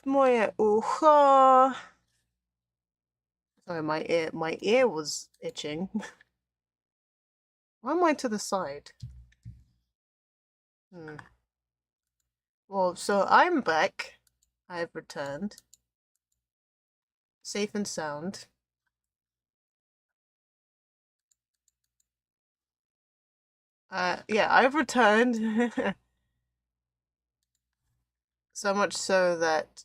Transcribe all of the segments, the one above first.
Moje ucho. Sorry, my ear was itching. Why am I to the side? Hmm. Well, so I'm back. I've returned. Safe and sound. Yeah, I've returned. So much so that...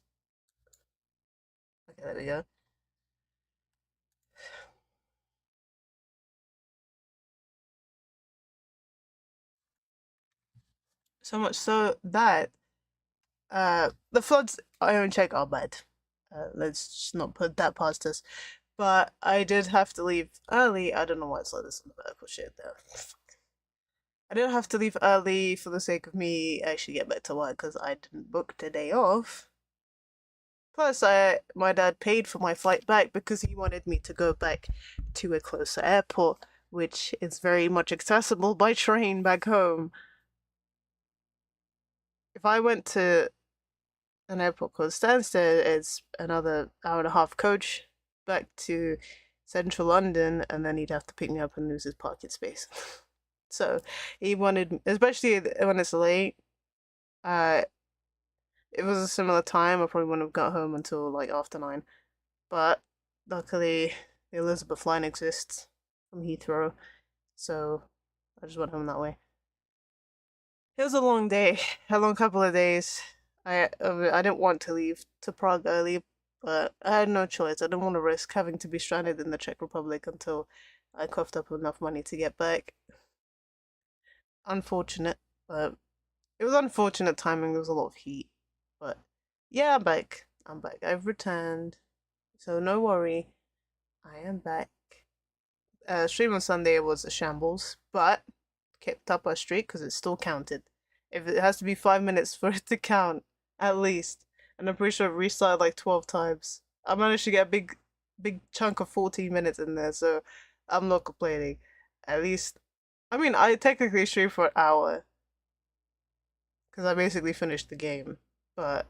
Okay, there we go. So much so that the floods I don't check are bad. Let's just not put that past us. But I did have to leave early. I don't know why it's like this in the medical shit there. I did have to leave early for the sake of me actually get back to work because I didn't book today off. Plus, my dad paid for my flight back because he wanted me to go back to a closer airport, which is very much accessible by train back home. If I went to an airport called Stansted, it's another hour and a half coach back to central London, and then he'd have to pick me up and lose his parking space. So he wanted, especially when it's late, uh, it was a similar time. I probably wouldn't have got home until like after 9. But luckily, the Elizabeth line exists from Heathrow, so I just went home that way. It was a long day, a long couple of days. I didn't want to leave to Prague early, but I had no choice. I didn't want to risk having to be stranded in the Czech Republic until I coughed up enough money to get back. Unfortunate, but it was unfortunate timing. There was a lot of heat, but yeah, I'm back. I'm back. I've returned, so no worry. I am back. Stream on Sunday was a shambles, but kept up our streak because it still counted. If it has to be 5 minutes for it to count, at least, and I'm pretty sure it restarted like 12 times. I managed to get a big chunk of 14 minutes in there, so I'm not complaining. At least, I mean, I technically streamed for an hour because I basically finished the game, but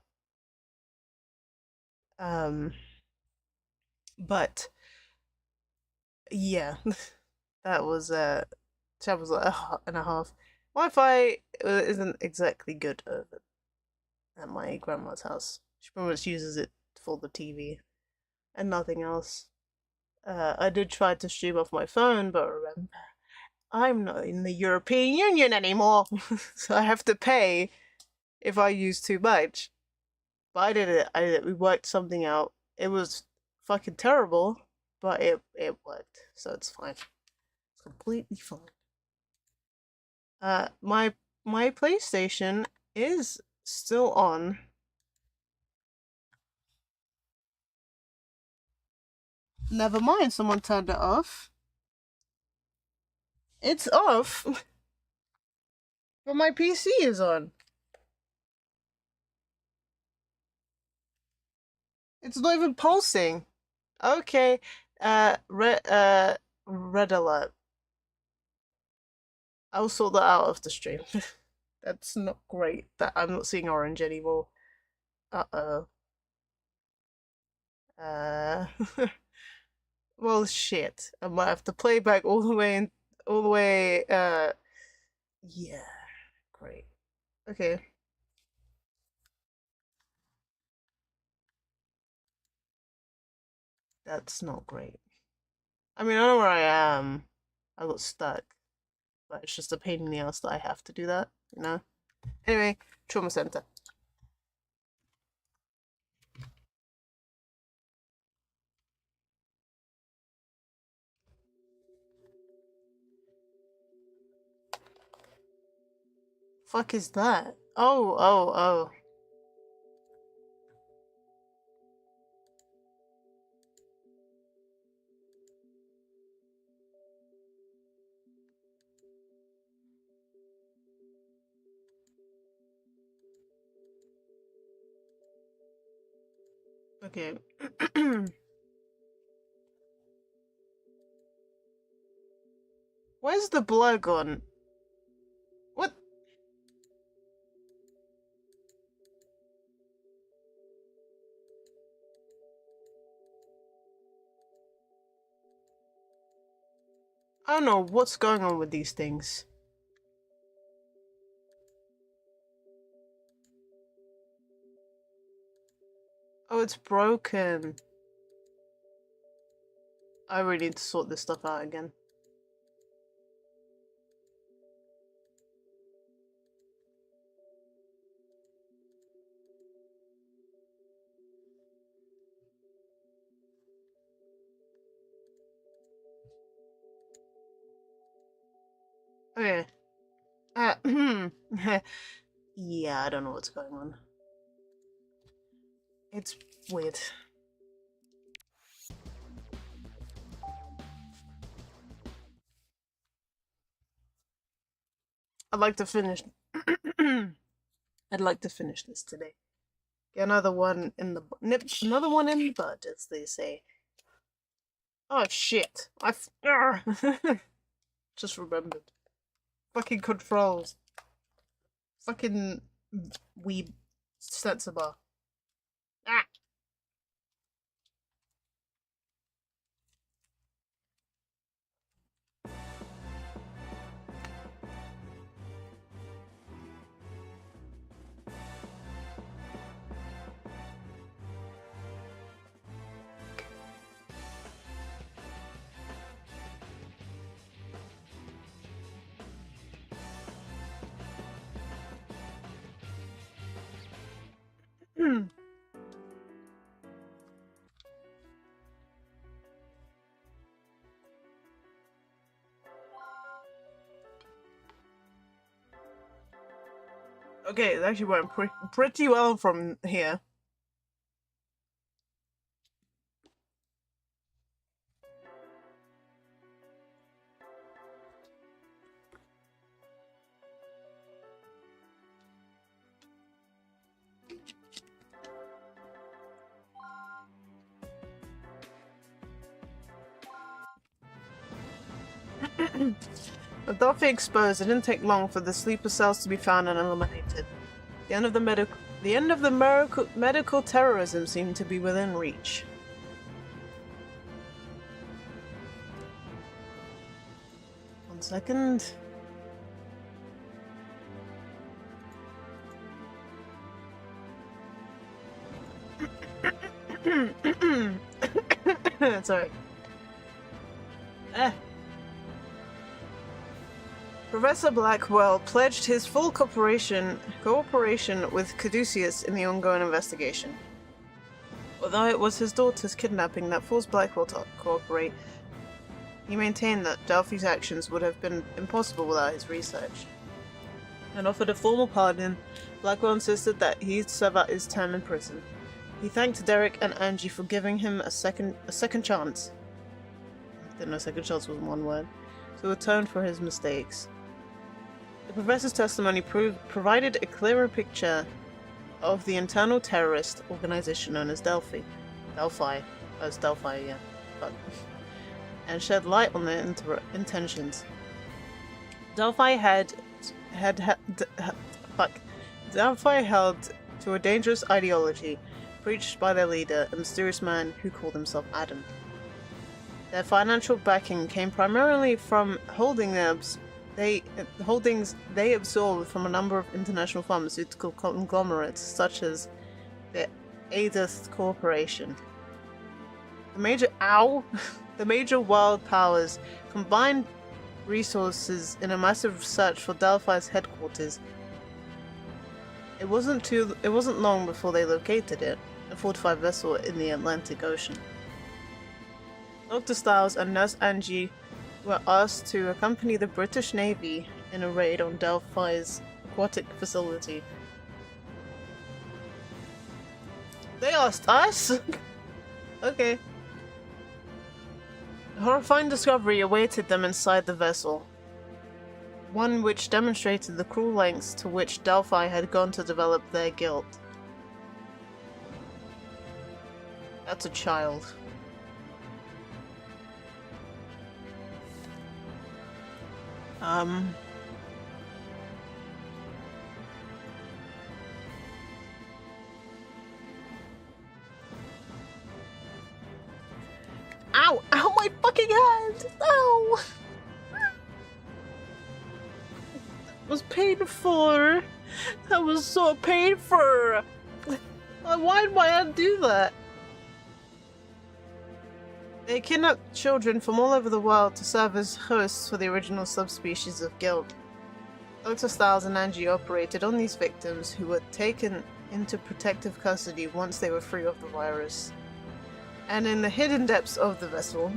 um, but yeah, that was that was like and a half. Wi-Fi isn't exactly good over at my grandma's house. She pretty much uses it for the TV and nothing else. I did try to stream off my phone, but remember, I'm not in the European Union anymore, so I have to pay if I use too much. But I did it. I did it. We worked something out. It was fucking terrible, but it worked, so it's fine. It's completely fine. My PlayStation is still on. Never mind, someone turned it off. It's off, but my PC is on. It's not even pulsing. Okay, red alert. I'll sort that out after stream. That's not great that I'm not seeing orange anymore. Uh-oh. Uh, well, shit. I might have to play back all the way, yeah, great. Okay, that's not great. I mean, I know where I am. I got stuck, but it's just a pain in the ass that I have to do that, you know? Anyway, trauma center. Fuck is that? Oh. Okay. Where's the blur gone? What? I don't know what's going on with these things. Oh, it's broken. I really need to sort this stuff out again. Okay. Yeah, I don't know what's going on. It's weird. I'd like to finish. I'd like to finish this today. Get another one in the nip. Another one in the bud, as they say. Oh shit! Just remembered. Fucking controls. Fucking weeb sensor bar. Ah. Okay, it actually went pretty well from here. With Delphi exposed, it didn't take long for the sleeper cells to be found and eliminated. The end of the medical terrorism seemed to be within reach. One second. Sorry. Professor Blackwell pledged his full cooperation with Caduceus in the ongoing investigation. Although it was his daughter's kidnapping that forced Blackwell to cooperate, he maintained that Delphi's actions would have been impossible without his research. And offered a formal pardon, Blackwell insisted that he serve out his term in prison. He thanked Derek and Angie for giving him a second chance. I didn't know second chance was one word. To atone for his mistakes. The professor's testimony provided a clearer picture of the internal terrorist organization known as Delphi. Delphi, yeah. But, and shed light on their intentions. Delphi Delphi held to a dangerous ideology preached by their leader, a mysterious man who called himself Adam. Their financial backing came primarily from holdings they absorbed from a number of international pharmaceutical conglomerates, such as the Aedith Corporation. The major world powers combined resources in a massive search for Delphi's headquarters. It wasn't long before they located it, a fortified vessel in the Atlantic Ocean. Dr. Stiles and Nurse Angie were asked to accompany the British Navy in a raid on Delphi's aquatic facility. They asked us? Okay. A horrifying discovery awaited them inside the vessel. One which demonstrated the cruel lengths to which Delphi had gone to develop their guilt. That's a child. Ow! Ow, my fucking hand! Ow! was painful. That was so painful. Why did my aunt do that? They kidnapped children from all over the world to serve as hosts for the original subspecies of guilt. Dr. Styles and Angie operated on these victims who were taken into protective custody once they were free of the virus. And in the hidden depths of the vessel,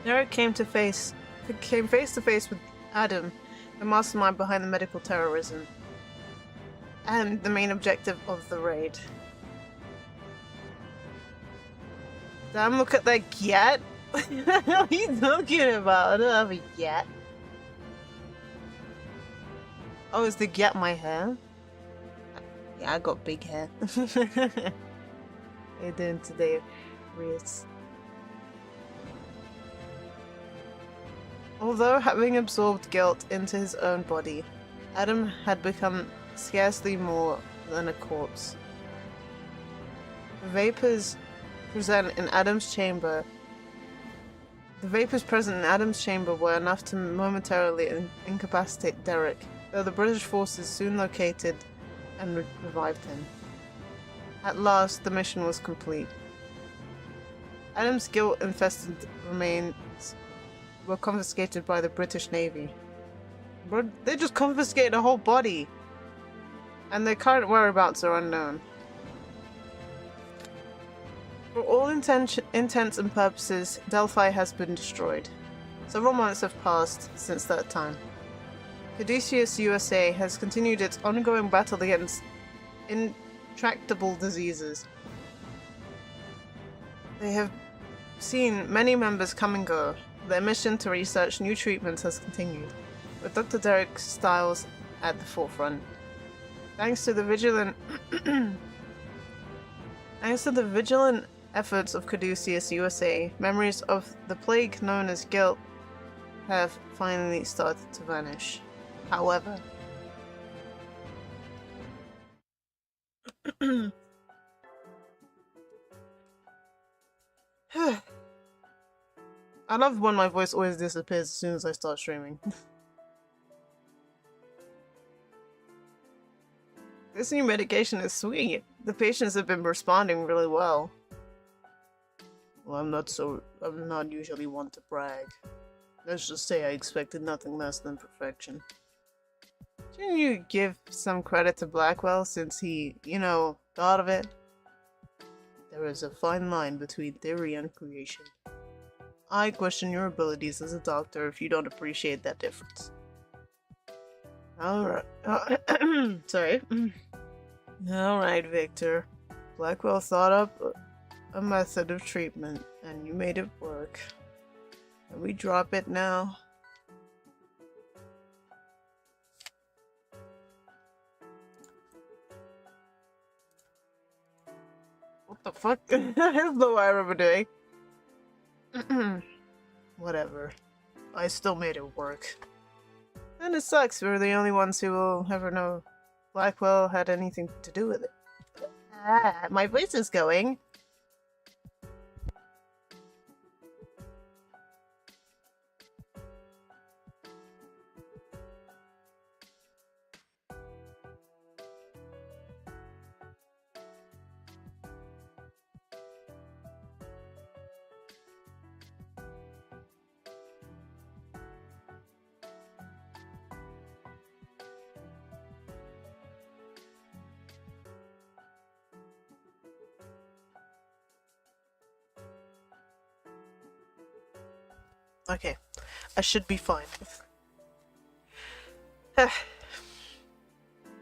Derek came face to face with Adam, the mastermind behind the medical terrorism, and the main objective of the raid. Damn, look at that gat! What are you talking about? I don't have a gat. Oh, is the gat my hair? Yeah, I got big hair. How you doing today, Reese? Although having absorbed guilt into his own body, Adam had become scarcely more than a corpse. The vapors present in Adam's chamber were enough to momentarily incapacitate Derek, though the British forces soon located and revived him. At last, the mission was complete. Adam's guilt-infested remains were confiscated by the British Navy. But they just confiscated a whole body! And their current whereabouts are unknown. For all intents and purposes, Delphi has been destroyed. Several months have passed since that time. Caduceus USA has continued its ongoing battle against intractable diseases. They have seen many members come and go. Their mission to research new treatments has continued, with Dr. Derek Styles at the forefront. Thanks to the vigilant efforts of Caduceus USA, memories of the plague known as guilt have finally started to vanish. However, I love when my voice always disappears as soon as I start streaming. This new medication is sweet. The patients have been responding really well. Well, I'm not usually one to brag. Let's just say I expected nothing less than perfection. Shouldn't you give some credit to Blackwell since he, thought of it? There is a fine line between theory and creation. I question your abilities as a doctor if you don't appreciate that difference. Alright. Sorry. Alright, Victor. Blackwell thought up a method of treatment, and you made it work. Can we drop it now? What the fuck? That's not what I remember doing. Whatever. I still made it work. And it sucks, we're the only ones who will ever know Blackwell had anything to do with it. Ah, my voice is going. Okay, I should be fine.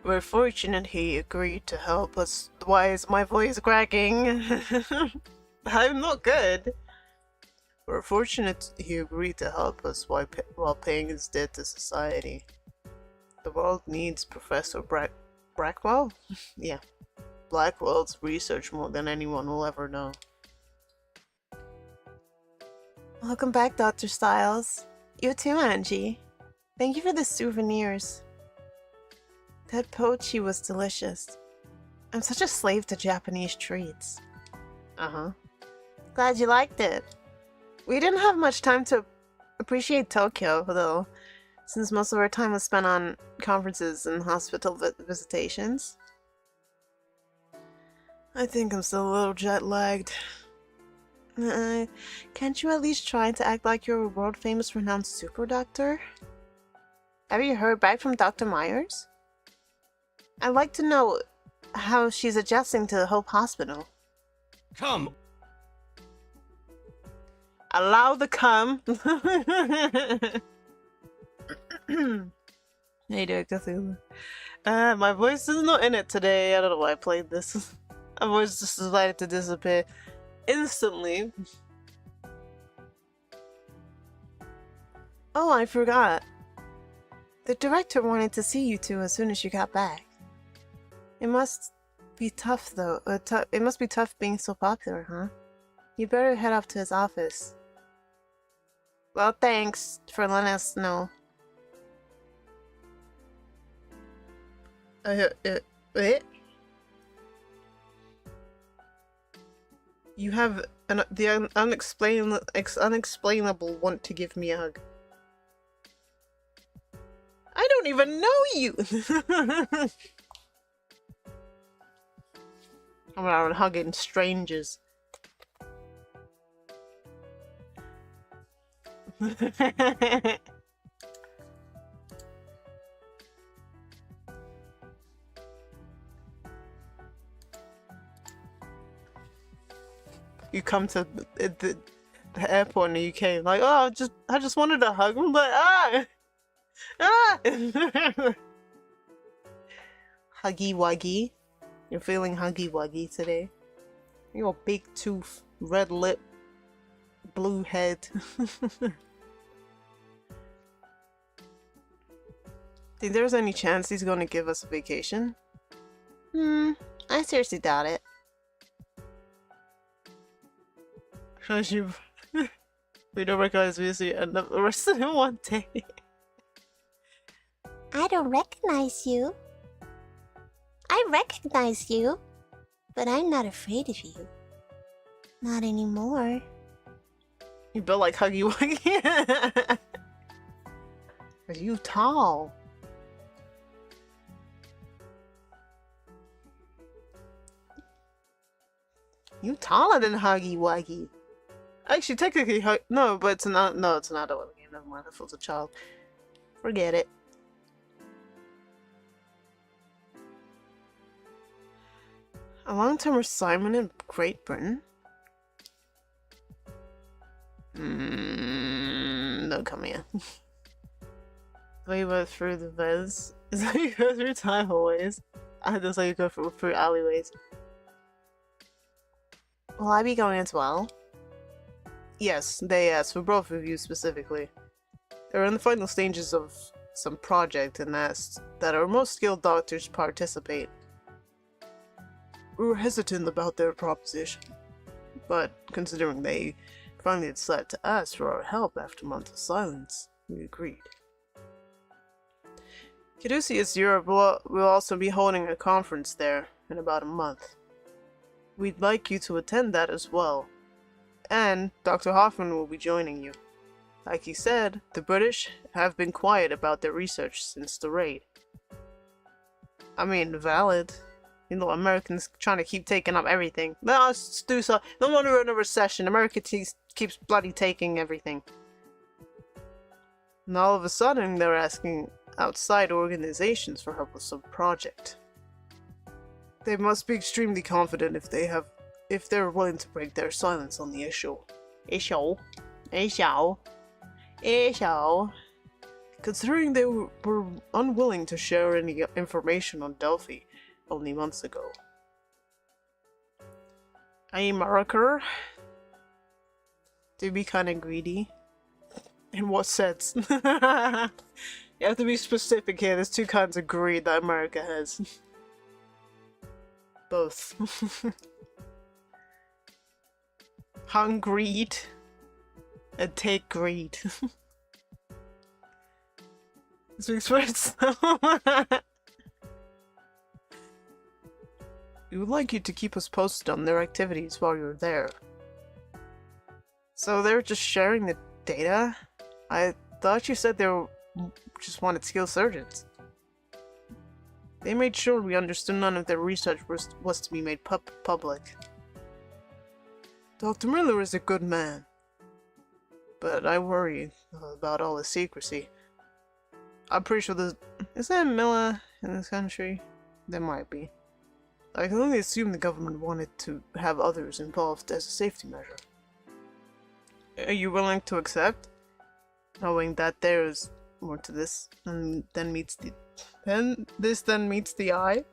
We're fortunate he agreed to help us. Why is my voice cracking? I'm not good. We're fortunate he agreed to help us while paying his debt to society. The world needs Professor Blackwell? Yeah. Blackwell's research more than anyone will ever know. Welcome back, Dr. Styles. You too, Angie. Thank you for the souvenirs. That pochi was delicious. I'm such a slave to Japanese treats. Uh-huh. Glad you liked it. We didn't have much time to appreciate Tokyo, though, since most of our time was spent on conferences and hospital visitations. I think I'm still a little jet-lagged. Can't you at least try to act like you're a world-famous renowned super doctor? Have you heard back from Dr. Myers? I'd like to know how she's adjusting to Hope Hospital. Come! Allow the come. Hey, Derek, Cthulhu. My voice is not in it today. I don't know why I played this. My voice just decided to disappear instantly. Oh, I forgot. The director wanted to see you two as soon as you got back. It must be tough, though. It must be tough being so popular, huh? You better head up to his office. Well, thanks for letting us know. Wait? You have the unexplainable want to give me a hug. I don't even know you! I'm around hugging strangers. You come to the airport in the UK, like, oh, I just wanted a hug. I'm like, ah! Huggy wuggy. You're feeling huggy wuggy today. You're a big tooth, red lip, blue head. Think there's any chance he's gonna give us a vacation? I seriously doubt it. We don't recognize music and the rest of them one day. I don't recognize you. I recognize you, but I'm not afraid of you. Not anymore. You built like Huggy Wuggy. Are you tall? You taller than Huggy Wuggy. Actually, technically, no, but it's not. No, it's not a game. Never mind. I feel a child. Forget it. A long-term assignment in Great Britain? No, come here. The way you go through the vents is how you go through highways. That's how you go through alleyways. Will I be going as well? Yes, they asked for both of you specifically. They're in the final stages of some project and asked that our most skilled doctors participate. We were hesitant about their proposition, but considering they finally decided to ask for our help after months of silence, we agreed. Caduceus Europe will also be holding a conference there in about a month. We'd like you to attend that as well. And Dr. Hoffman will be joining you. Like he said, the British have been quiet about their research since the raid. I mean, valid. You know, Americans trying to keep taking up everything. Let's do so. No wonder we're in a recession. America keeps bloody taking everything. And all of a sudden, they're asking outside organizations for help with some project. They must be extremely confident if they're willing to break their silence on the issue. Considering they were unwilling to share any information on Delphi only months ago. America? To be kinda greedy. In what sense? You have to be specific here. There's two kinds of greed that America has. Both. Hungreed and take greed. This makes sense. We would like you to keep us posted on their activities while you're there. So they're just sharing the data? I thought you said they just wanted skilled surgeons. They made sure we understood none of their research was to be made public. Dr. Miller is a good man, but I worry about all the secrecy. I'm pretty sure is there a Miller in this country? There might be. I can only assume the government wanted to have others involved as a safety measure. Are you willing to accept, knowing that there's more to this than meets the eye?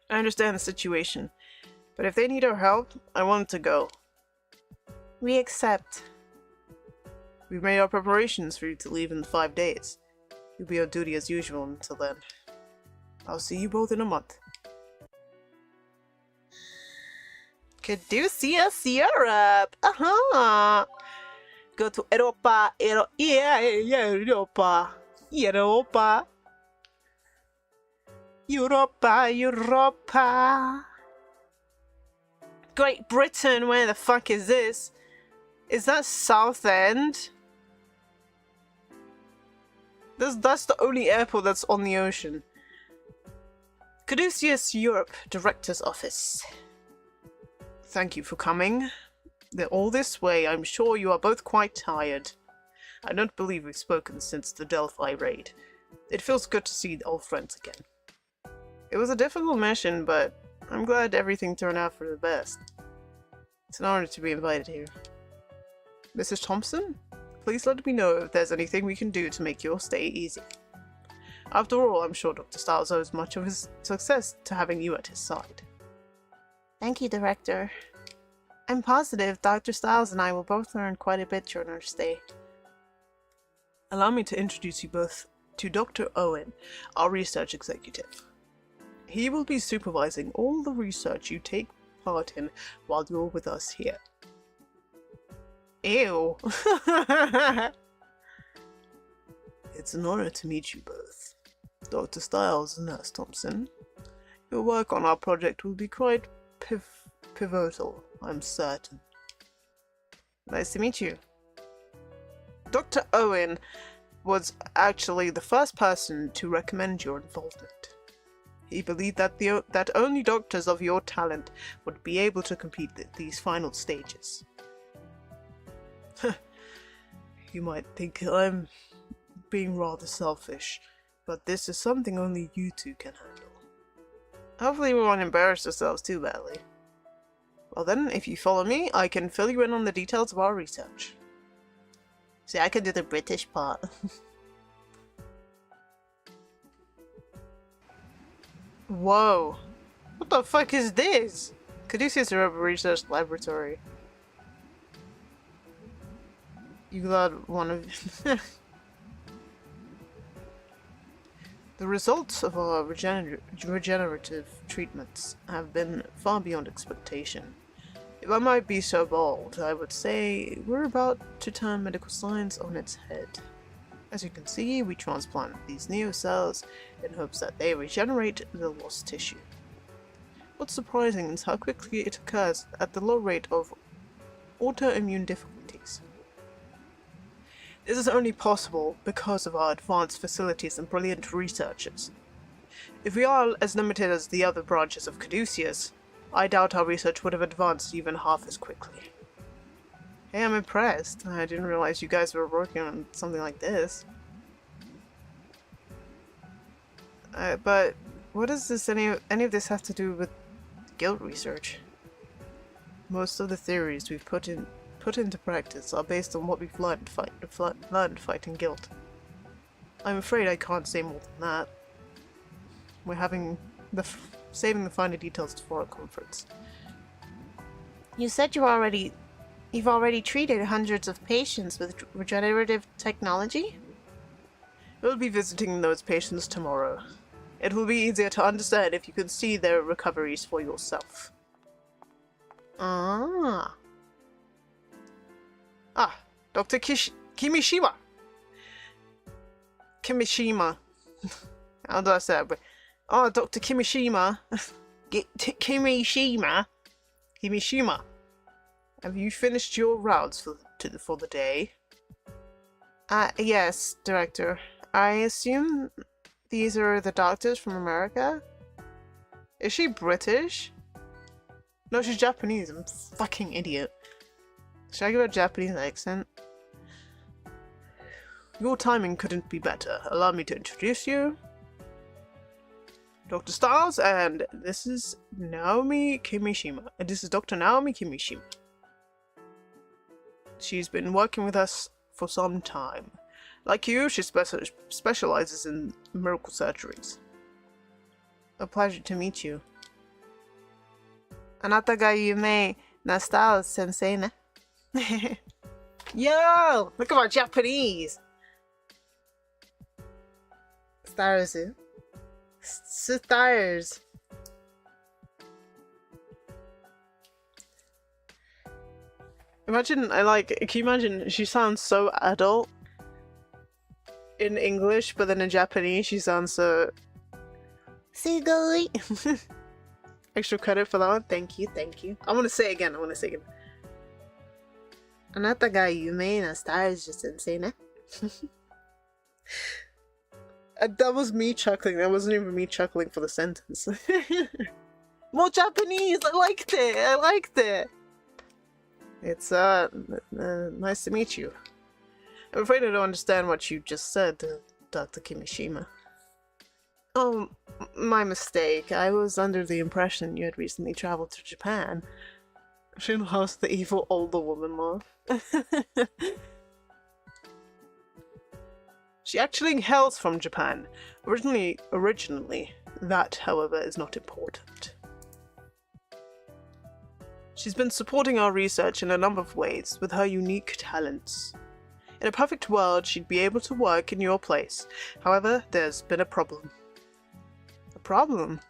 I understand the situation, but if they need our help, I want to go. We accept. We've made our preparations for you to leave in 5 days. You'll be on duty as usual until then. I'll see you both in a month. Caduceus Europe! Uh-huh! Go to Europa, Europa, Europa. Europa, Europa. Great Britain, where the fuck is this? Is that Southend? That's the only airport that's on the ocean. Caduceus Europe, Director's Office. Thank you for coming. All this way, I'm sure you are both quite tired. I don't believe we've spoken since the Delphi raid. It feels good to see old friends again. It was a difficult mission, but I'm glad everything turned out for the best. It's an honor to be invited here. Mrs. Thompson, please let me know if there's anything we can do to make your stay easy. After all, I'm sure Dr. Styles owes much of his success to having you at his side. Thank you, Director. I'm positive Dr. Styles and I will both learn quite a bit during our stay. Allow me to introduce you both to Dr. Owen, our research executive. He will be supervising all the research you take part in while you're with us here. Ew. It's an honor to meet you both. Dr. Styles and Nurse Thompson. Your work on our project will be quite pivotal, I'm certain. Nice to meet you. Dr. Owen was actually the first person to recommend your involvement. He believed that only doctors of your talent would be able to complete these final stages. You might think I'm being rather selfish, but this is something only you two can handle. Hopefully we won't embarrass ourselves too badly. Well then, if you follow me, I can fill you in on the details of our research. See, I can do the British part. Whoa. What the fuck is this? Caduceus Europa Research Laboratory. You got one of... The results of our regenerative treatments have been far beyond expectation. If I might be so bold, I would say we're about to turn medical science on its head. As you can see, we transplant these neo cells in hopes that they regenerate the lost tissue. What's surprising is how quickly it occurs at the low rate of autoimmune difficulties. This is only possible because of our advanced facilities and brilliant researchers. If we are as limited as the other branches of Caduceus, I doubt our research would have advanced even half as quickly. Hey, I'm impressed. I didn't realize you guys were working on something like this. But what does this any of this have to do with guild research? Most of the theories we've put into practice are based on what we've learned fighting guild. I'm afraid I can't say more than that. We're having saving the finer details for our conference. You said you've already treated hundreds of patients with regenerative technology? We'll be visiting those patients tomorrow. It will be easier to understand if you can see their recoveries for yourself. Ah, Dr. Kimishima. Kimishima. How do I say it? Oh, Dr. Kimishima. Kimishima. Have you finished your rounds for the day? Yes, director. I assume these are the doctors from America? Is she British? No, she's Japanese. I'm a fucking idiot. Should I give her a Japanese accent? Your timing couldn't be better. Allow me to introduce you. Dr. Styles, and this is Naomi Kimishima. And this is Dr. Naomi Kimishima. She's been working with us for some time. Like you, she specializes in miracle surgeries. A pleasure to meet you. あなたが有名な Styles 先生ね。Yo! Look at my Japanese! Stars. Stars. Imagine, can you imagine, she sounds so adult in English, but then in Japanese she sounds so... Sugoi! Extra credit for that one. Thank you, thank you. I want to say it again. あなたが有名な stars 先生ね。That was me chuckling. That wasn't even me chuckling for the sentence. More Japanese! I liked it! It's, nice to meet you. I'm afraid I don't understand what you just said, Dr. Kimishima. Oh, my mistake. I was under the impression you had recently traveled to Japan. She lost the evil older woman laugh. She actually hails from Japan. Originally. That, however, is not important. She's been supporting our research in a number of ways with her unique talents. In a perfect world, she'd be able to work in your place. However, there's been a problem. A problem?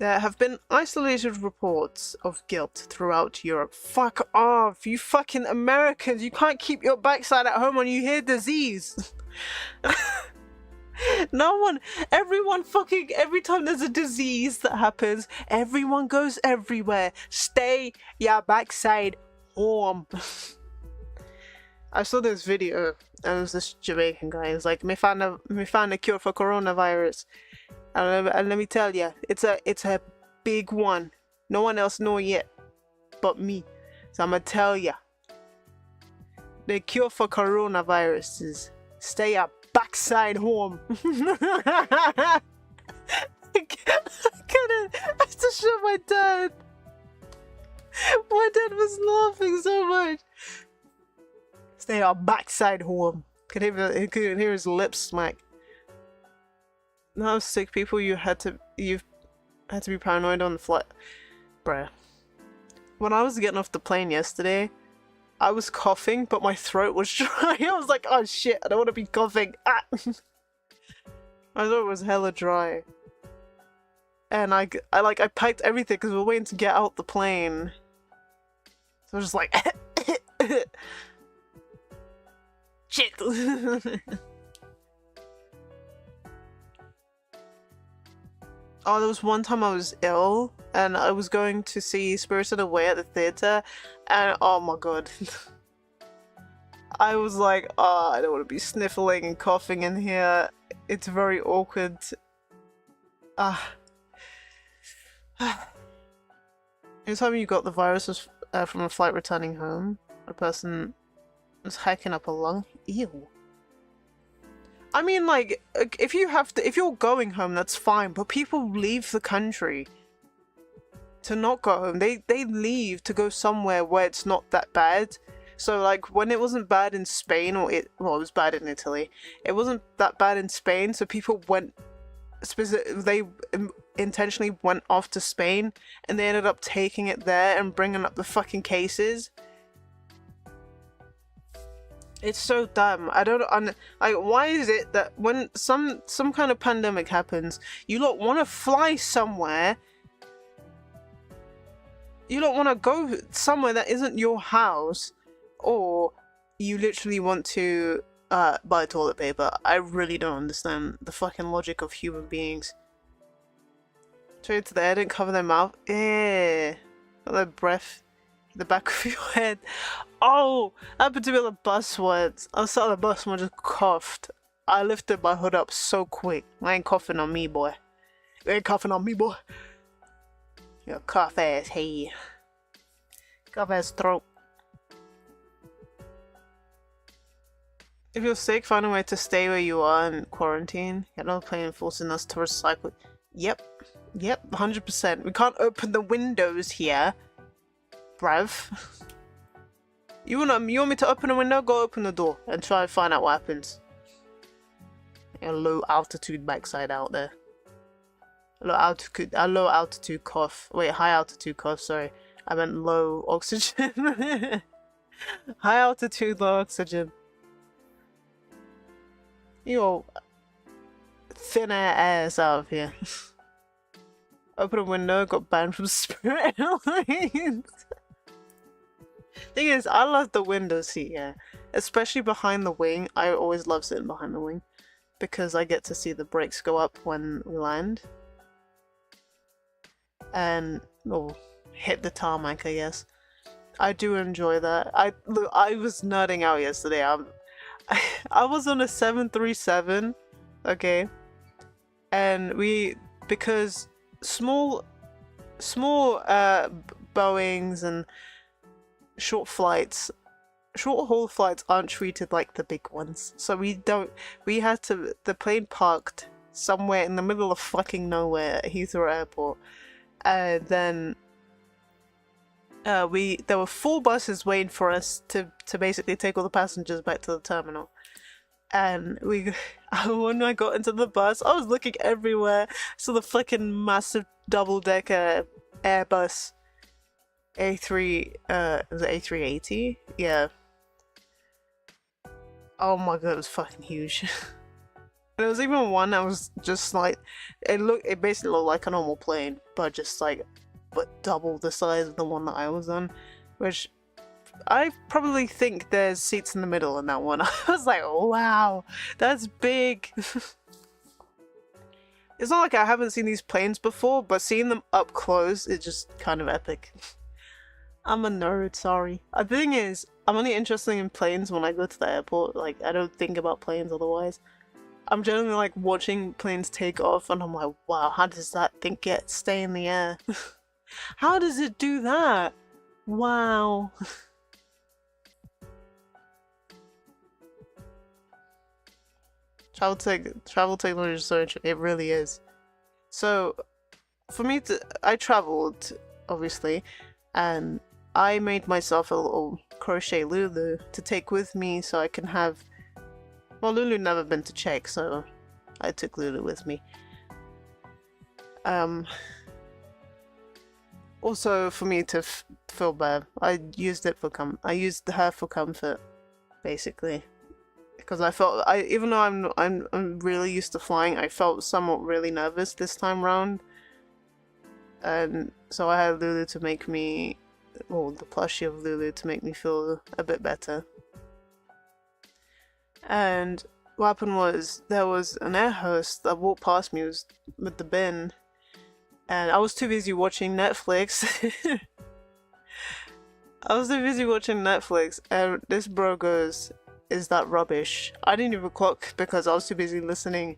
There have been isolated reports of guilt throughout Europe. Fuck off, you fucking Americans! You can't keep your backside at home when you hear disease! Every time there's a disease that happens, everyone goes everywhere. Stay your backside home. I saw this video, and it was this Jamaican guy. He's like, me found a cure for coronavirus. And let me tell you, it's a big one. No one else know yet, but me. So I'm gonna tell you, the cure for coronavirus is stay your backside home. I couldn't. I had to show my dad. My dad was laughing so much. Stay your backside home. Could hear his lips smack. How sick people you've had to be paranoid on the flight. Bruh. When I was getting off the plane yesterday, I was coughing, but my throat was dry. I was like, oh shit, I don't want to be coughing. Ah! My throat was hella dry. And I packed everything because we were waiting to get out the plane. So I was just like, shit. Oh, there was one time I was ill and I was going to see Spirited Away at the theater, and oh my god. I was like, oh, I don't want to be sniffling and coughing in here. It's very awkward. Anytime you got the virus was from a flight returning home, a person was hacking up a lung. Ew. I mean, like, if you're going home, that's fine, but people leave the country to not go home. They leave to go somewhere where it's not that bad. So, like, when it wasn't bad in Spain, it was bad in Italy. It wasn't that bad in Spain, so people they intentionally went off to Spain, and they ended up taking it there and bringing up the fucking cases. It's so dumb. I don't like, why is it that when some kind of pandemic happens, you don't want to fly somewhere, you don't want to go somewhere that isn't your house, or you literally want to buy toilet paper. I really don't understand the fucking logic of human beings. Straight to the head and cover their mouth. Got their breath in the back of your head. Oh, that happened to me on the bus once. I was sat on the bus and I just coughed. I lifted my hood up so quick. I ain't coughing on me, boy. You ain't coughing on me, boy. Your cough ass head. Cough ass throat. If you're sick, find a way to stay where you are in quarantine. Get another plane forcing us to recycle. Yep. Yep, 100%. We can't open the windows here. Bruv. You want me to open a window? Go open the door and try and find out what happens. A low altitude backside out there. A low altitude cough. Wait, high altitude cough, sorry. I meant low oxygen. High altitude, low oxygen. Yo, thin ass out of here. Open a window, got banned from Spirit Airlines. Thing is, I love the window seat, yeah. Especially behind the wing. I always love sitting behind the wing. Because I get to see the brakes go up when we land. And, oh, hit the tarmac, I guess. I do enjoy that. Look, I was nerding out yesterday. I was on a 737, okay, and because small Boeings and short haul flights aren't treated like the big ones, so the plane parked somewhere in the middle of fucking nowhere at Heathrow Airport, and then there were 4 buses waiting for us to basically take all the passengers back to the terminal. And when I got into the bus, I was looking everywhere. Saw the fucking massive double-decker Airbus A3, was it A380? Yeah. Oh my god, it was fucking huge. And there was even one that was just like, it basically looked like a normal plane, but double the size of the one that I was on, which I probably think there's seats in the middle in that one. I was like, wow, that's big. It's not like I haven't seen these planes before, but seeing them up close is just kind of epic. I'm a nerd, sorry. The thing is, I'm only interested in planes when I go to the airport. Like, I don't think about planes otherwise. I'm generally like watching planes take off and I'm like, wow, how does that thing stay in the air? How does it do that? Wow. Travel technology is so interesting. It really is. So, for me I traveled, obviously, and I made myself a little crochet Lulu to take with me so I can have... Well, Lulu never been to Czech, so I took Lulu with me. Also, for me to feel bad, I used her for comfort, basically, because I felt even though I'm really used to flying, I felt somewhat really nervous this time round, and so I had Lulu to make me, well, the plushie of Lulu to make me feel a bit better. And what happened was there was an air host that walked past me with the bin. And I was too busy watching Netflix. And this bro goes, "Is that rubbish?" I didn't even clock because I was too busy listening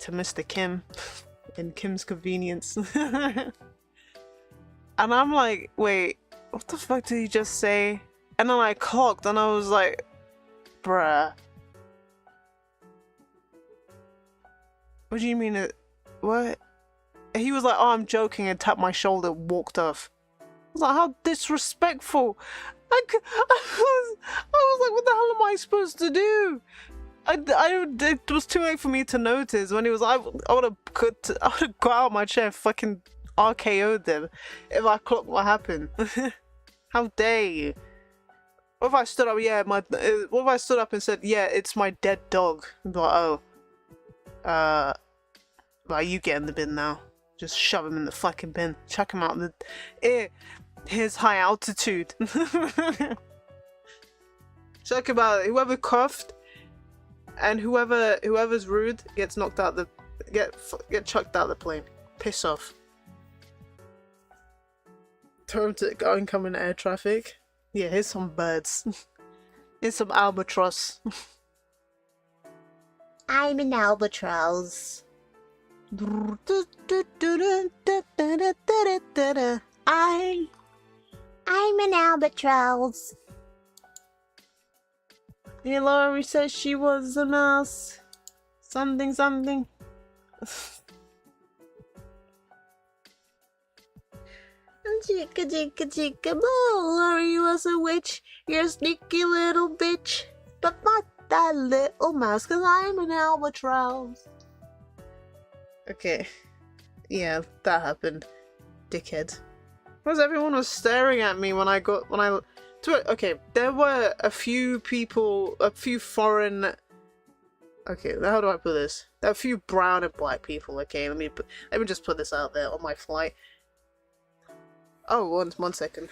to Mr. Kim in Kim's Convenience. And I'm like, wait, what the fuck did he just say? And then I clocked and I was like, bruh. What do you mean what? He was like, oh, I'm joking, and tapped my shoulder, walked off. I was like, how disrespectful. I was like, what the hell am I supposed to do? It was too late for me to notice when he was like, I would have got out of my chair and fucking RKO'd him if I clocked what happened. How dare you? What if I stood up, what if I stood up and said, yeah, it's my dead dog? I'd be like, oh. Well, you get in the bin now. Just shove him in the fucking bin. Chuck him out here's high altitude. Chuck him out. Whoever coughed and whoever's rude gets knocked out get chucked out of the plane. Piss off. Throw him to oncoming air traffic. Yeah, here's some birds. Here's some albatross. I'm an albatross. I. I'm an albatross. Hillary says she was a mouse. Something, something. Chicka chicka chicka boo, Lori was a witch. You're a sneaky little bitch. But not that little mouse, cause I'm an albatross. Okay. Yeah, that happened. Dickhead. Because everyone was staring at me when I okay, there were a few people, a few foreign. Okay, how do I put this? There are a few brown and black people. Okay, let me just put this out there on my flight. Oh, one second.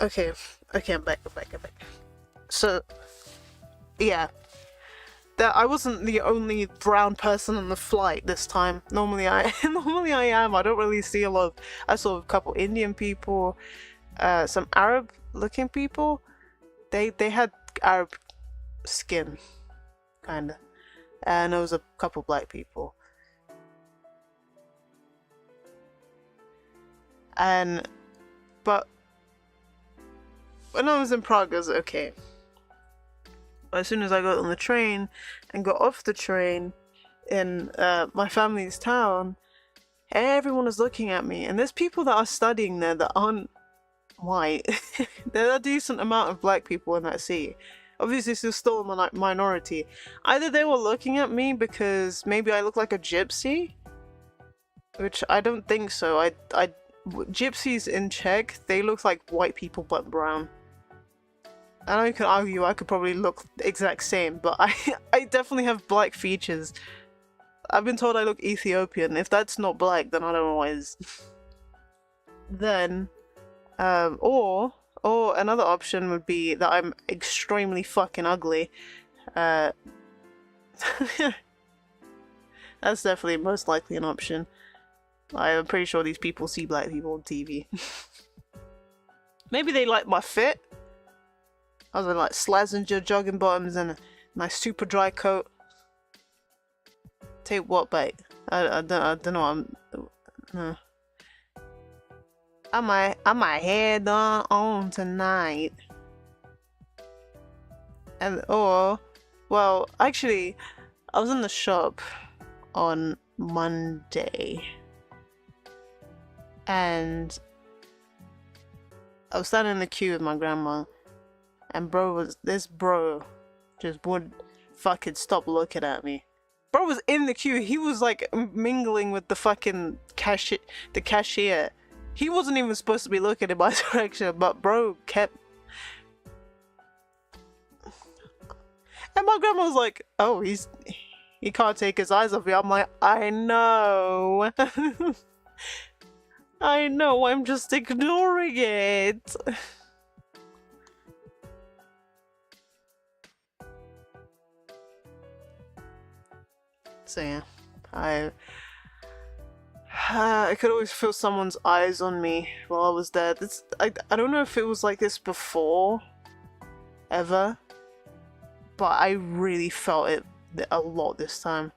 Okay, I'm back. So, yeah, that I wasn't the only brown person on the flight this time. Normally I am. I don't really see a lot of. I saw a couple Indian people, some Arab looking people. They had Arab skin, kinda, and there was a couple black people. But when I was in Prague, I was okay. As soon as I got on the train and got off the train in my family's town, everyone was looking at me. And there's people that are studying there that aren't white. There are a decent amount of black people in that city. Obviously, this is still a minority. Either they were looking at me because maybe I look like a gypsy, which I don't think so. Gypsies in Czech, they look like white people but brown. I know you can argue I could probably look the exact same, but I definitely have black features. I've been told I look Ethiopian. If that's not black, then I don't know what is. Then, or another option would be that I'm extremely fucking ugly. That's definitely most likely an option. I'm pretty sure these people see black people on TV. Maybe they like my fit. I was in like Slazenger jogging bottoms and a nice super dry coat. Take what bait? I don't know. I might head on tonight. And well, actually, I was in the shop on Monday, and I was standing in the queue with my grandma, and this bro just would fucking stop looking at me. Bro was in the queue. He was like mingling with the fucking cashier. He wasn't even supposed to be looking in my direction, but bro kept. And my grandma was like, "Oh, he can't take his eyes off me." I'm like, "I know." I know, I'm just ignoring it. So yeah, I could always feel someone's eyes on me while I was there. I don't know if it was like this before, ever, but I really felt it a lot this time.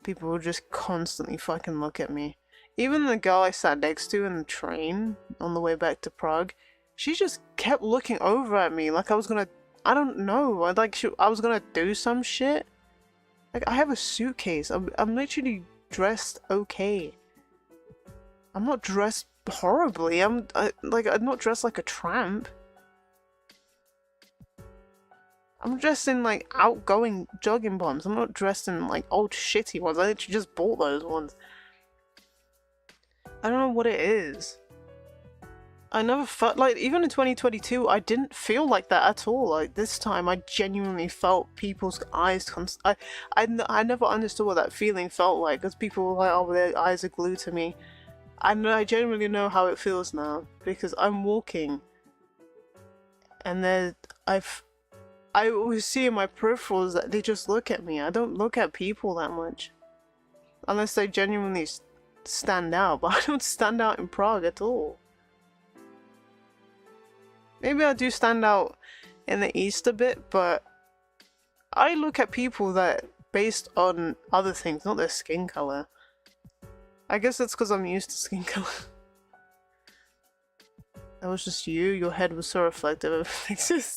People would just constantly fucking look at me. Even the girl I sat next to in the train on the way back to Prague, she just kept looking over at me like I was gonna, I don't know, I was gonna do some shit. Like, I have a suitcase. I'm literally dressed okay. I'm not dressed horribly. I'm not dressed like a tramp. I'm dressed in like outgoing jogging bottoms. I'm not dressed in like old shitty ones. I literally just bought those ones. I don't know what it is. I never felt like, even in 2022, I didn't feel like that at all. Like, this time, I genuinely felt people's eyes. I never understood what that feeling felt like, because people were like, oh, their eyes are glued to me. I genuinely know how it feels now, because I'm walking, and then I always see in my peripherals that they just look at me. I don't look at people that much, unless they genuinely stand out, but I don't stand out in Prague at all. Maybe I do stand out in the east a bit, but I look at people that based on other things, not their skin color. I guess it's because I'm used to skin color. That was just you. Your head was so reflective of everything.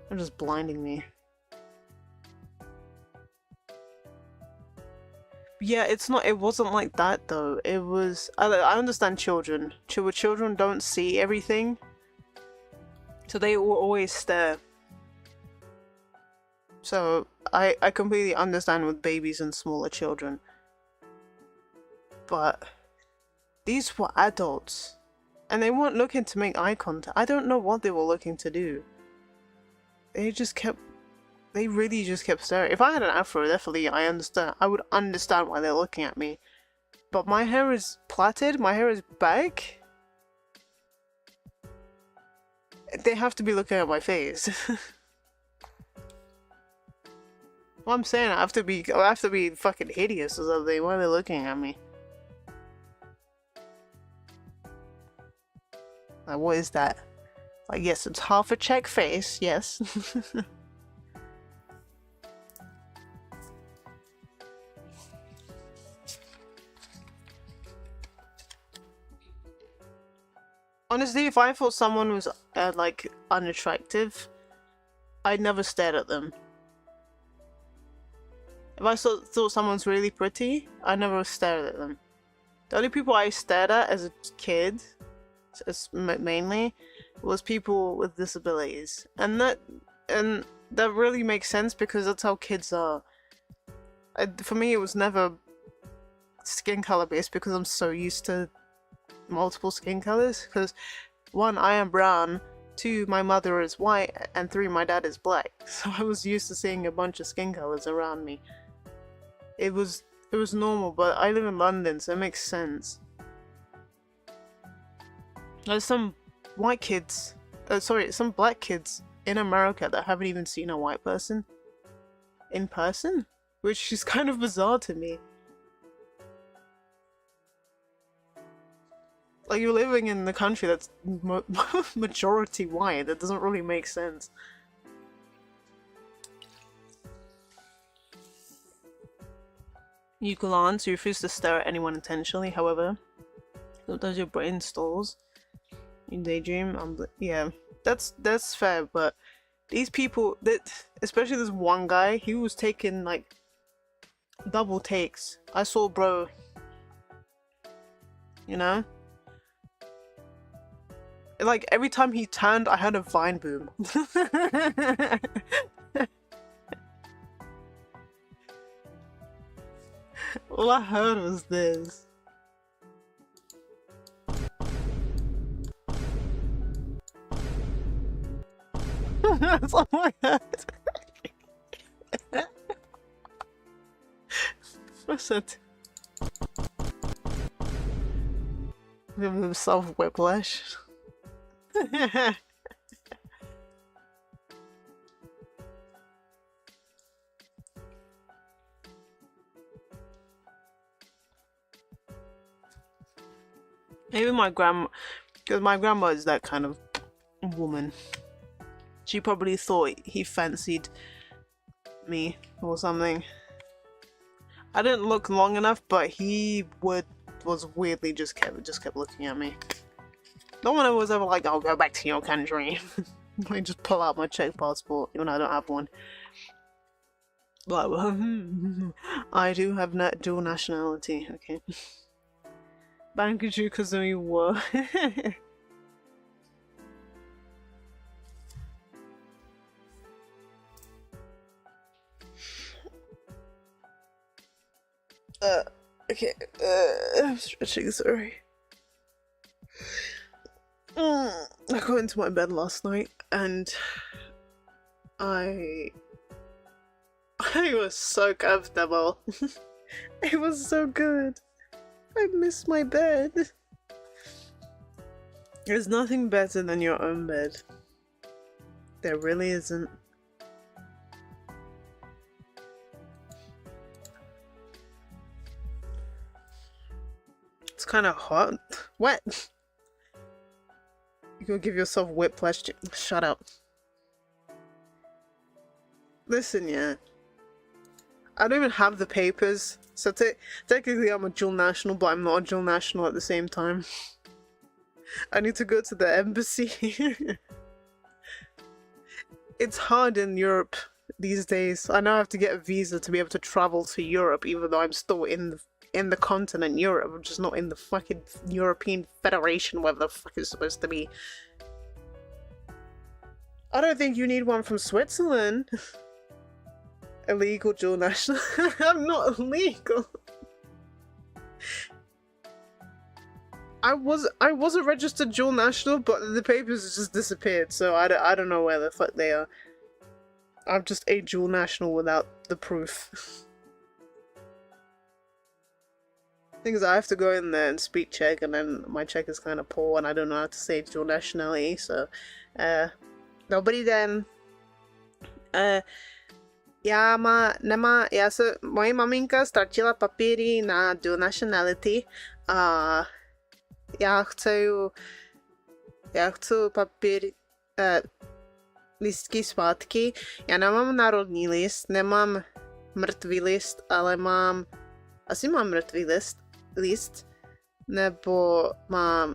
They're just blinding me. Yeah, it wasn't like that though. It was, I understand children. Children don't see everything, so they will always stare. So I completely understand with babies and smaller children. But these were adults, and they weren't looking to make eye contact. I don't know what they were looking to do. They really just kept staring. If I had an afro, definitely I would understand why they're looking at me. But my hair is plaited, my hair is back. They have to be looking at my face. Well, I'm saying I have to be fucking hideous or something. Why are they looking at me? Like, what is that? Like, yes, it's half a Czech face, yes. Honestly, if I thought someone was, like, unattractive, I never stared at them. If I thought someone's really pretty, I never stared at them. The only people I stared at as a kid, mainly, was people with disabilities. And that really makes sense because that's how kids are. For me, it was never skin color based because I'm so used to multiple skin colors. Because 1, I am brown, 2, my mother is white, and 3, my dad is black. So I was used to seeing a bunch of skin colors around me. It was normal, but I live in London, so it makes sense. There's some white kids, some black kids in America that haven't even seen a white person in person, which is kind of bizarre to me. Like, you're living in the country that's majority white. That doesn't really make sense. You glance, you refuse to stare at anyone intentionally, however. Sometimes your brain stalls. You daydream. Yeah, that's fair, but these people, especially this one guy, he was taking like double takes. I saw bro, you know? Like, every time he turned, I had a vine boom. All I heard was this. That's all I heard. What's that? Give himself whiplash. Maybe my grandma, because my grandma is that kind of woman. She probably thought he fancied me or something. I didn't look long enough, but he was weirdly just kept looking at me. No one was ever like, "I'll go back to your country." I just pull out my Czech passport, even though I don't have one. But I do have dual nationality. Okay. Bankuju Kazumi wa. Okay. I'm stretching, sorry. I got into my bed last night and I was so comfortable. It was so good. I miss my bed. There's nothing better than your own bed. There really isn't. It's kind of hot. Wet. You could give yourself whiplash. Shut up. Listen, yeah. I don't even have the papers, so technically I'm a dual national, but I'm not a dual national at the same time. I need to go to the embassy. It's hard in Europe these days. I now have to get a visa to be able to travel to Europe, even though I'm still in the continent Europe. I'm just not in the fucking European Federation, wherever the fuck it's supposed to be. I don't think you need one from Switzerland. Illegal dual national. I'm not illegal. I was a registered dual national, but the papers just disappeared, so I don't know where the fuck they are. I'm just a dual national without the proof. Thing is, I have to go in there and speak Czech, and then my Czech is kind of poor, and I don't know how to say dual nationality, so dobrý den. Moje maminka ztratila papíry na dual nationality a já chci papír, lístky zpátky. Já nemám národní list, nemám mrtvý list, ale asi mám mrtvý list, nebo mám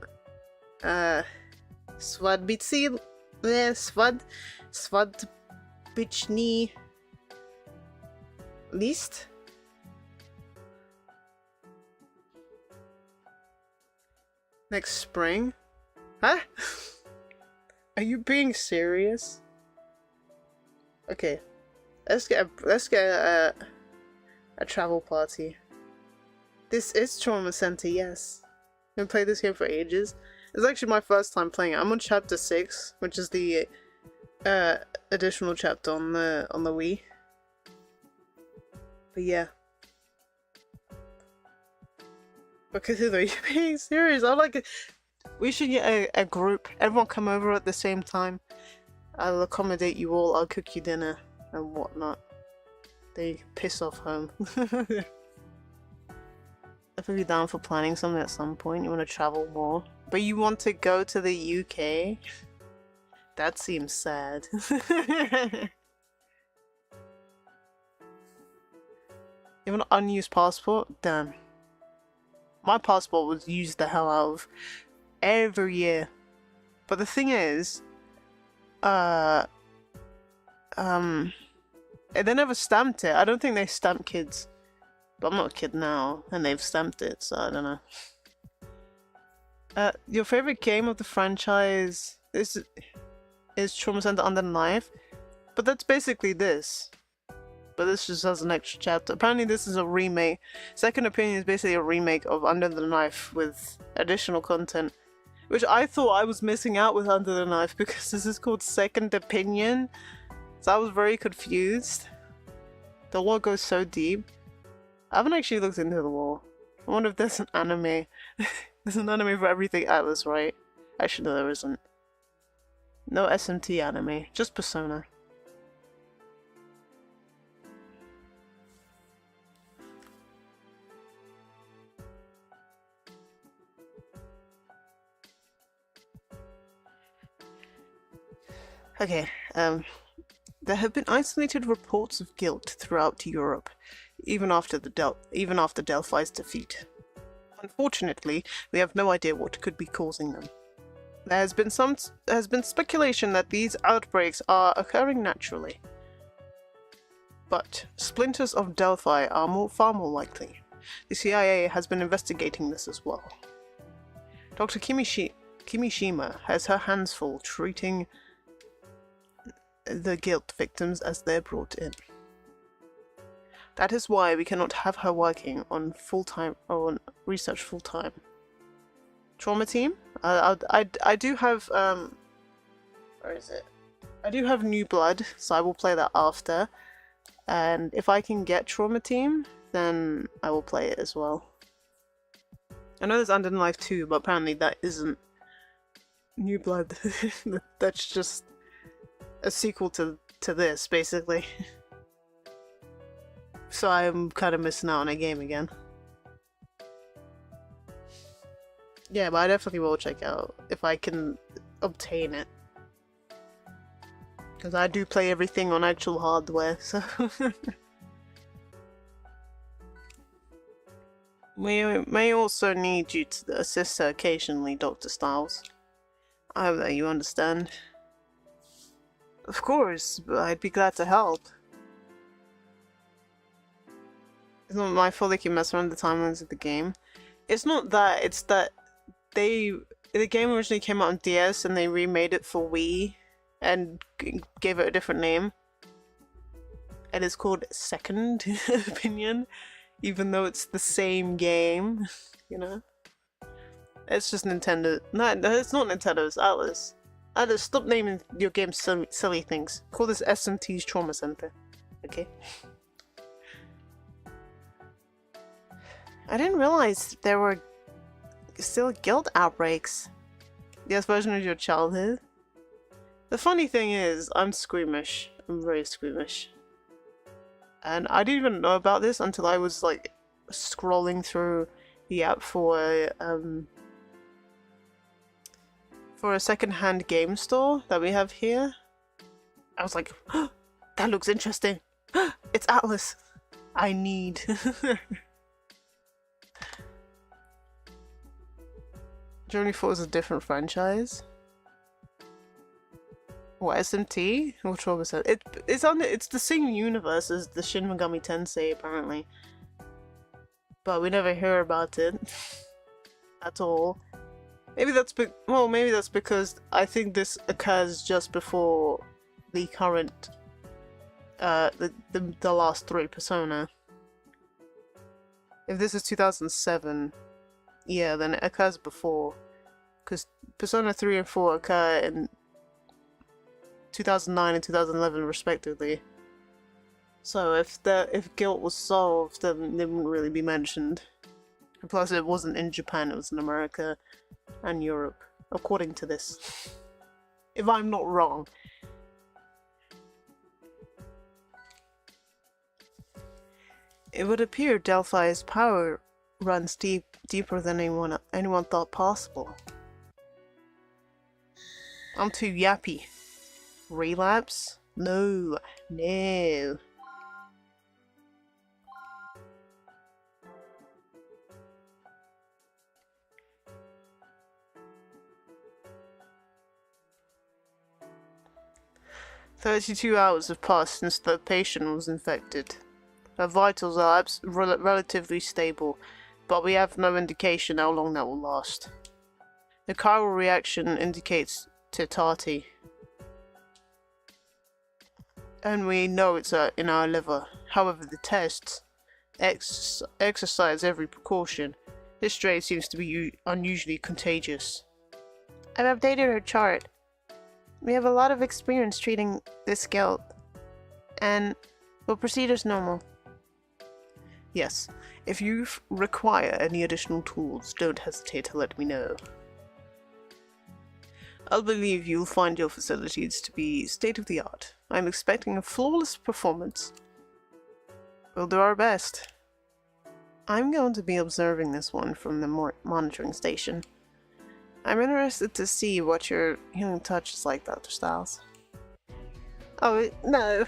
svatbičný list. Next spring? Huh? Are you being serious? Okay, let's get a travel party. This is Trauma Center, yes. I've been playing this game for ages. It's actually my first time playing it. I'm on chapter 6, which is the additional chapter on the Wii. But yeah. Because are you being serious? I'm like, we should get a group. Everyone come over at the same time. I'll accommodate you all. I'll cook you dinner and whatnot. Then you can piss off home. If you're down for planning something at some point, you want to travel more, but you want to go to the UK? That seems sad. You have an unused passport? Damn. My passport was used the hell out of every year. But the thing is, they never stamped it. I don't think they stamp kids. But I'm not a kid now, and they've stamped it, so I don't know. Your favorite game of the franchise is Trauma Center Under the Knife? But that's basically this. But this just has an extra chapter. Apparently this is a remake. Second Opinion is basically a remake of Under the Knife with additional content. Which I thought I was missing out with Under the Knife because this is called Second Opinion. So I was very confused. The lore goes so deep. I haven't actually looked into the lore. I wonder if there's an anime. There's an anime for everything Atlas, right? Actually, no, there isn't. No SMT anime, just Persona. Okay, there have been isolated reports of guilt throughout Europe, even after Delphi's defeat. Unfortunately, we have no idea what could be causing them. There has been speculation that these outbreaks are occurring naturally. But splinters of Delphi are far more likely. The CIA has been investigating this as well. Dr. Kimishima has her hands full treating the guilt victims as they're brought in. That is why we cannot have her working on research full-time. Trauma team? I do have, where is it? I do have New Blood, so I will play that after. And if I can get Trauma team, then I will play it as well. I know there's Undead Life 2, but apparently that isn't New Blood. That's just a sequel to this, basically. So I'm kind of missing out on a game again. Yeah, but I definitely will check out if I can obtain it. Because I do play everything on actual hardware, so... We may also need you to assist her occasionally, Dr. Styles. I hope that you understand. Of course, but I'd be glad to help. It's not my fault they keep messing around the timelines of the game. It's not that, it's that the game originally came out on DS and they remade it for Wii and gave it a different name. And it's called Second Opinion, even though it's the same game, you know? It's just Nintendo. No, it's not Nintendo, it's Atlas. Atlas, stop naming your games silly things. Call this SMT's Trauma Center, okay? I didn't realize there were still guilt outbreaks. Yes, version of your childhood. The funny thing is, I'm squeamish. I'm very squeamish. And I didn't even know about this until I was like scrolling through the app for a second-hand game store that we have here. I was like, oh, that looks interesting. It's Atlas. I need. Journey 4 is a different franchise. What, SMT? Or Trauma Center? It's the same universe as the Shin Megami Tensei, apparently. But we never hear about it. At all. Maybe that's because I think this occurs just before the current the last 3 Persona. If this is 2007, yeah, then it occurs before, because Persona 3 and 4 occur in 2009 and 2011 respectively. So if guilt was solved, then they wouldn't really be mentioned. And plus, it wasn't in Japan; it was in America and Europe, according to this. If I'm not wrong. It would appear Delphi's power runs deeper than anyone thought possible. I'm too yappy. Relapse? No. No. "32 hours have passed since the patient was infected. Her vitals are relatively stable, but we have no indication how long that will last. The chiral reaction indicates tetrarchy, and we know it's in our liver. However, the tests exercise every precaution. This strain seems to be unusually contagious." I've updated her chart. We have a lot of experience treating this guilt, and we'll proceed as normal. Yes, if you require any additional tools, don't hesitate to let me know. I believe you'll find your facilities to be state-of-the-art. I'm expecting a flawless performance. We'll do our best. I'm going to be observing this one from the monitoring station. I'm interested to see what your healing touch is like, Dr. Styles. Oh, no.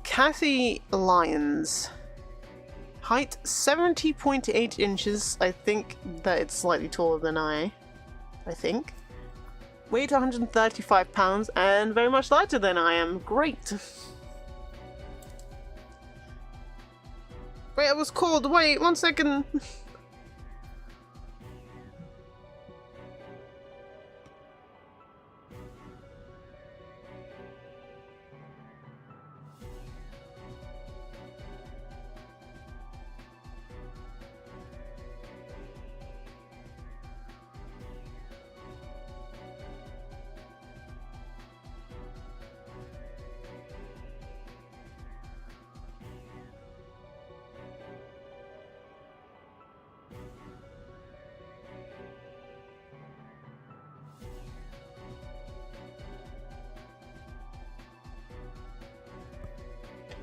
Kathy Lyons. Height 70.8 inches. I think that it's slightly taller than I think. Weight 135 pounds and very much lighter than I am. Great. Wait, I was called. Wait, 1 second.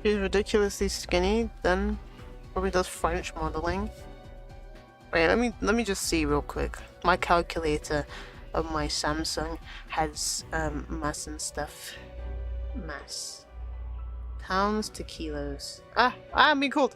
She's ridiculously skinny, then probably does French modeling. Wait, let me just see real quick. My calculator of my Samsung has mass and stuff. Mass. Pounds to kilos. I'm being called.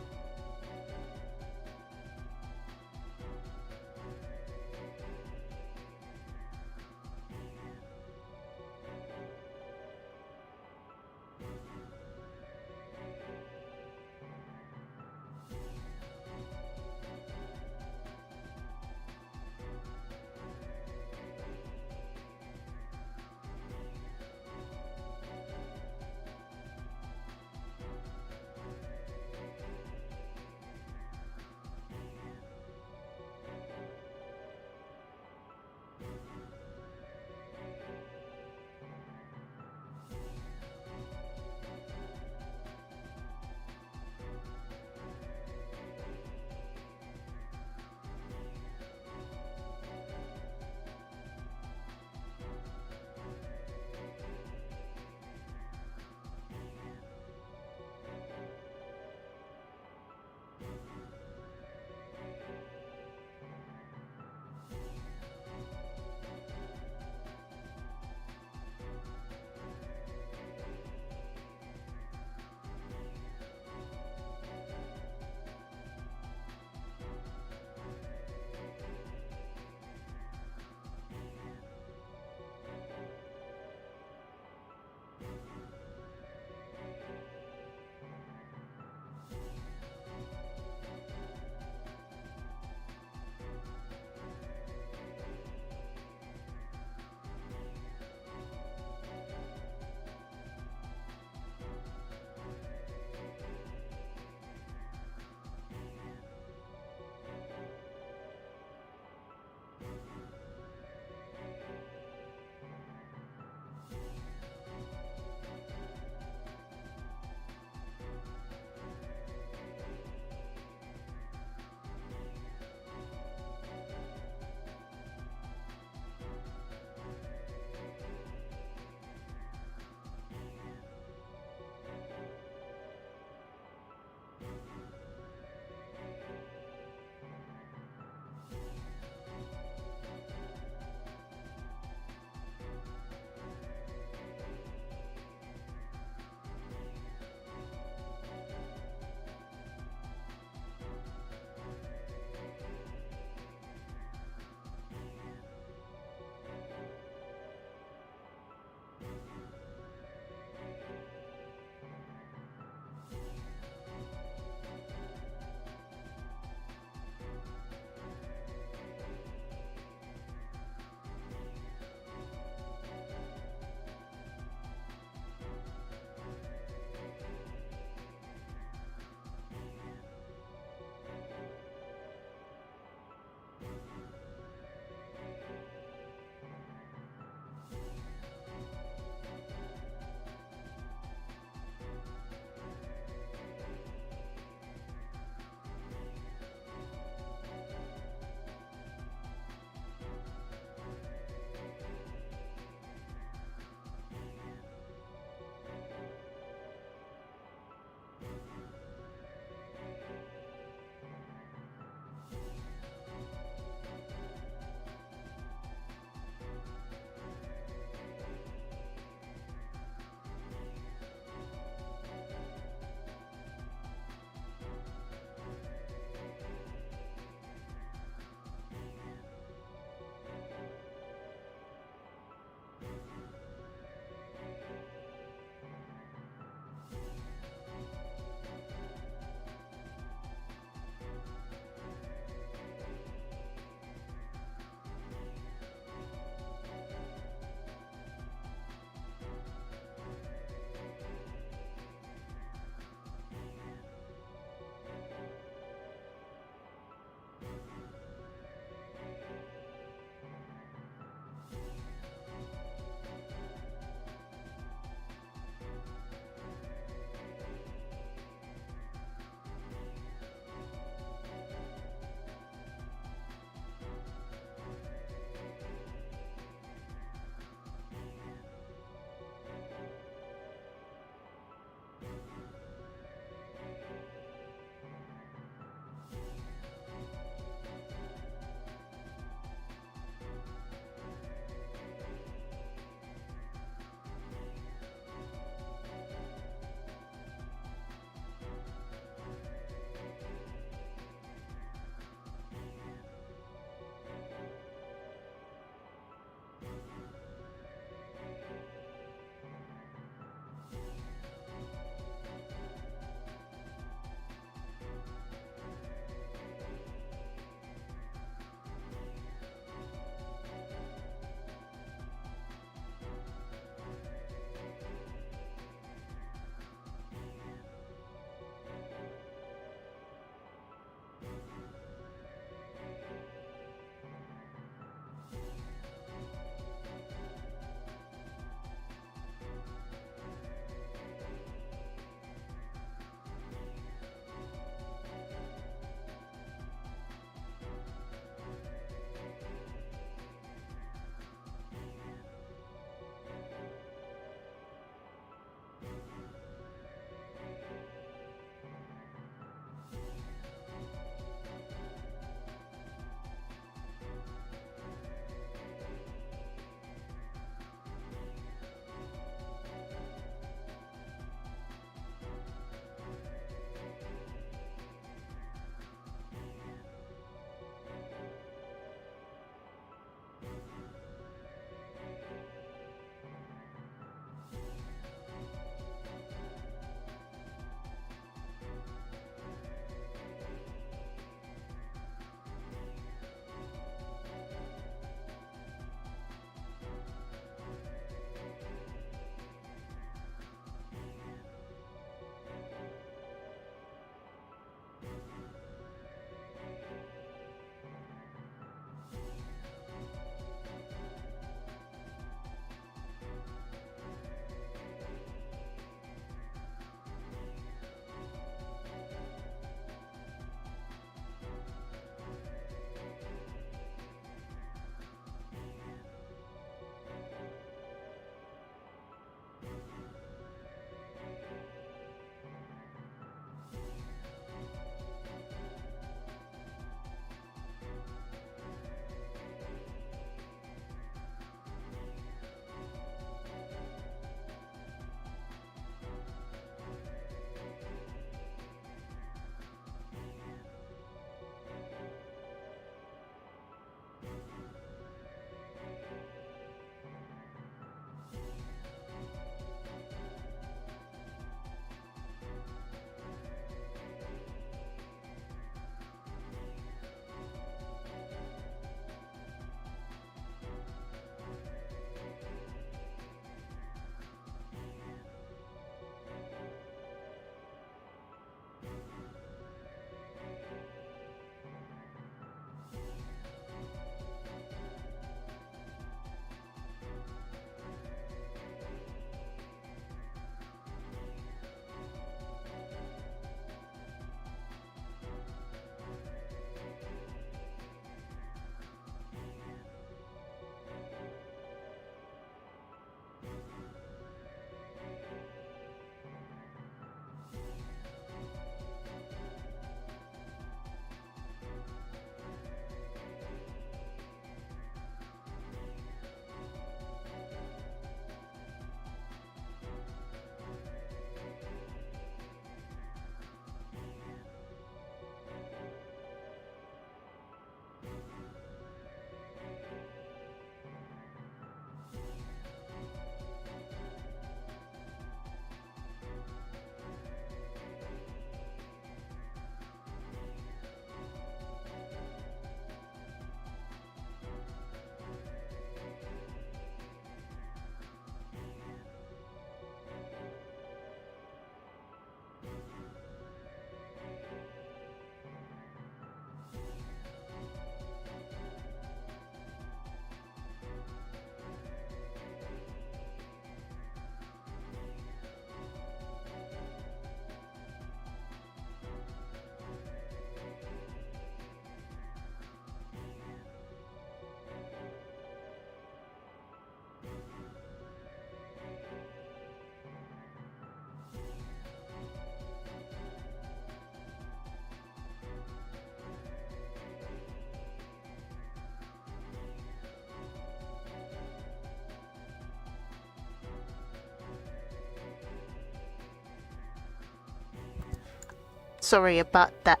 Sorry about that.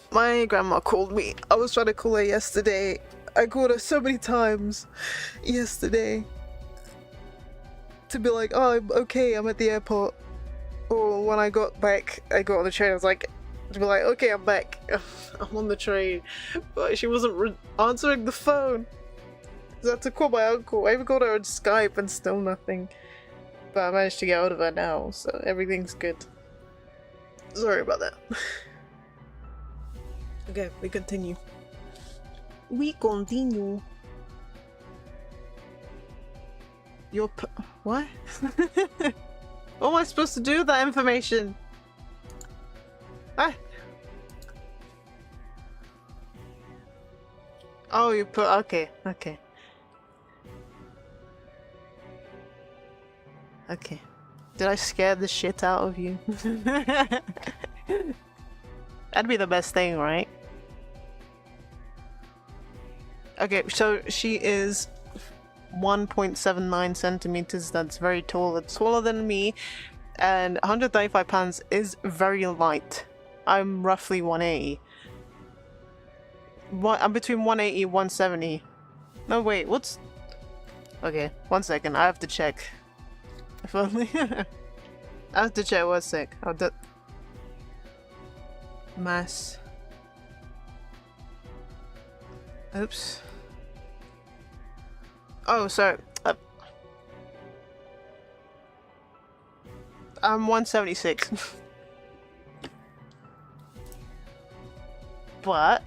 My grandma called me. I was trying to call her yesterday. I called her so many times yesterday to be like, oh, I'm okay, I'm at the airport. Or when I got back, I got on the train, I was like, to be like, okay, I'm back. I'm on the train. But she wasn't answering the phone. So I had to call my uncle. I even called her on Skype and still nothing. But I managed to get out of her now, so everything's good. Sorry about that. Okay, we continue. We continue. What? What am I supposed to do with that information? Ah. Oh, you put. Okay. Okay. Did I scare the shit out of you? That'd be the best thing, right? Okay, so she is 1.79 centimeters. That's very tall. It's taller than me. And 135 pounds is very light. I'm roughly 180. I'm between 180 and 170. No, wait, what's... Okay, 1 second. I have to check. If only... I have to check 1 sec. Oh, that... Mass... Oops. Oh, sorry. I'm 176. But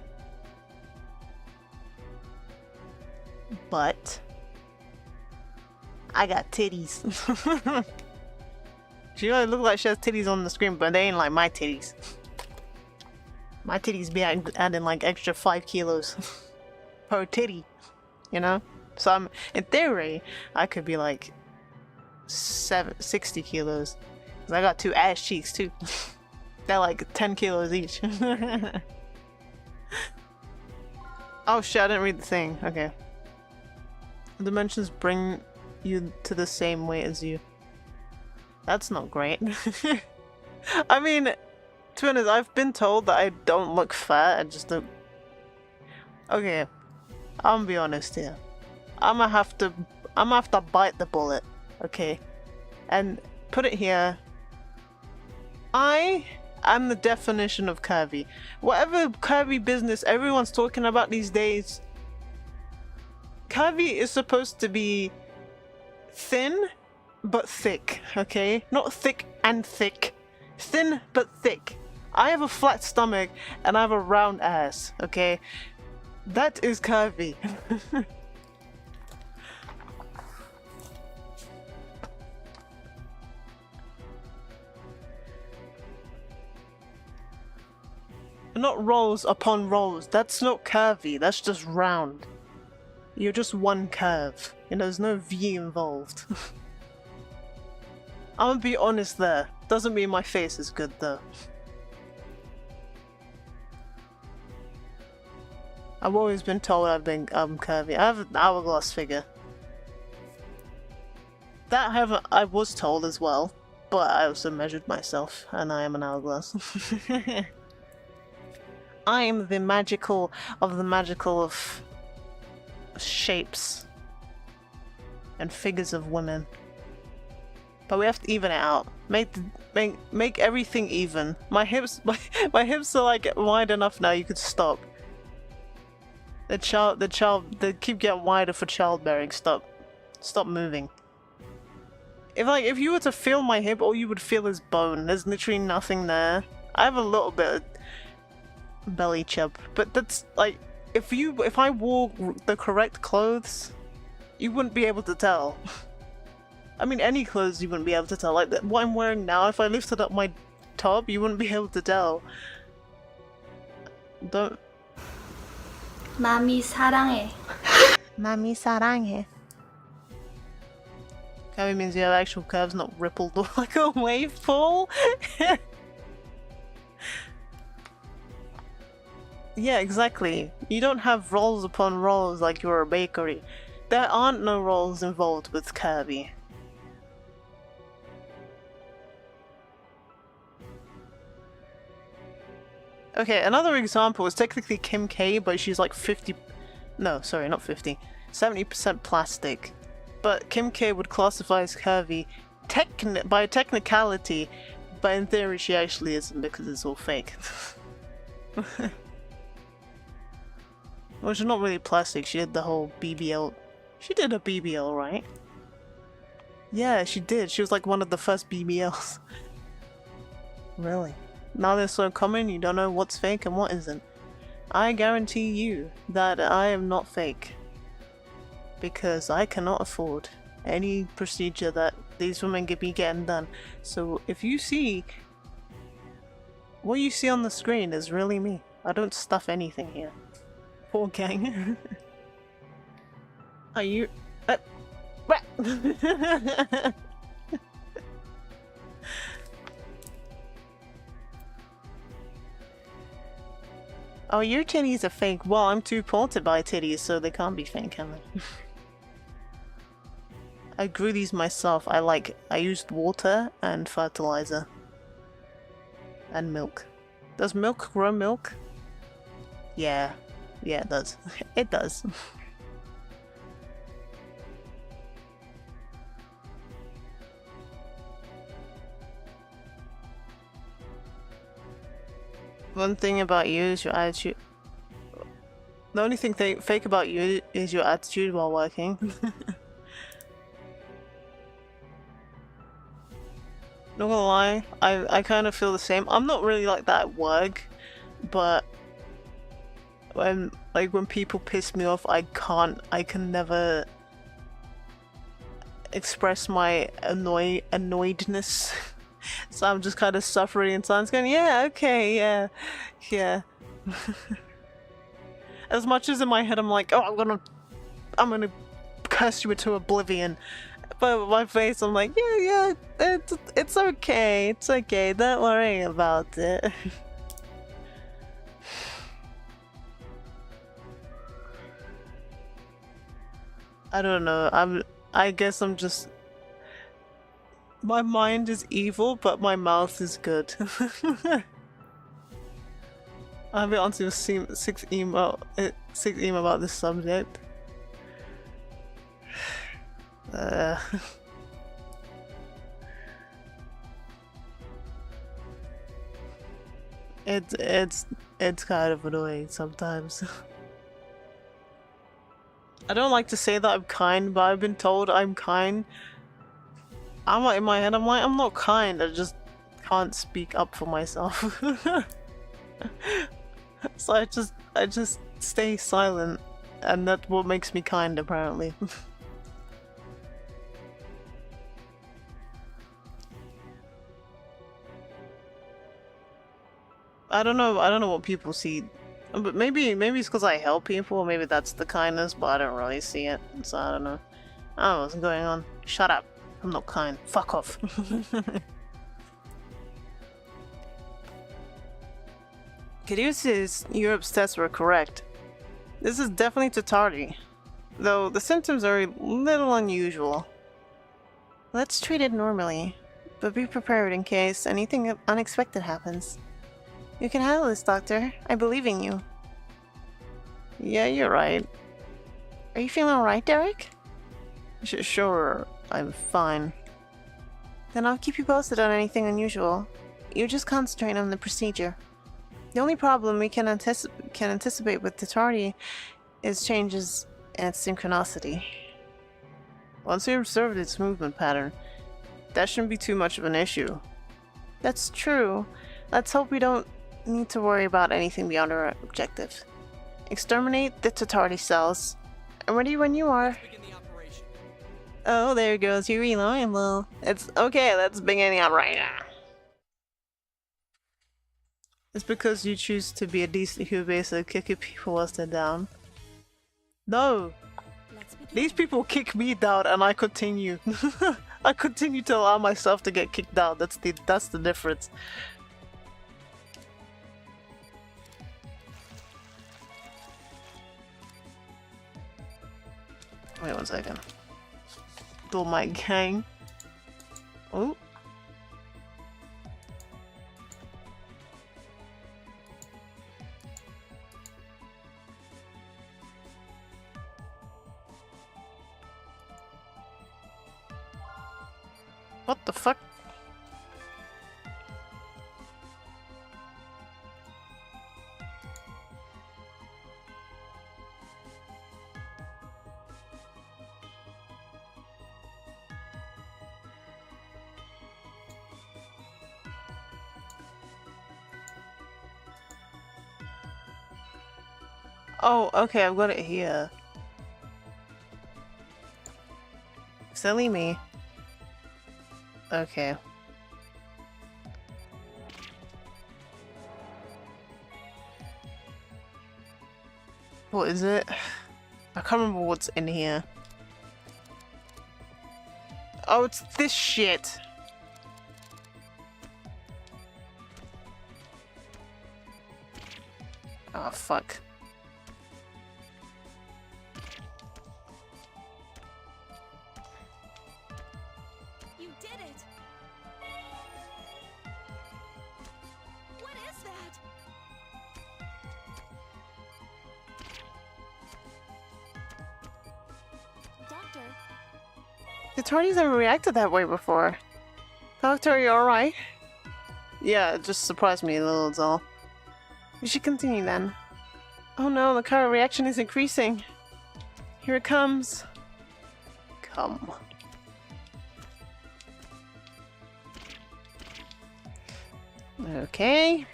I got titties. She really look like she has titties on the screen, but they ain't like my titties. My titties be adding like extra 5 kilos per titty, you know? So I'm, in theory, I could be like 60 kilos. Cause I got 2 ass cheeks too. They're like 10 kilos each. Oh shit, I didn't read the thing. Okay. Dimensions bring you to the same weight as you. That's not great. I mean, to be honest, I've been told that I don't look fat, I just don't... Okay, I'm gonna be honest here. I'm gonna have to bite the bullet, okay? And put it here. I am the definition of curvy. Whatever curvy business everyone's talking about these days, curvy is supposed to be thin but thick, okay? Not thick and thick. Thin but thick. I have a flat stomach and I have a round ass, okay? That is curvy. Not rolls upon rolls. That's not curvy. That's just round. You're just one curve. You know, there's no V involved. I'm gonna be honest there. Doesn't mean my face is good though. I've always been told I'm curvy. I have an hourglass figure. That I was told as well, but I also measured myself, and I am an hourglass. I am the magical of shapes and figures of women. But we have to even it out. Make everything even. My hips my hips are like wide enough now you could stop. They keep getting wider for childbearing. Stop moving. If you were to feel my hip, all you would feel is bone. There's literally nothing there. I have a little bit of belly chub, but that's like if I wore the correct clothes, you wouldn't be able to tell. I mean, any clothes you wouldn't be able to tell. Like what I'm wearing now, if I lifted up my top, you wouldn't be able to tell. Don't. 마미 사랑해. Mami 사랑해. Curvy means you have actual curves, not rippled like a wave pool. Yeah, exactly. You don't have rolls upon rolls like you're a bakery. There aren't no rolls involved with curvy. Okay, another example is technically Kim K, but she's like 50... No, sorry, not 50. 70% plastic. But Kim K would classify as curvy by technicality, but in theory she actually isn't because it's all fake. Well, she's not really plastic, she did the whole BBL... She did a BBL, right? Yeah, she did. She was like one of the first BBLs. Really? Now they're so common, you don't know what's fake and what isn't. I guarantee you that I am not fake. Because I cannot afford any procedure that these women could be getting done. So if you see... What you see on the screen is really me. I don't stuff anything here. Poor gang. Are you... Oh, your titties are fake. Well, I'm too poor to buy titties, so they can't be fake, can they? I grew these myself. I used water and fertilizer. And milk. Does milk grow milk? Yeah. Yeah, it does. It does. One thing about you is your attitude. The only thing fake about you is your attitude while working. Not gonna lie, I kind of feel the same. I'm not really like that at work, but when people piss me off, I can never express my annoyedness. So I'm just kind of suffering and silence going, yeah, okay, yeah. As much as in my head I'm like, oh, I'm gonna curse you into oblivion. But with my face I'm like, yeah, it's okay, don't worry about it. I don't know, I guess I'm just... My mind is evil, but my mouth is good. I'll be on to your sixth email about this subject. It's kind of annoying sometimes. I don't like to say that I'm kind, but I've been told I'm kind. I'm like, in my head, I'm like, I'm not kind, I just can't speak up for myself. So I just stay silent, and that's what makes me kind, apparently. I don't know what people see, but maybe it's because I help people, or maybe that's the kindness, but I don't really see it, so I don't know. I don't know what's going on. Shut up. I'm not kind. Fuck off. Caduceus, Europe's tests were correct. This is definitely Tatari, though the symptoms are a little unusual. Let's treat it normally, but be prepared in case anything unexpected happens. You can handle this, Doctor. I believe in you. Yeah, you're right. Are you feeling alright, Derek? Sure, I'm fine. Then I'll keep you posted on anything unusual. You just concentrate on the procedure. The only problem we can anticipate with Tatari is changes in its synchronicity. Once we observed its movement pattern, that shouldn't be too much of an issue. That's true. Let's hope we don't need to worry about anything beyond our objective. Exterminate the Tatari cells. I'm ready when you are. Oh, there goes your reliable. It's okay, let's begin the operation. It's because you choose to be a decent human basically kicking people whilst they're down. No! These people kick me down and I continue. I continue to allow myself to get kicked down. That's the difference. Wait 1 second. Do my gang. Oh. What the fuck? Oh, okay, I've got it here. Silly me. Okay. What is it? I can't remember what's in here. Oh, it's this shit. Oh, fuck. You did it! What is that? Doctor? The Tardies never reacted that way before. Doctor, are you alright? Yeah, it just surprised me a little, that's all. We should continue then. Oh no, the current reaction is increasing. Here it comes. Come. Okay.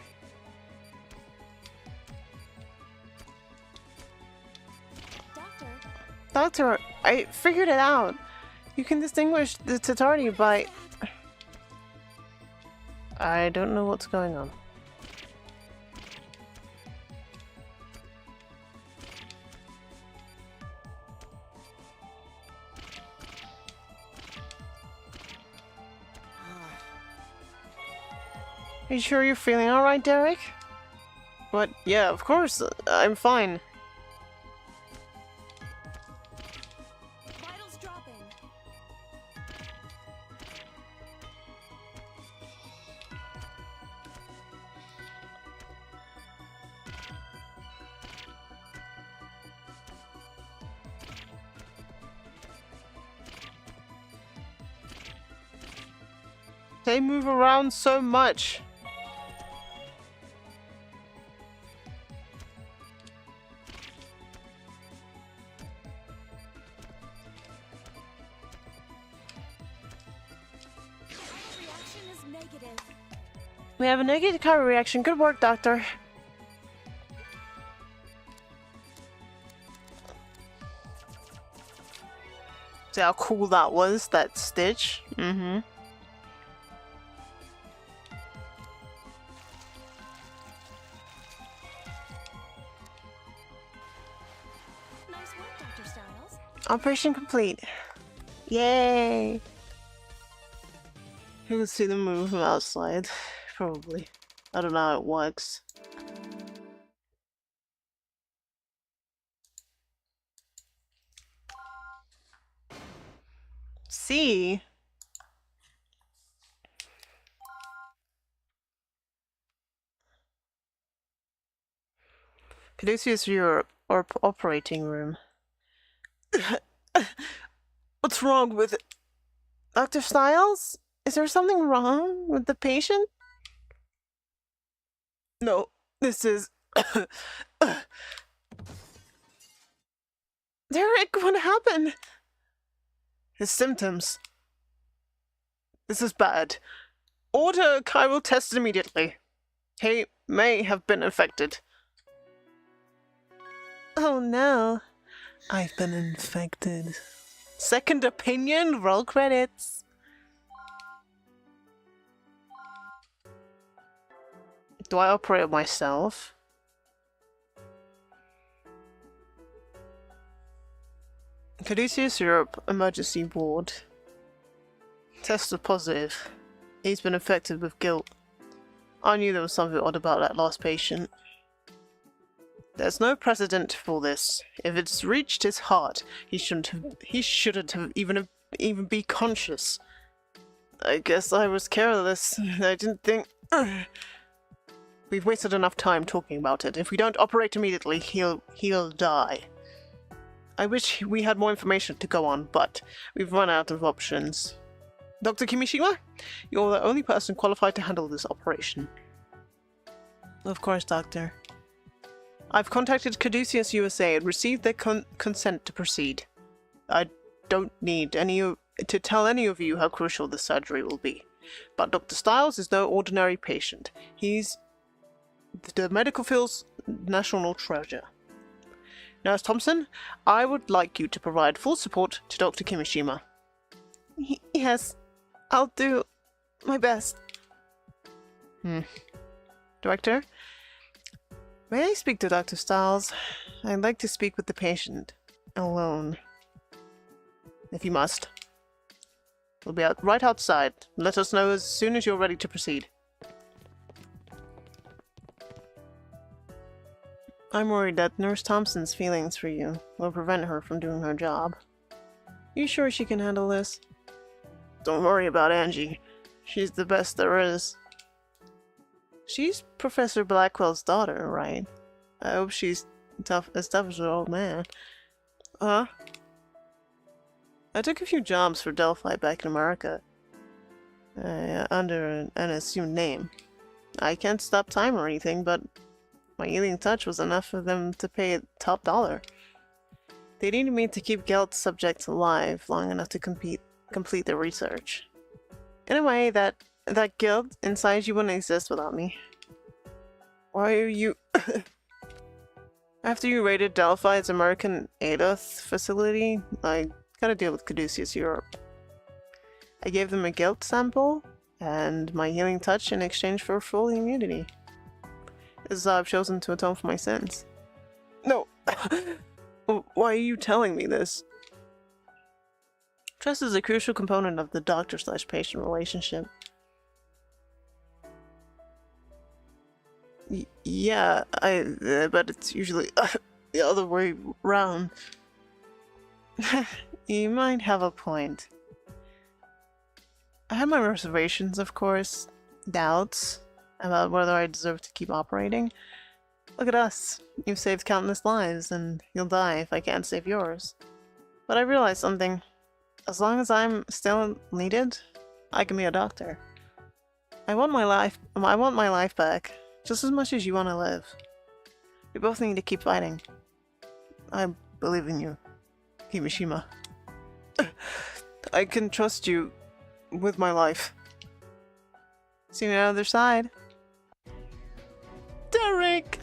Doctor? Doctor, I figured it out. You can distinguish the Tatardi by... I don't know what's going on. Are you sure you're feeling alright, Derek? But yeah, of course, I'm fine. Vitals dropping. They move around so much. Reaction is negative. We have a negative counter reaction. Good work, Doctor. See how cool that was, that stitch? Mm-hmm. Nice work, Dr. Styles. Operation complete. Yay! You can see them move from outside. Probably. I don't know how it works. See? Caduceus Europe, or operating room. What's wrong with it? Dr. Styles? Is there something wrong with the patient? No, this is... Derek, what happened? His symptoms. This is bad. Order chiral test immediately. He may have been infected. Oh no. I've been infected. Second opinion? Roll credits. Do I operate myself? Caduceus Europe, emergency ward. Test was positive. He's been infected with guilt. I knew there was something odd about that last patient. There's no precedent for this. If it's reached his heart, he shouldn't have even be conscious. I guess I was careless. I didn't think... We've wasted enough time talking about it. If we don't operate immediately, he'll die. I wish we had more information to go on, but we've run out of options. Dr. Kimishima, you're the only person qualified to handle this operation. Of course, Doctor. I've contacted Caduceus USA and received their consent to proceed. I don't need to tell any of you how crucial this surgery will be. But Dr. Styles is no ordinary patient. He's the medical field's national treasure. Nurse Thompson, I would like you to provide full support to Dr. Kimishima. Yes, I'll do my best. Director, may I speak to Dr. Styles? I'd like to speak with the patient. Alone. If you must. We'll be right outside. Let us know as soon as you're ready to proceed. I'm worried that Nurse Thompson's feelings for you will prevent her from doing her job. You sure she can handle this? Don't worry about Angie. She's the best there is. She's Professor Blackwell's daughter, right? I hope she's as tough as her old man. I took a few jobs for Delphi back in America. Under an assumed name. I can't stop time or anything, but my healing touch was enough for them to pay a top dollar. They needed me to keep Gelt subjects alive long enough to complete their research. In a way, that guild inside you wouldn't exist without me. Why are you... After you raided Delphi's American ADOTH facility, I got a deal with Caduceus Europe. I gave them a guilt sample and my healing touch in exchange for full immunity. This is how I've chosen to atone for my sins. No! Why are you telling me this? Trust is a crucial component of the doctor/patient relationship. Yeah, but it's usually the other way round. You might have a point. I had my reservations, of course, doubts about whether I deserve to keep operating. Look at us. You've saved countless lives, and you'll die if I can't save yours. But I realized something. As long as I'm still needed, I can be a doctor. I want my life back, just as much as you want to live. We both need to keep fighting. I believe in you, Kimishima. I can trust you with my life. See you on the other side. Derek!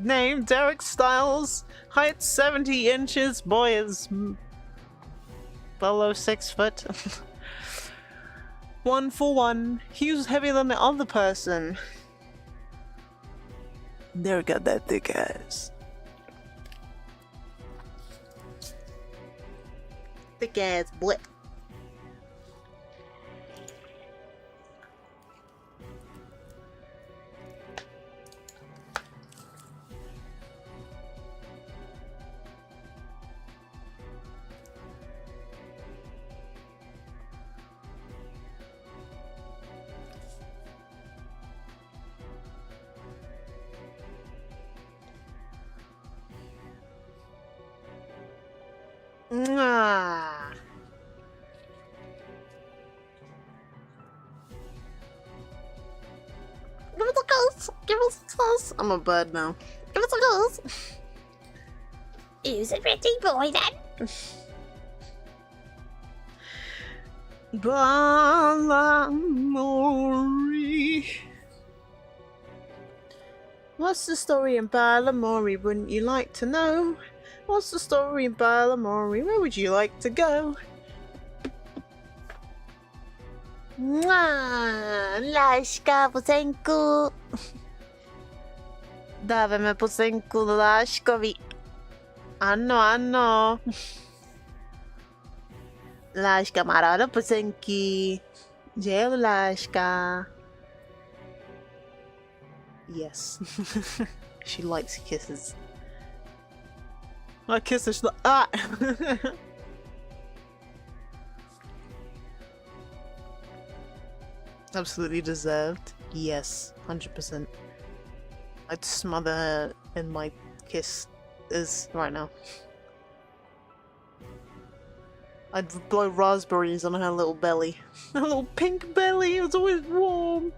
Name Derek Styles. Height 70 inches. Boy is below 6 foot. 1 for 1. He was heavier than the other person. Derek got that thick ass. Thick ass boy. Mwah. Give us a kiss. Give us a kiss. I'm a bud now. Give us a kiss. Who's a pretty boy then? Balamori. What's the story in Balamori? Wouldn't you like to know? What's the story in Balamori? Where would you like to go? Mwah! Lashka Posenku! Dawemy Posenku Lashkowi. Ano. Lashka Marada Posenki. Jail Lashka. Yes. She likes kisses. I kiss her, she's like, ah! Absolutely deserved. Yes, 100%. I'd smother her in my kisses right now. I'd blow raspberries on her little belly. Her little pink belly, it was always warm.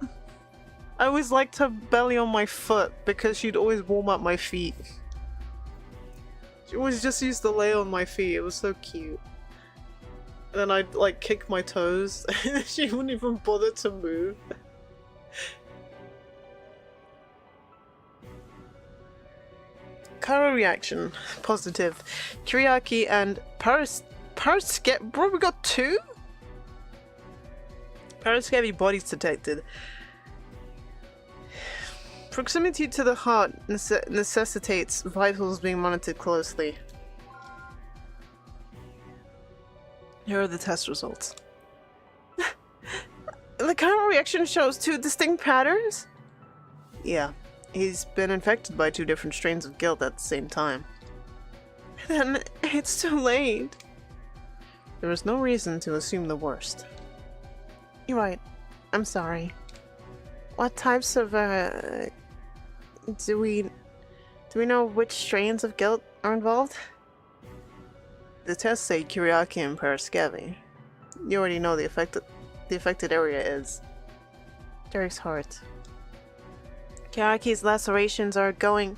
I always liked her belly on my foot because she'd always warm up my feet. She always just used to lay on my feet, it was so cute. And then I'd like kick my toes and she wouldn't even bother to move. Kara reaction, positive. Kyriaki and bro, we got 2? Paraskevi bodies detected. Proximity to the heart necessitates vitals being monitored closely. Here are the test results. The current reaction shows 2 distinct patterns? Yeah, he's been infected by 2 different strains of guilt at the same time. Then it's too late. There is no reason to assume the worst. You're right. I'm sorry. What types of, do we know which strains of guilt are involved? The tests say Kyriaki and Paraskevi. You already know the affected area is Derek's heart. Kyriaki's lacerations are going.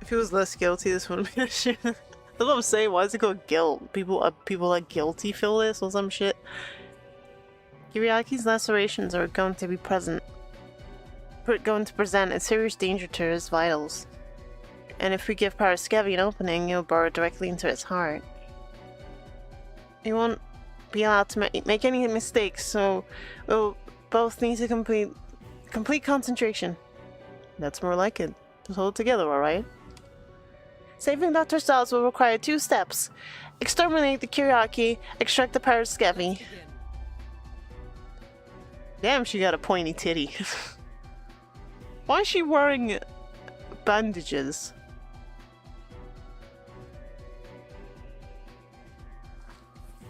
If he was less guilty, this wouldn't be a shit. That's what I'm saying. Why is it called guilt? People like guilty feel this or some shit. Kyriaki's lacerations are going to be present. Going to present a serious danger to his vitals. And if we give Paraskevi an opening, he'll burrow directly into his heart. He won't be allowed to make any mistakes, so we'll both need to complete concentration. That's more like it. Just hold together, alright? Saving Dr. Styles will require 2 steps. Exterminate the Kyriaki, extract the Paraskevi. Damn, she got a pointy titty. Why is she wearing bandages?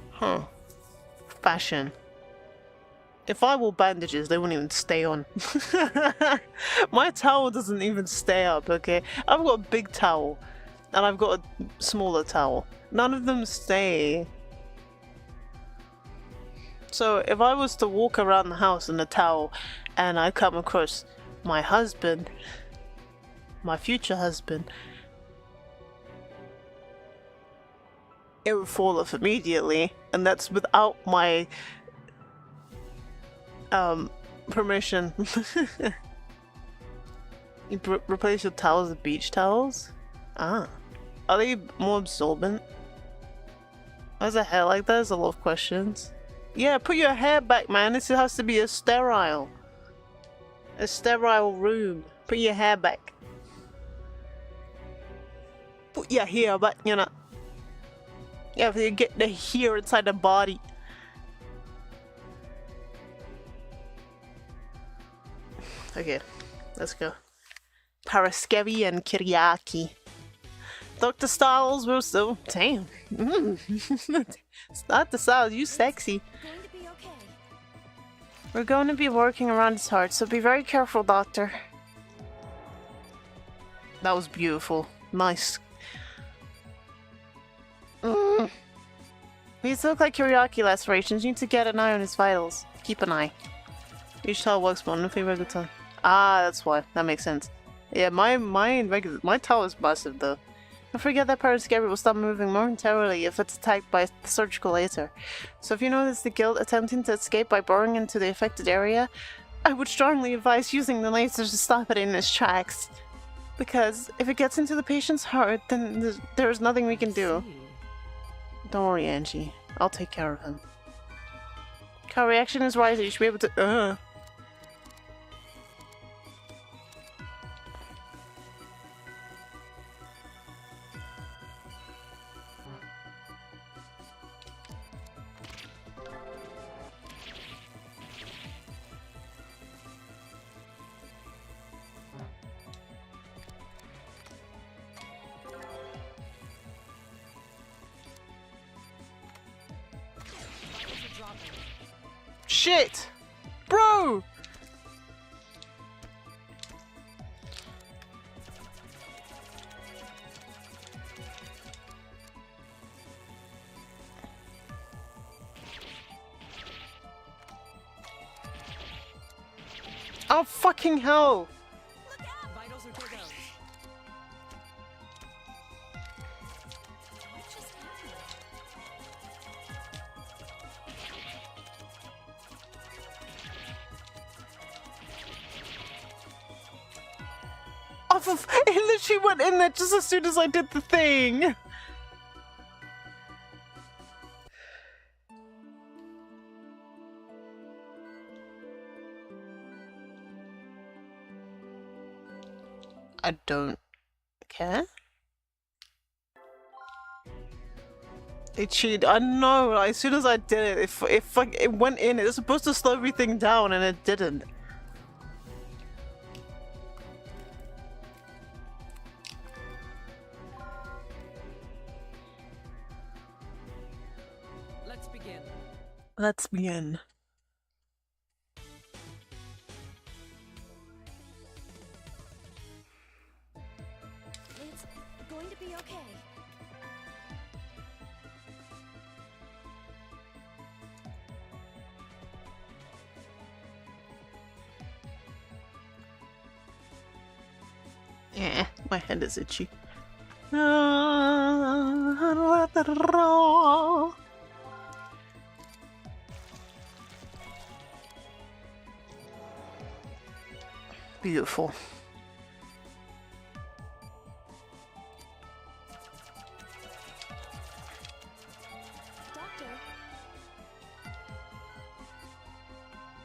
Huh. Fashion. If I wore bandages, they wouldn't even stay on. My towel doesn't even stay up, okay? I've got a big towel, and I've got a smaller towel. None of them stay. So if I was to walk around the house in a towel, and I come across my husband, my future husband, it would fall off immediately, and that's without my permission. You replace your towels with beach towels? Ah. Are they more absorbent? Why is the hair like that? There's a lot of questions. Yeah, put your hair back, man. This has to be a sterile room. Put your hair back. Put your hair back, you know. You have to get the hair inside the body. Okay, let's go. Paraskevi and Kyriaki. Dr. Styles will still. Damn. It's not the Styles, you sexy. Going to be okay. We're going to be working around his heart, so be very careful, Doctor. That was beautiful. Nice. These look like Kyriaki lacerations. You need to get an eye on his vitals. Keep an eye. Each towel works one if regular time. Ah, that's why. That makes sense. Yeah, my towel is massive though. Don't forget that Paraskevi will stop moving momentarily if it's attacked by the surgical laser. So if you notice the guilt attempting to escape by burrowing into the affected area, I would strongly advise using the laser to stop it in its tracks. Because if it gets into the patient's heart, then there's nothing we can do. Don't worry, Angie. I'll take care of him. Car reaction is rising. You should be able to. Shit! Bro! Oh, fucking hell! Vitals or take out. What just happened? Off of, it literally went in there just as soon as I did the thing. I don't care. It cheated. I know. Like, as soon as I did it, it went in. It was supposed to slow everything down, and it didn't. Let's begin. Let's begin. It's going to be okay. Yeah, my head is itchy. Beautiful. Doctor,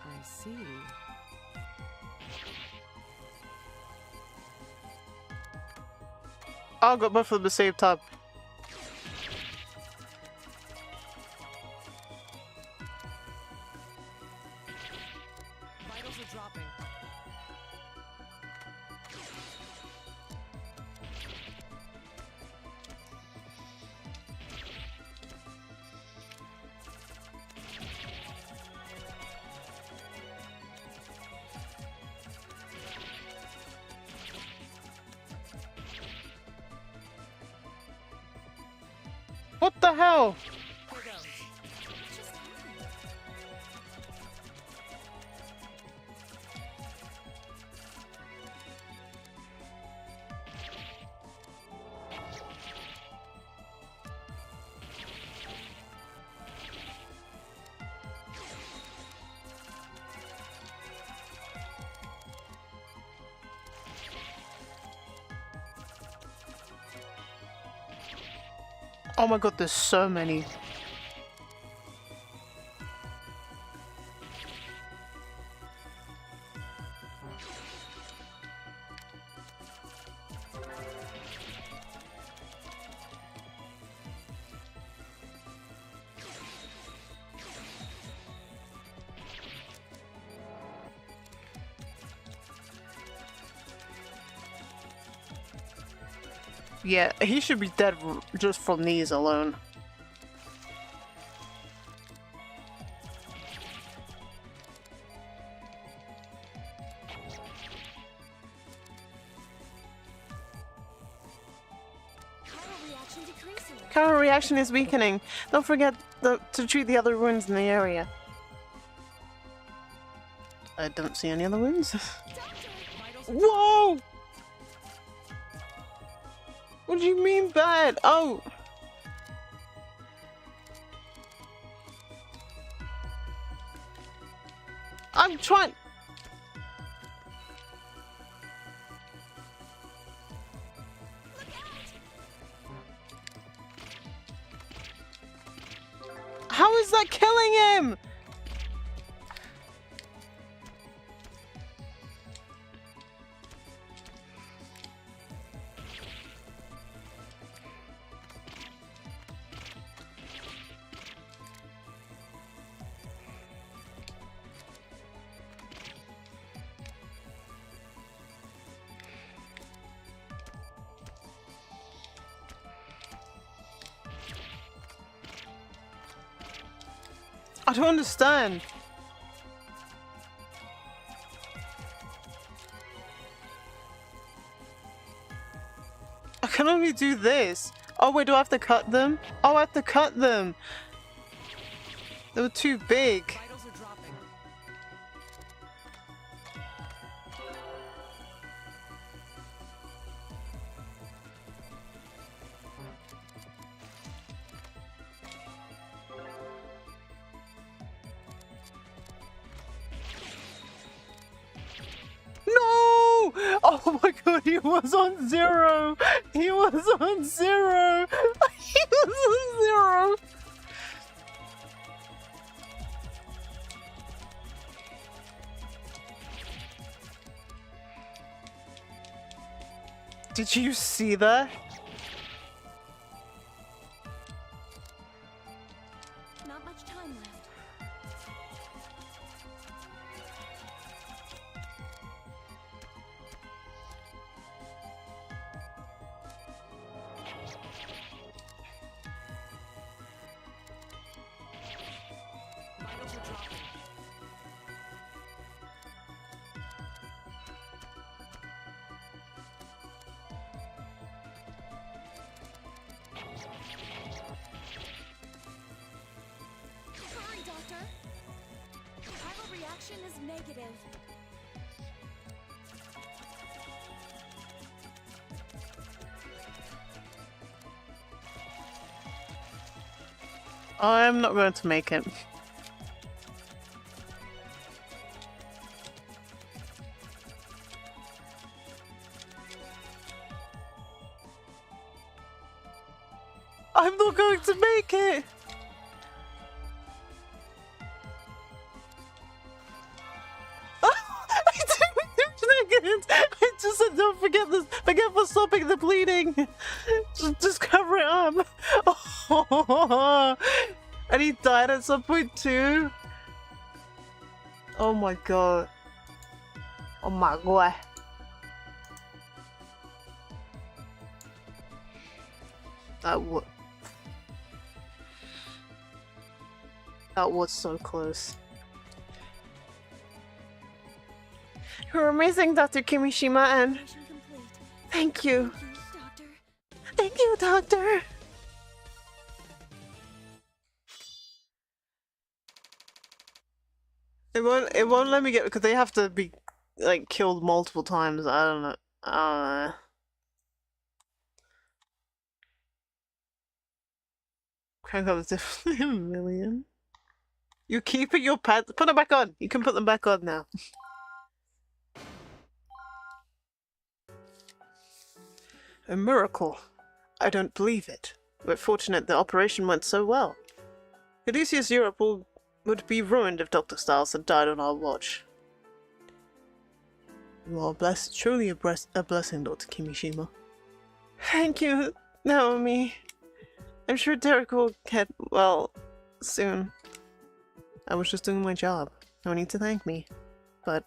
I see. I'll go both of them at the same time. Vitals are dropping. What the hell? Here goes. what just happened? Oh my god, there's so many. Yeah, he should be dead just from these alone. Chiral reaction decreasing. Counter reaction is weakening. Don't forget to treat the other wounds in the area. I don't see any other wounds. Vitals are Whoa! What do you mean bad? Oh! I'm trying. How is that killing him? I don't understand. I can only do this. Oh wait, do I have to cut them? Oh, I have to cut them. They were too big. Vitals are dropping. was on 0! He was on 0! He was on 0! Did you see that? Not much time left. Vitals are dropping. Hurry, Doctor! Viral reaction is negative. I'm not going to make it. I'm not going to make it! I just said don't forget this. Forget for stopping the bleeding. Just cover it up. Oh, and he died at some point too. Oh my god. Oh my god. That was so close. You're amazing, Dr. Kimishima, and Mission complete. thank you. Thank you, Doctor. Thank you, Doctor. It won't let me get because they have to be like killed multiple times. I don't know. Crank up to a million. You keeping your pants? Put them back on. You can put them back on now. A miracle. I don't believe it. We're fortunate the operation went so well. Caduceus Europe would be ruined if Dr. Styles had died on our watch. You are blessed, truly a blessing, Dr. Kimishima. Thank you, Naomi. I'm sure Derek will get well soon. I was just doing my job. No need to thank me. But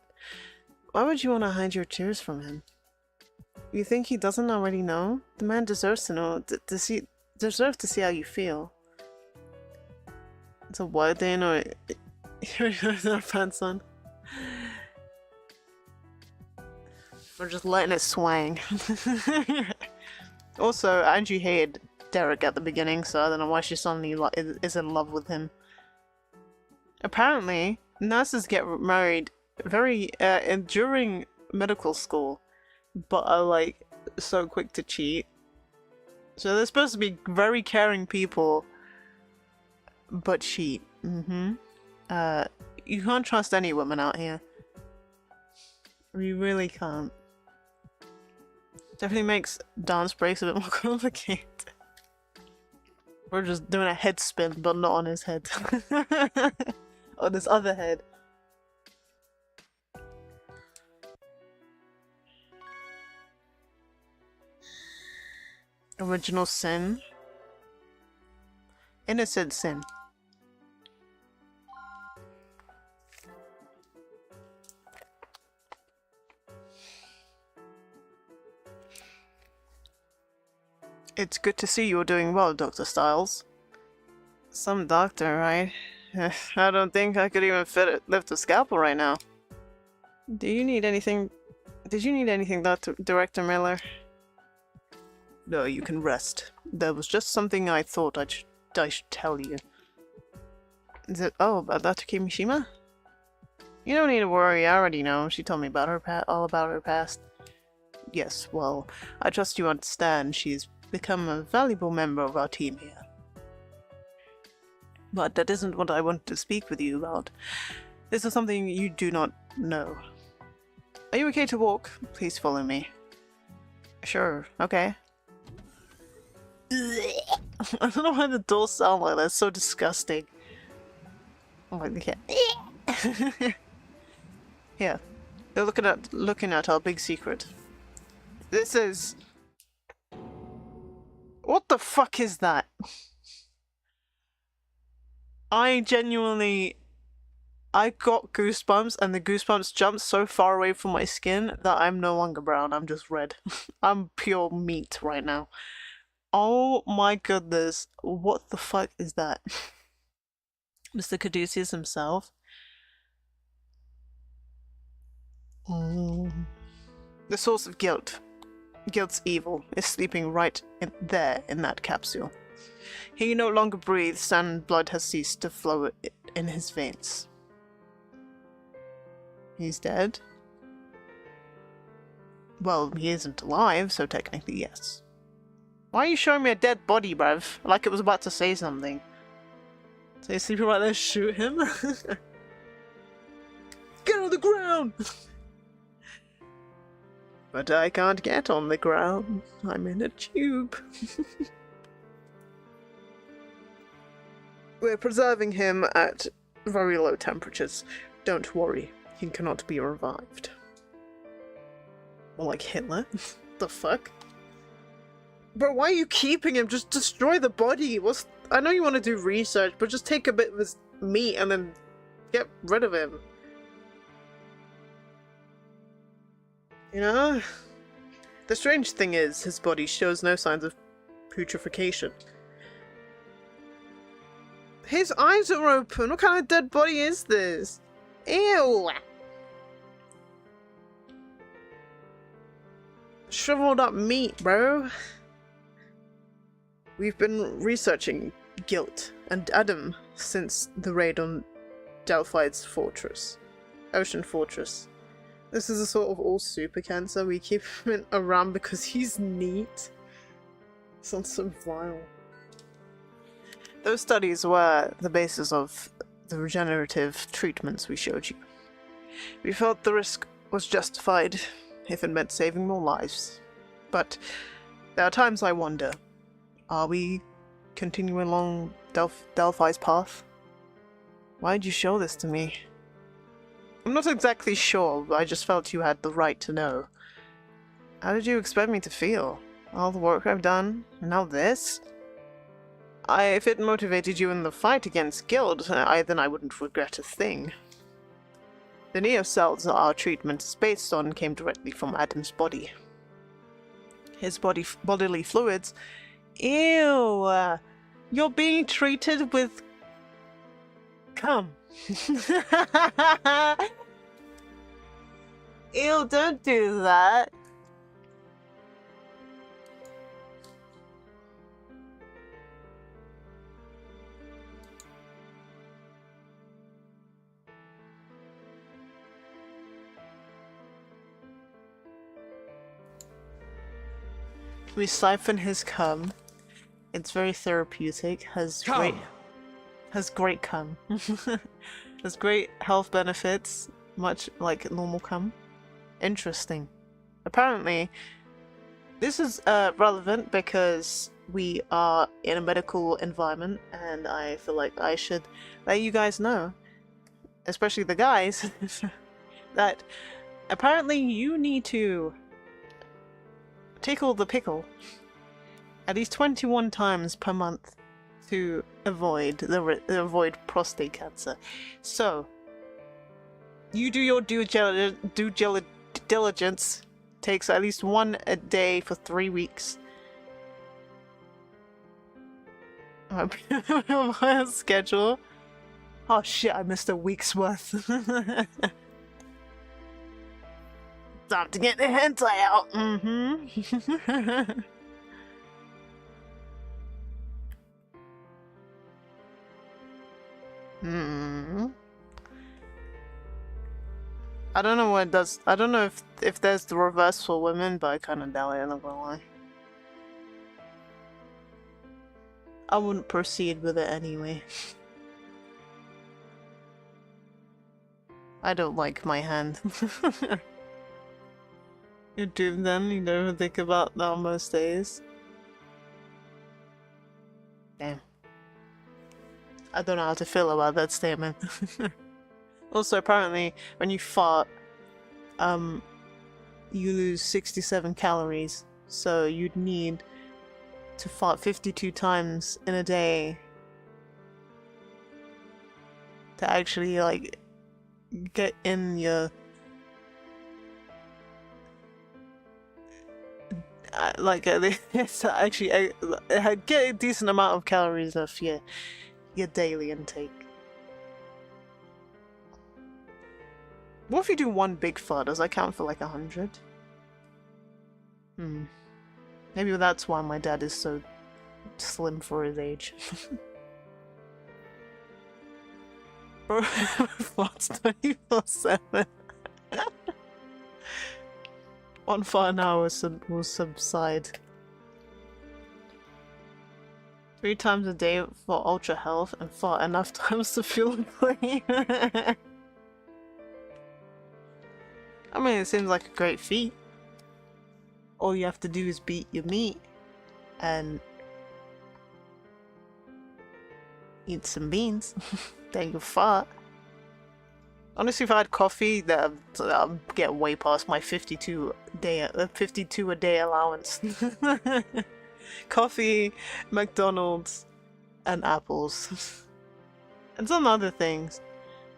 why would you want to hide your tears from him? You think he doesn't already know? The man deserves to know, deserves to see how you feel. It's a wild day, or our pants on. We're just letting it swang. Also, Angie hated Derek at the beginning, so I don't know why she suddenly is in love with him. Apparently, nurses get married during medical school, but are like so quick to cheat. So they're supposed to be very caring people, but cheat. You can't trust any women out here. You really can't. Definitely makes dance breaks a bit more complicated. We're just doing a head spin, but not on his head. On his other head. Original sin. Innocent sin. It's good to see you're doing well, Dr. Styles. Some doctor, right? I don't think I could even lift a scalpel right now. Do you need anything? Did you need anything, Director Miller? No, you can rest. There was just something I thought I should tell you. Is it? Oh, about Dr. Kimishima? You don't need to worry. I already know. She told me about her all about her past. Yes, well, I trust you understand. She's become a valuable member of our team here. But that isn't what I wanted to speak with you about. This is something you do not know. Are you okay to walk? Please follow me. Sure, okay. I don't know why the doors sound like that. It's so disgusting. Oh my god. Yeah. They're looking at our big secret. This is... What the fuck is that? I genuinely... I got goosebumps, and the goosebumps jumped so far away from my skin that I'm no longer brown, I'm just red. I'm pure meat right now. Oh my goodness, what the fuck is that? Mr. Caduceus himself? The source of guilt. Guilt's evil is sleeping right there in that capsule. He no longer breathes, and blood has ceased to flow in his veins. He's dead? Well, he isn't alive, so technically yes. Why are you showing me a dead body, bruv? Like it was about to say something. So he's sleeping right there, shoot him? Get on the ground! But I can't get on the ground. I'm in a tube. We're preserving him at very low temperatures. Don't worry, he cannot be revived. More like Hitler? The fuck? Bro, why are you keeping him? Just destroy the body. I know you want to do research, but just take a bit of his meat and then get rid of him. You know? The strange thing is, his body shows no signs of putrefaction. His eyes are open. What kind of dead body is this? Ew! Shriveled up meat, bro. We've been researching guilt and Adam since the raid on Delphide's fortress. Ocean Fortress. This is a sort of all super cancer. We keep him around because he's neat. Sounds so vile. Those studies were the basis of the regenerative treatments we showed you. We felt the risk was justified if it meant saving more lives. But there are times I wonder, are we continuing along Delphi's path? Why did you show this to me? I'm not exactly sure, but I just felt you had the right to know. How did you expect me to feel? All the work I've done, and now this? If it motivated you in the fight against Guild, then I wouldn't regret a thing. The neocells our treatment is based on came directly from Adam's body. His bodily fluids... Ew! You're being treated with... cum. Ew, don't do that. We siphon his cum. It's very therapeutic. Has great cum. Has great health benefits, much like normal cum. Interesting. Apparently, this is relevant because we are in a medical environment, and I feel like I should let you guys know, especially the guys, that apparently you need to tickle the pickle at least 21 times per month to avoid prostate cancer. So you do your due diligence. Takes at least one a day for 3 weeks. My schedule. Oh shit! I missed a week's worth. Time to get the hentai out. Mm-hmm. I don't know what it does. I don't know if there's the reverse for women, but I kind of doubt it, I'm not gonna lie. I wouldn't proceed with it anyway. I don't like my hand. You're doomed then? You don't even think about that on most days? Damn. I don't know how to feel about that statement. Also, apparently, when you fart, you lose 67 calories. So you'd need to fart 52 times in a day to actually, like, get in your... it's actually get a decent amount of calories off your daily intake. What if you do one big fart? Does that count for like 100? Maybe that's why my dad is so slim for his age. Bro, farts 24/7. One fart an hour will subside. 3 times a day for ultra health and fart enough times to feel clean. I mean, it seems like a great feat. All you have to do is beat your meat and eat some beans. Then you fart. Honestly, if I had coffee, I'll get way past my 52 a day allowance. Coffee, McDonald's, and apples, and some other things.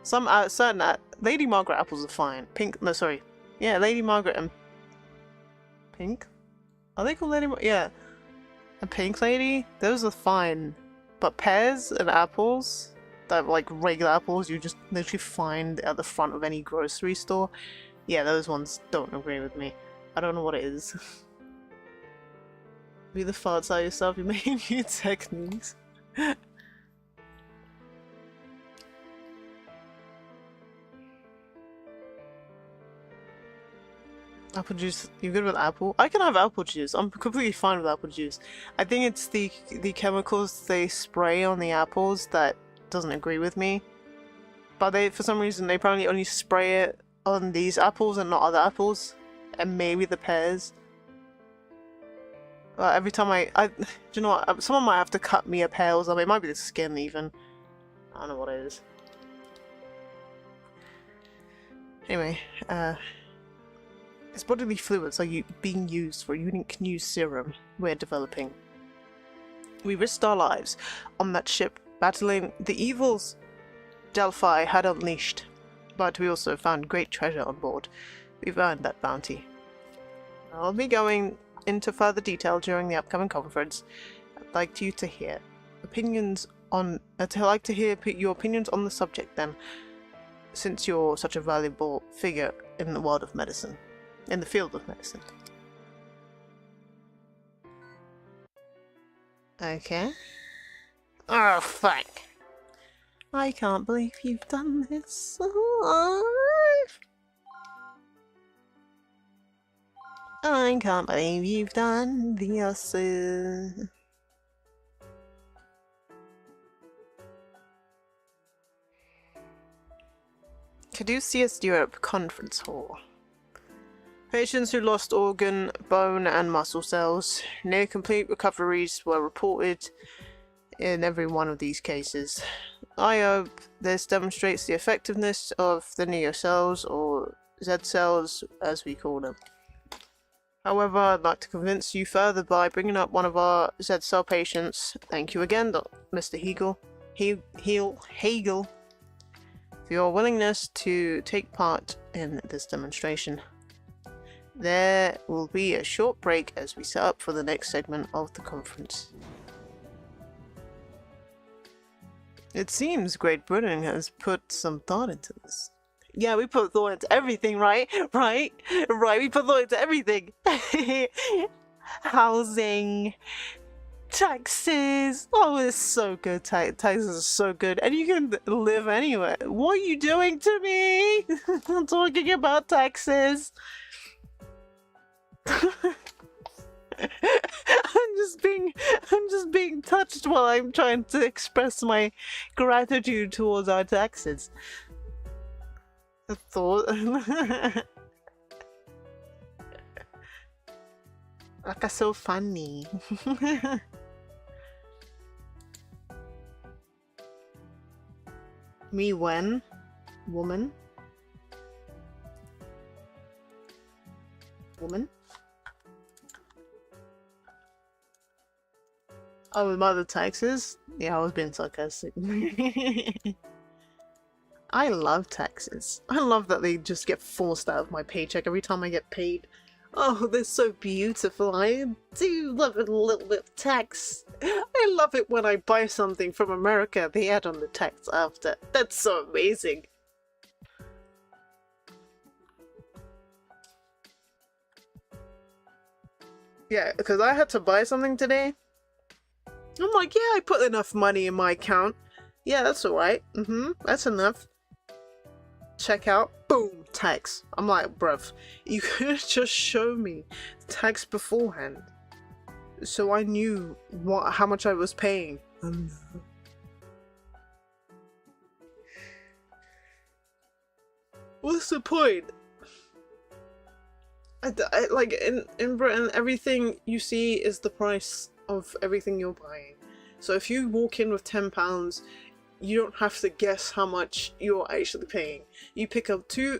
Some certain Lady Margaret apples are fine. Pink, no, sorry, yeah, Lady Margaret and Pink. Are they called Lady? Yeah, and Pink Lady. Those are fine, but pears and apples, that like regular apples you just literally find at the front of any grocery store. Yeah, those ones don't agree with me. I don't know what it is. Be the farts out yourself, you may new techniques. Apple juice, you good with apple? I can have apple juice. I'm completely fine with apple juice. I think it's the chemicals they spray on the apples that doesn't agree with me. But for some reason, they probably only spray it on these apples and not other apples. And maybe the pears. Every time do you know what? Someone might have to cut me a pear or something. It might be the skin even. I don't know what it is. Anyway, it's bodily fluids are being used for a unique new serum we're developing. We risked our lives on that ship battling the evils Delphi had unleashed, but we also found great treasure on board. We've earned that bounty. I'll be going into further detail during the upcoming conference. I'd like you to hear opinions on. I'd like to hear your opinions on the subject then, since you're such a valuable figure in the world of medicine, in the field of medicine. Okay. Oh fuck! I can't believe you've done this. I can't believe you've done this. Caduceus Europe Conference Hall. Patients who lost organ, bone, and muscle cells. Near complete recoveries were reported in every one of these cases. I hope this demonstrates the effectiveness of the Neo cells, or Z cells as we call them. However, I'd like to convince you further by bringing up one of our Z cell patients. Thank you again, Mr. Hegel, for your willingness to take part in this demonstration. There will be a short break as we set up for the next segment of the conference. It seems Great Britain has put some thought into this. Yeah, we put thought into everything, right? Right? We put thought into everything. Housing, taxes. Oh, it's so good. Taxes are so good. And you can live anywhere. What are you doing to me? I'm talking about taxes. I'm just being touched while I'm trying to express my gratitude towards our taxes. The thought. That's so funny. Me when? Woman? Woman? Oh, with mother taxes? Yeah, I was being sarcastic. I love taxes. I love that they just get forced out of my paycheck every time I get paid. Oh, they're so beautiful. I do love a little bit of tax. I love it when I buy something from America, they add on the tax after. That's so amazing. Yeah, because I had to buy something today. I'm like, yeah, I put enough money in my account. Yeah, that's alright. That's enough. Check out. Boom, tax. I'm like, bruv, you could just show me tax beforehand, so I knew how much I was paying. What's the point? Like in Britain, everything you see is the price of everything you're buying. So if you walk in with £10, you don't have to guess how much you're actually paying. You pick up two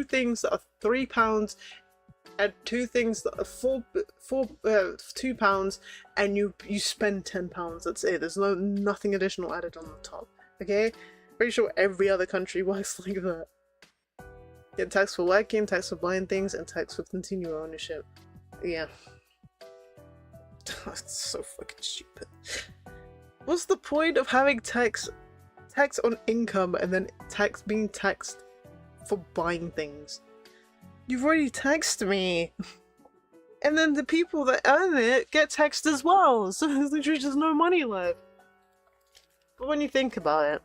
things that are £3 and two things that are £2, and you spend £10. That's it. There's nothing additional added on the top. Okay, pretty sure every other country works like that. Get tax for working, tax for buying things, and tax for continued ownership. Yeah. That's so fucking stupid. What's the point of having tax on income and then being taxed for buying things? You've already taxed me. And then the people that earn it get taxed as well, so there's literally just no money left. But when you think about it,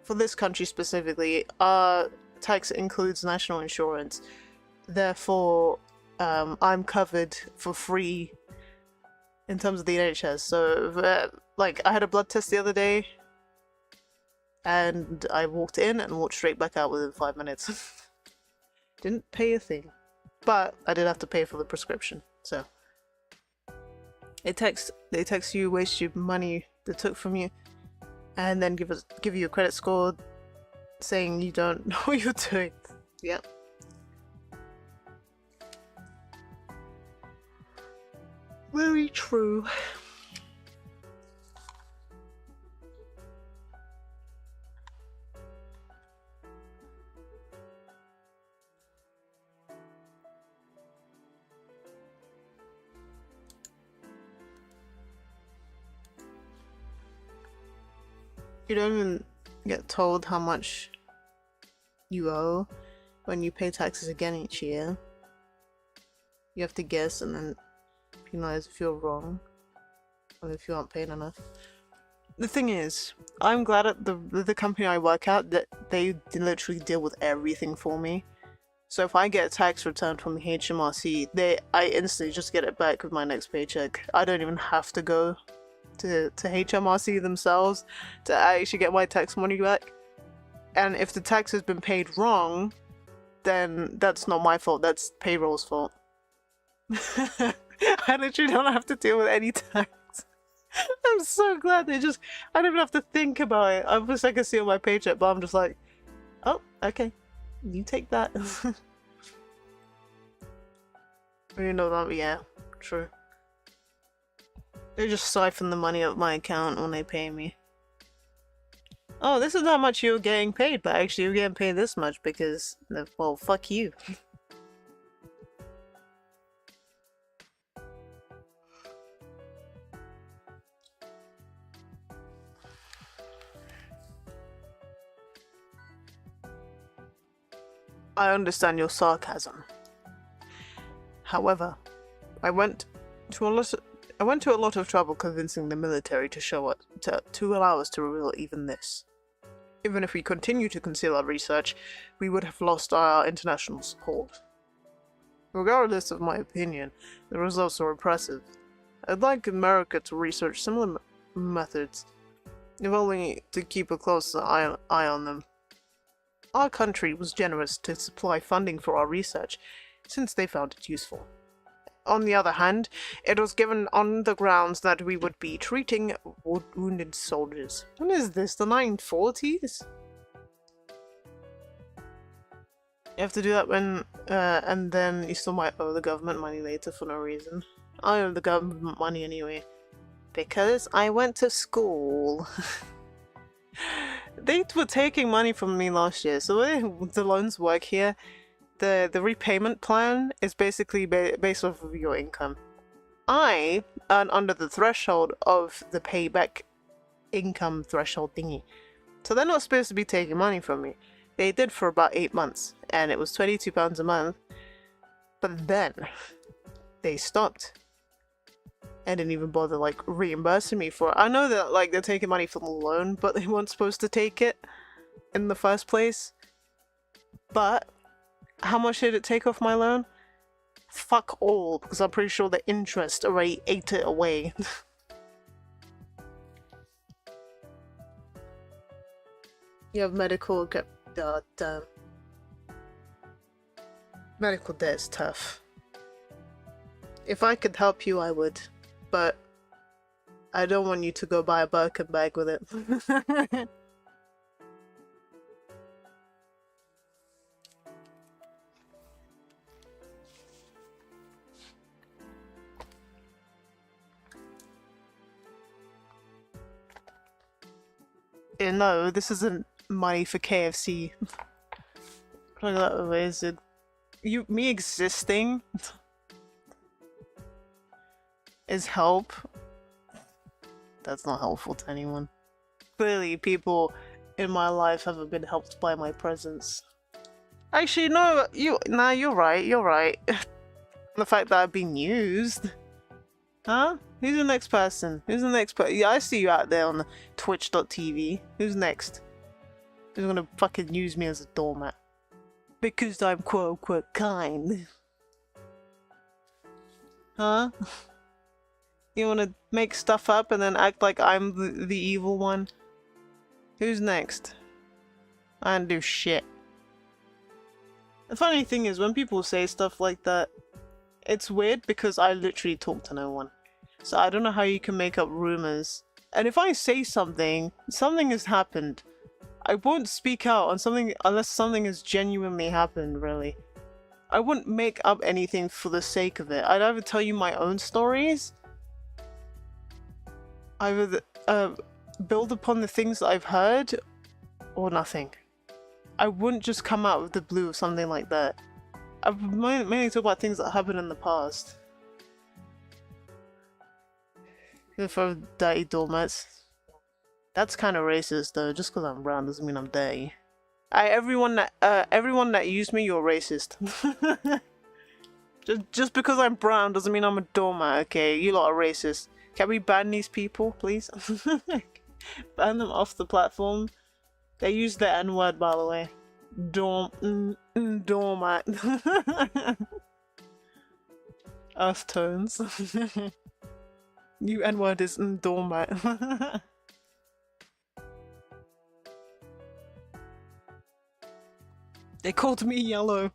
for this country specifically, our tax includes national insurance. Therefore, I'm covered for free in terms of the NHS. So, like, I had a blood test the other day, and I walked in and walked straight back out within 5 minutes. Didn't pay a thing. But I did have to pay for the prescription, so. They text you, waste your money they took from you, and then give you a credit score saying you don't know what you're doing. Yep. Very true. You don't even get told how much you owe when you pay taxes again each year. You have to guess and then penalize if you're wrong, or if you aren't paying enough. The thing is, I'm glad at the company I work at that they literally deal with everything for me. So if I get a tax return from HMRC, I instantly just get it back with my next paycheck. I don't even have to go to HMRC themselves to actually get my tax money back. And if the tax has been paid wrong, then that's not my fault, that's payroll's fault. I literally don't have to deal with any tax. I'm so glad I don't even have to think about it. I wish I could see on my paycheck, but I'm just like, oh, okay, you take that. You know that, yeah, true. They just siphon the money out of my account when they pay me. Oh, this is how much you're getting paid, but actually you're getting paid this much because, well, fuck you. I understand your sarcasm. However, I went to a lot of trouble convincing the military to allow us to reveal even this. Even if we continue to conceal our research, we would have lost our international support. Regardless of my opinion, the results are impressive. I'd like America to research similar methods, if only to keep a close eye on them. Our country was generous to supply funding for our research, since they found it useful. on the other hand, it was given on the grounds that we would be treating wounded soldiers. When is this? The 1940s? You have to do that when, and then you still might owe the government money later for no reason. I owe the government money anyway. Because I went to school. They were taking money from me last year, so the loans work here. The repayment plan is basically based off of your income. I earn under the threshold of the payback income threshold thingy. So they're not supposed to be taking money from me. They did for about 8 months, and it was £22 a month. But then, they stopped. And didn't even bother, like, reimbursing me for it. I know that, like, they're taking money from the loan, but they weren't supposed to take it in the first place. But, how much did it take off my loan? Fuck all, because I'm pretty sure the interest already ate it away. You have medical medical debt is tough. If I could help you, I would. But I don't want you to go buy a Birkin bag with it. No, this isn't money for KFC. Look at that way, is it? Me existing is help. That's not helpful to anyone. Clearly, people in my life haven't been helped by my presence. Actually, no, you're right, you're right. The fact that I've been used. Huh? Who's the next person? Who's the next person? Yeah, I see you out there on twitch.tv. Who's next? Who's gonna fucking use me as a doormat? Because I'm quote-unquote kind. Huh? You wanna make stuff up and then act like I'm the evil one? Who's next? I don't do shit. The funny thing is, when people say stuff like that, it's weird because I literally talk to no one. So I don't know how you can make up rumors. And if I say something, something has happened. I won't speak out on something unless something has genuinely happened, really. I wouldn't make up anything for the sake of it. I'd either tell you my own stories, either build upon the things that I've heard, or nothing. I wouldn't just come out of the blue with something like that. I've mainly talked about things that happened in the past. If I'm dirty doormats. That's kind of racist though. Just because I'm brown doesn't mean I'm dirty. Everyone that used me, you're racist. just because I'm brown doesn't mean I'm a doormat, okay? You lot are racist. Can we ban these people, please? Ban them off the platform. They use the N-word, by the way. Doormat. Earth tones. New N-word is doormat. They called me yellow.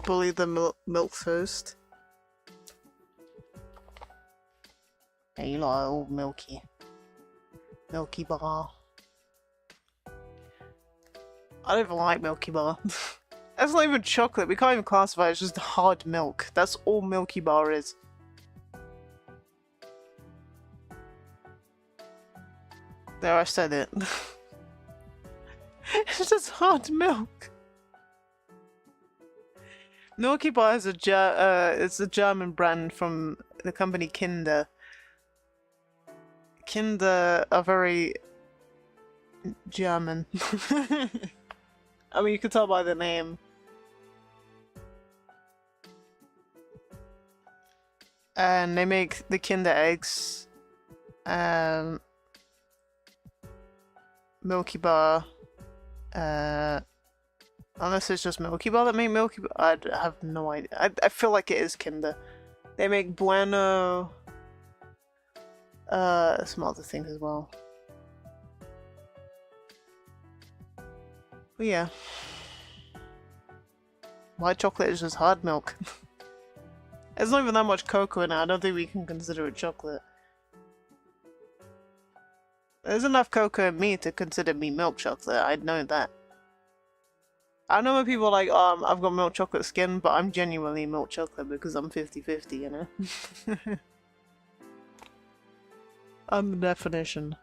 Bully the milk toast. Yeah, you lot are all milky. Milky bar. I don't even like Milky Bar. That's not even chocolate. We can't even classify it. It's just hard milk. That's all Milky Bar is. There, I said it. It's just hard milk. Milky Bar is it's a German brand from the company Kinder. Kinder are very German. I mean, you can tell by the name. And they make the Kinder eggs. Milky Bar. Unless it's just Milky Bar that make Milky Bar. I have no idea. I feel like it is Kinder. They make Bueno. Some other things as well. But yeah. White chocolate is just hard milk. There's not even that much cocoa in it. I don't think we can consider it chocolate. There's enough cocoa in me to consider me milk chocolate. I know that. I know when people are like, I've got milk chocolate skin, but I'm genuinely milk chocolate because I'm 50-50, you know? I'm the definition.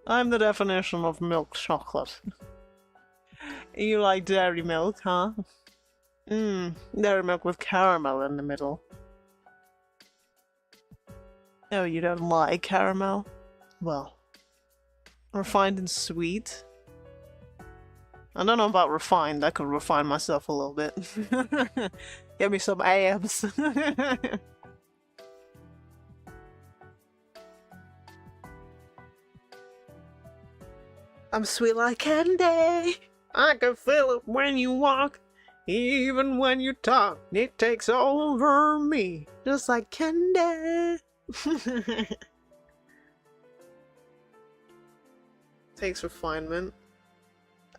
I'm the definition of milk chocolate. You like dairy milk, huh? Dairy milk with caramel in the middle. Oh, you don't like caramel? Well, refined and sweet. I don't know about refined. I could refine myself a little bit. Get me some abs. I'm sweet like candy. I can feel it when you walk. Even when you talk, it takes over me. Just like candy. Takes refinement.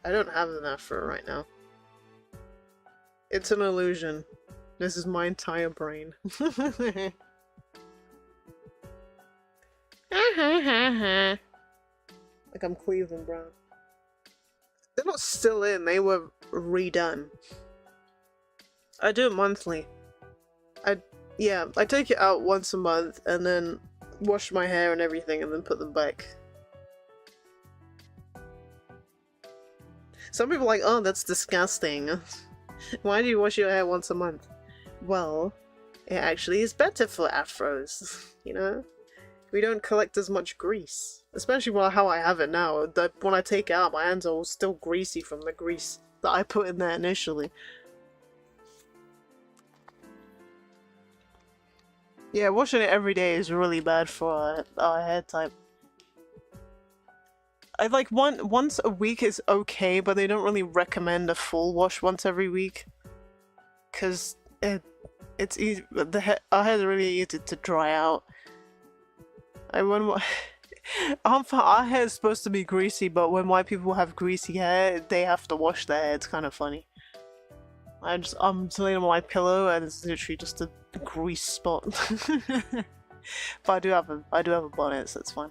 I don't have enough for it right now. It's an illusion. This is my entire brain. Like I'm Cleveland Brown. They're not still in, they were redone. I do it monthly. I take it out once a month and then wash my hair and everything and then put them back. Some people are like, oh, that's disgusting. Why do you wash your hair once a month? Well, it actually is better for afros, you know? We don't collect as much grease. Especially how I have it now. When I take it out, my hands are all still greasy from the grease that I put in there initially. Yeah, washing it every day is really bad for our hair type. I like once a week is okay, but they don't really recommend a full wash once every week, cause it's easy. Our hair's really easy to dry out. Our hair is supposed to be greasy, but when white people have greasy hair, they have to wash their hair. It's kind of funny. I'm laying on my pillow and it's literally just a grease spot. But I do have a bonnet, so it's fine.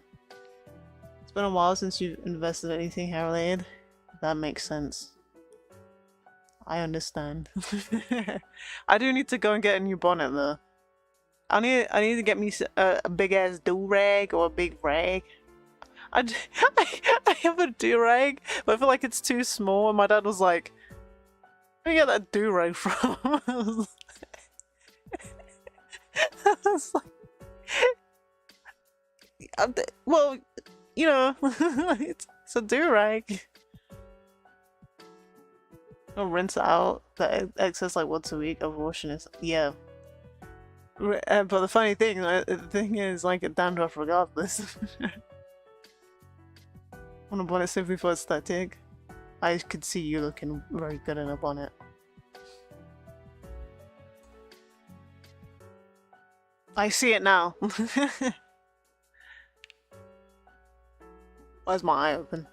It's been a while since you've invested in anything hair related. That makes sense. I understand. I do need to go and get a new bonnet though. I need to get me a big ass do-rag or a big rag. I have a do-rag, but I feel like it's too small, and my dad was like, where do you get that do-rag from? I was like, well, you know, it's a do-rag. I'll rinse out the excess like once a week of washing it. Yeah. But the funny thing, is, like, damn do I forgot this. On a bonnet simply for aesthetic. I could see you looking very good in a bonnet. I see it now. Why's my eye open?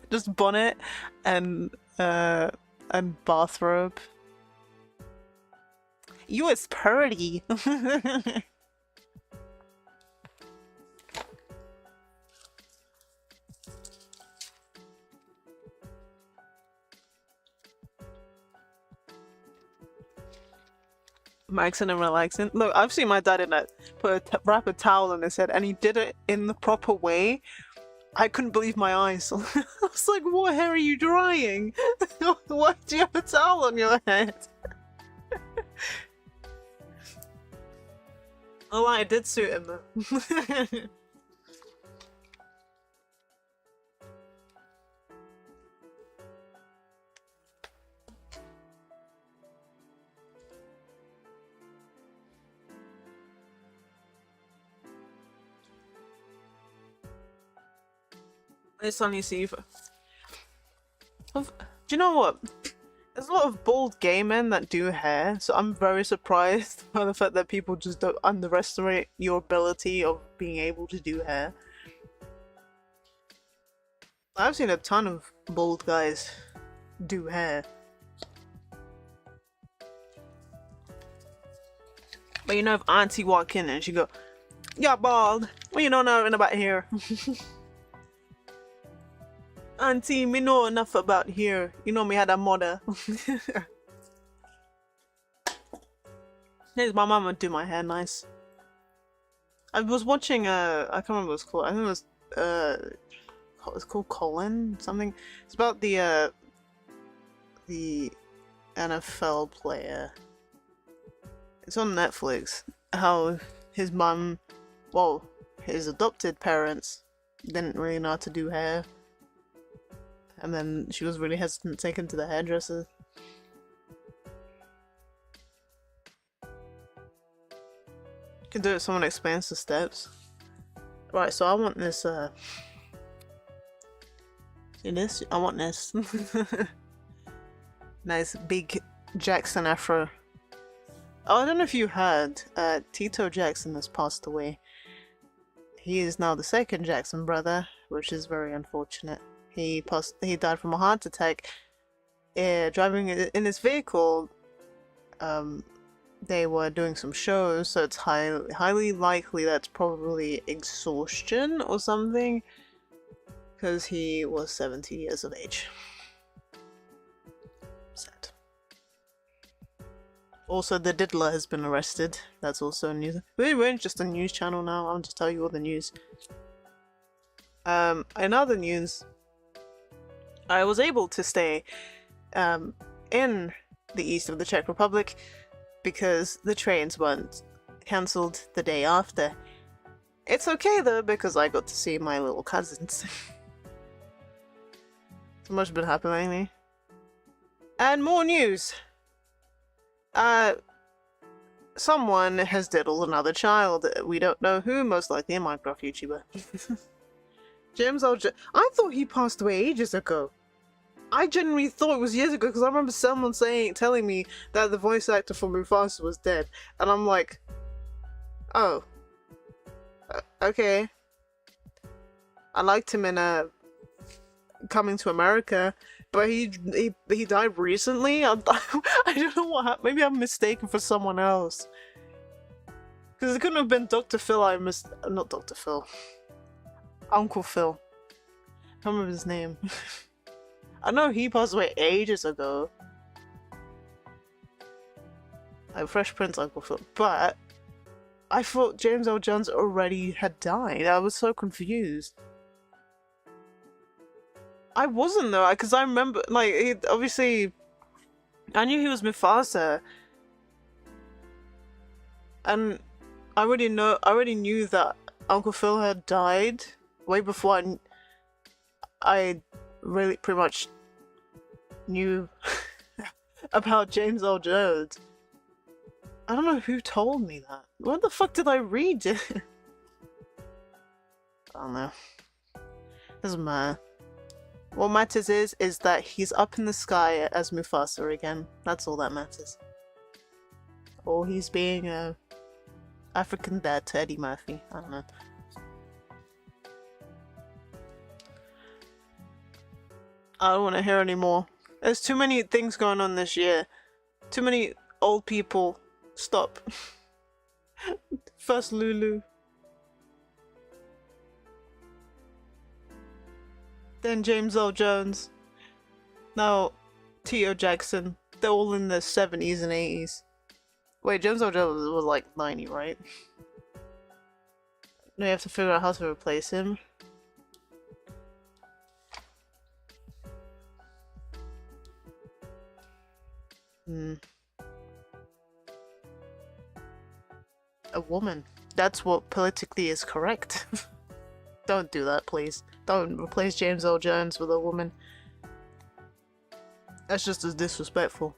Just bonnet and bathrobe. You is pretty. Maxing and relaxing. Look, I've seen my dad in that wrap a towel on his head, and he did it in the proper way. I couldn't believe my eyes. I was like, what hair are you drying? Why do you have a towel on your head? Oh, it did suit him though. It's Sunny Seaver. Do you know what? There's a lot of bald gay men that do hair, so I'm very surprised by the fact that people just don't underestimate your ability of being able to do hair. I've seen a ton of bald guys do hair. But you know, if Auntie walk in and she go, "You're bald. Well, you don't know nothing about hair." Auntie, me know enough about hair. You know me had a mother. Here's my mama do my hair nice. I was watching I can't remember what it's called. I think it was it's called Colin something. It's about the NFL player. It's on Netflix. How his mum, well, his adopted parents didn't really know how to do hair. And then she was really hesitant to take him to the hairdresser. You can do it if someone explains the steps. Right, so I want this, see this? I want this. Nice big Jackson afro. Oh, I don't know if you heard, Tito Jackson has passed away. He is now the second Jackson brother, which is very unfortunate. He died from a heart attack. Driving in his vehicle, they were doing some shows, so it's highly likely that's probably exhaustion or something, because he was 70 years of age. Sad. Also, the diddler has been arrested. That's also news. We're just a news channel now. I'll just tell you all the news. In other news, I was able to stay in the east of the Czech Republic because the trains weren't cancelled the day after. It's okay though, because I got to see my little cousins. So much has been happening lately. And more news! Someone has diddled another child. We don't know who, most likely a Minecraft YouTuber. James I thought he passed away ages ago. I genuinely thought it was years ago because I remember someone telling me that the voice actor for Mufasa was dead, and I'm like, oh, okay. I liked him in Coming to America, but he died recently. I don't know what happened. Maybe I'm mistaken for someone else. Because it couldn't have been Dr. Phil. Not Dr. Phil. Uncle Phil. I can't remember his name. I know he passed away ages ago. Like Fresh Prince Uncle Phil. But I thought James L. Jones already had died. I was so confused. I wasn't though, because I remember, like, obviously, I knew he was Mufasa. And I already knew that Uncle Phil had died way before I really pretty much knew about James L. Jones. I don't know who told me that. Where the fuck did I read it? I don't know. Doesn't matter. What matters is that he's up in the sky as Mufasa again. That's all that matters. Or he's being a African dad to Eddie Murphy. I don't know. I don't want to hear anymore. There's too many things going on this year. Too many old people. Stop. First Lulu. Then James L. Jones. Now Tito Jackson. They're all in their 70s and 80s. Wait, James L. Jones was like 90, right? Now you have to figure out how to replace him. A woman. That's what politically is correct. Don't do that, please. Don't replace James L. Jones with a woman. That's just as disrespectful.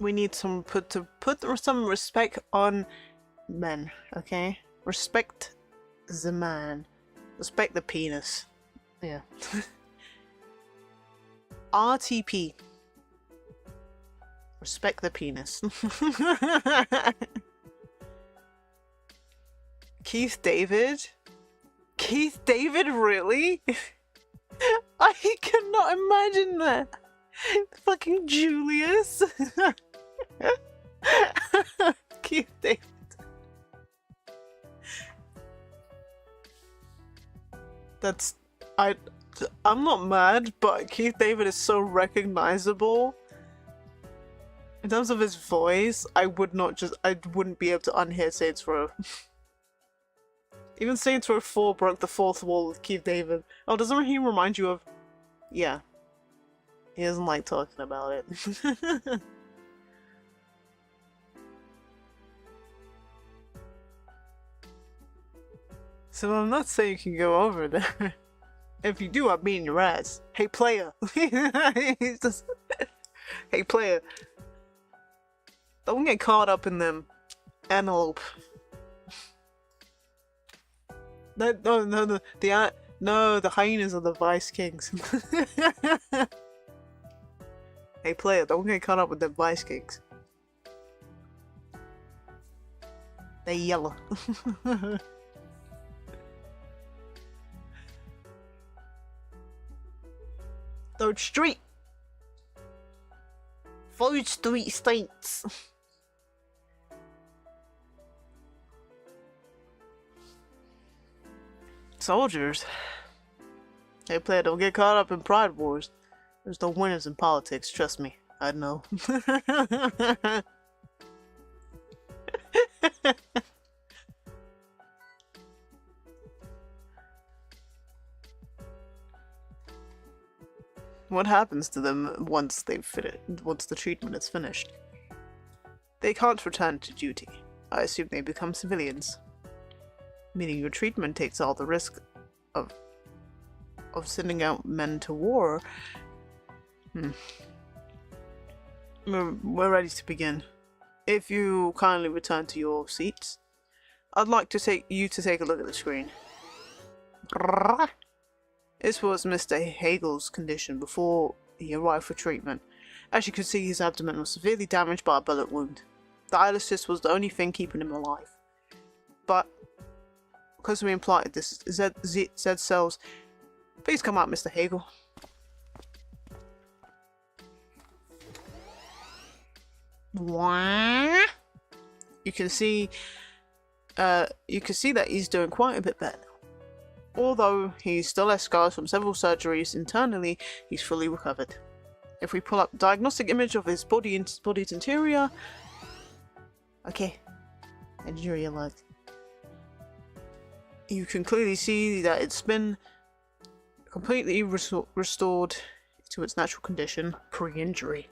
We need some put some respect on men, okay? Respect the man. Respect the penis. Yeah. RTP. Respect the penis. Keith David? Keith David, really? I cannot imagine that. Fucking Julius. Keith David. I'm not mad, but Keith David is so recognizable. In terms of his voice, I wouldn't be able to unhear Saints Row. Even Saints Row 4 broke the fourth wall with Keith David. Oh, doesn't he remind you of... Yeah. He doesn't like talking about it. So I'm not saying you can go over there. If you do, I'm beating your ass. Hey, player. He's just... Hey, player. Don't get caught up in them. Antelope. No, the hyenas are the Vice Kings. Hey, player, don't get caught up with the Vice Kings. They yellow. Third Street. 3rd Street States. Soldiers. Hey, player, don't get caught up in pride wars. There's no winners in politics, trust me. I know. What happens to them once the treatment is finished? They can't return to duty. I assume they become civilians. Meaning your treatment takes all the risk of sending out men to war. We're ready to begin. If you kindly return to your seats, I'd like to take a look at the screen. This was Mr. Hagel's condition before he arrived for treatment. As you can see, his abdomen was severely damaged by a bullet wound. Dialysis was the only thing keeping him alive. But because we implied this, Z cells. Please come out, Mr. Hagel. You can see that he's doing quite a bit better. Although he still has scars from several surgeries internally, he's fully recovered. If we pull up a diagnostic image of his body's interior, okay, interior leg. You can clearly see that it's been completely restored to its natural condition pre-injury.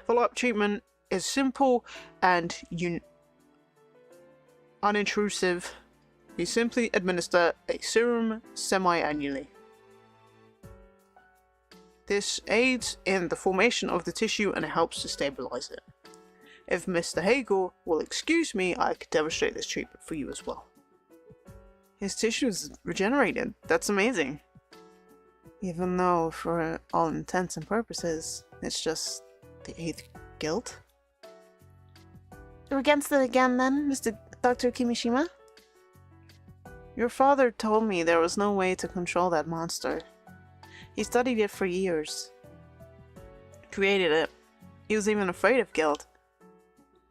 Follow-up treatment is simple and unintrusive. You simply administer a serum semi-annually. This aids in the formation of the tissue and it helps to stabilize it. If Mr. Hagel will excuse me, I could demonstrate this treatment for you as well. His tissue is regenerated. That's amazing. Even though, for all intents and purposes, it's just the 8th guild. You're against it again then, Dr. Kimishima? Your father told me there was no way to control that monster. He studied it for years. Created it. He was even afraid of guild.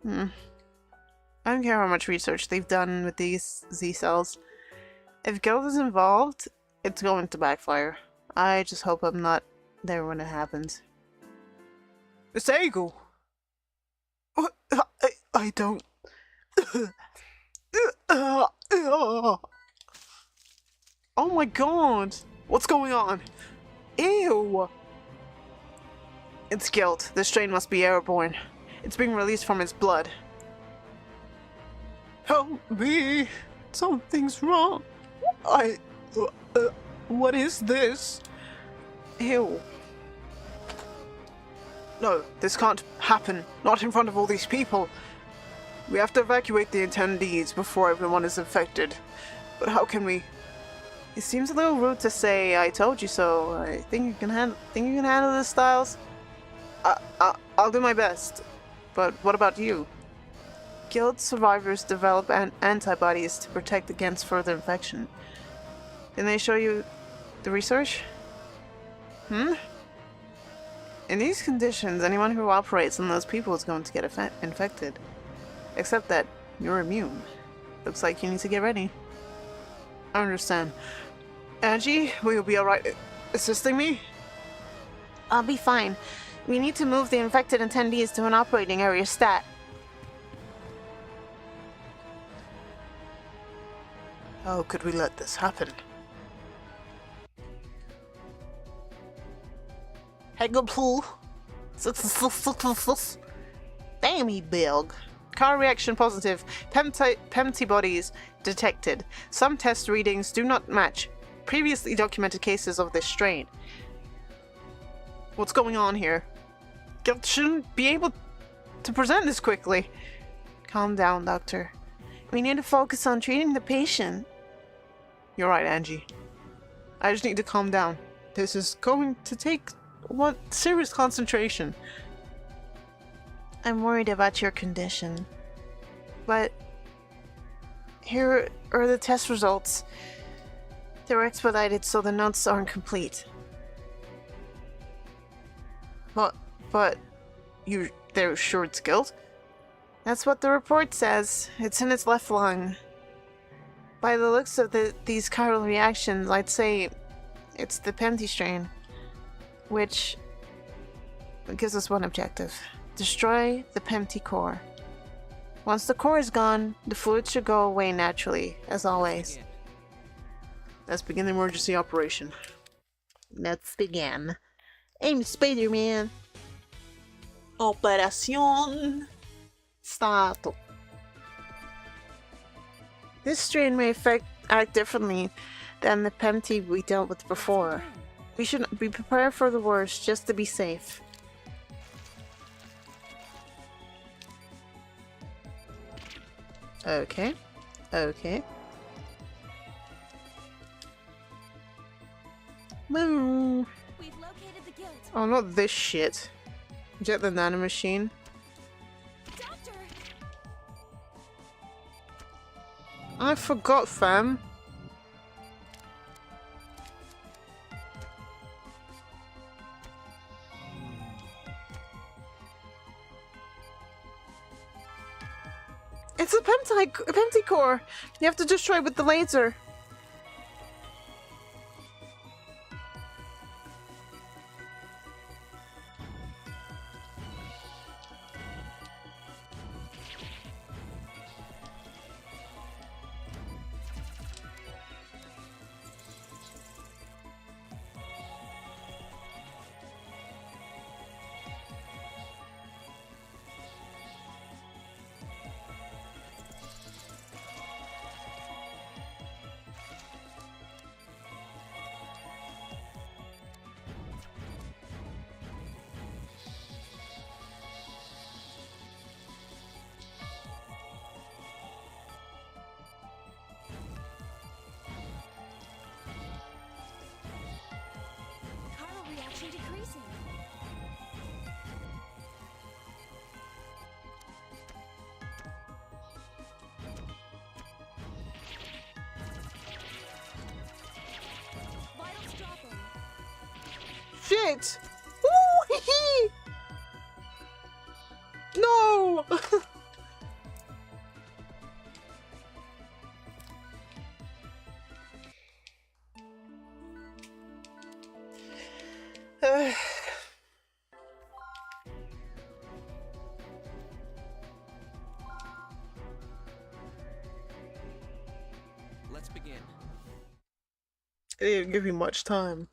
I don't care how much research they've done with these Z-cells. If guild is involved, it's going to backfire. I just hope I'm not there when it happens. Mr. Hagel! I don't... Oh my god! What's going on? Ew! It's guilt. This strain must be airborne. It's being released from his blood. Help me! Something's wrong. What is this? Ew. No, this can't happen. Not in front of all these people. We have to evacuate the attendees before everyone is infected. But how can we? It seems a little rude to say "I told you so." I think you can handle this, Styles. I'll do my best. But what about you? Guild survivors develop antibodies to protect against further infection. Didn't they show you the research? In these conditions, anyone who operates on those people is going to get infected. Except that you're immune. Looks like you need to get ready. I understand. Angie, will you be alright assisting me? I'll be fine. We need to move the infected attendees to an operating area stat. How could we let this happen? Hegel. Damn, he big. Car reaction positive. Pemptibodies detected. Some test readings do not match previously documented cases of this strain. What's going on here? Guild shouldn't be able to present this quickly. Calm down, Doctor. We need to focus on treating the patient. You're right, Angie. I just need to calm down. This is going to take serious concentration. I'm worried about your condition. But here are the test results. They were expedited, so the notes aren't complete. But they're sure it's guilt? That's what the report says. It's in its left lung. By the looks of these chiral reactions, I'd say it's the Pemti strain, which gives us one objective. Destroy the Pemti core. Once the core is gone, the fluid should go away naturally, as always. Let's begin the emergency operation. Let's begin. I'm Spider-Man. Operación Stato. This strain may act differently than the Pemti we dealt with before. We should be prepared for the worst just to be safe. Okay. Moo. We've located the guild. Oh, not this shit. Eject the nanomachine. Doctor! I forgot, fam. It's a Pemti core. You have to destroy it with the laser. Chiral reaction decreasing. Vitals dropping. Shit! Ooh, hee hee! No! Let's begin. It didn't give you much time.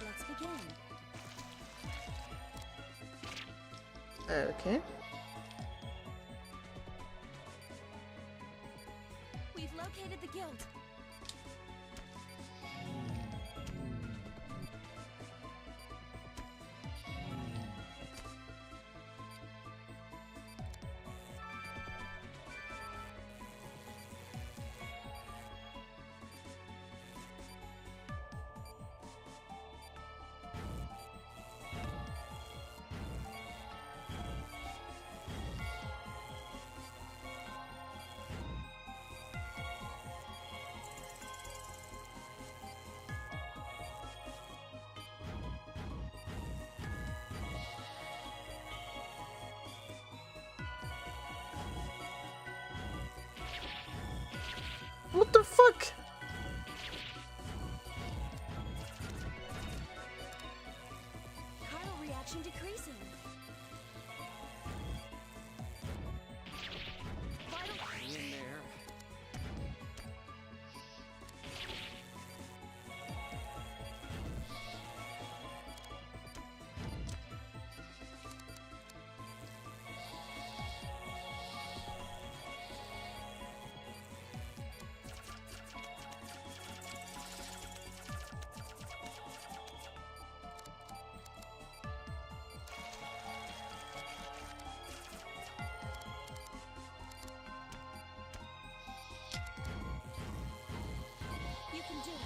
Let's begin. Okay. We've located the guild. What the fuck? Chiral reaction decreasing. Vital. Hang in there. You can do it.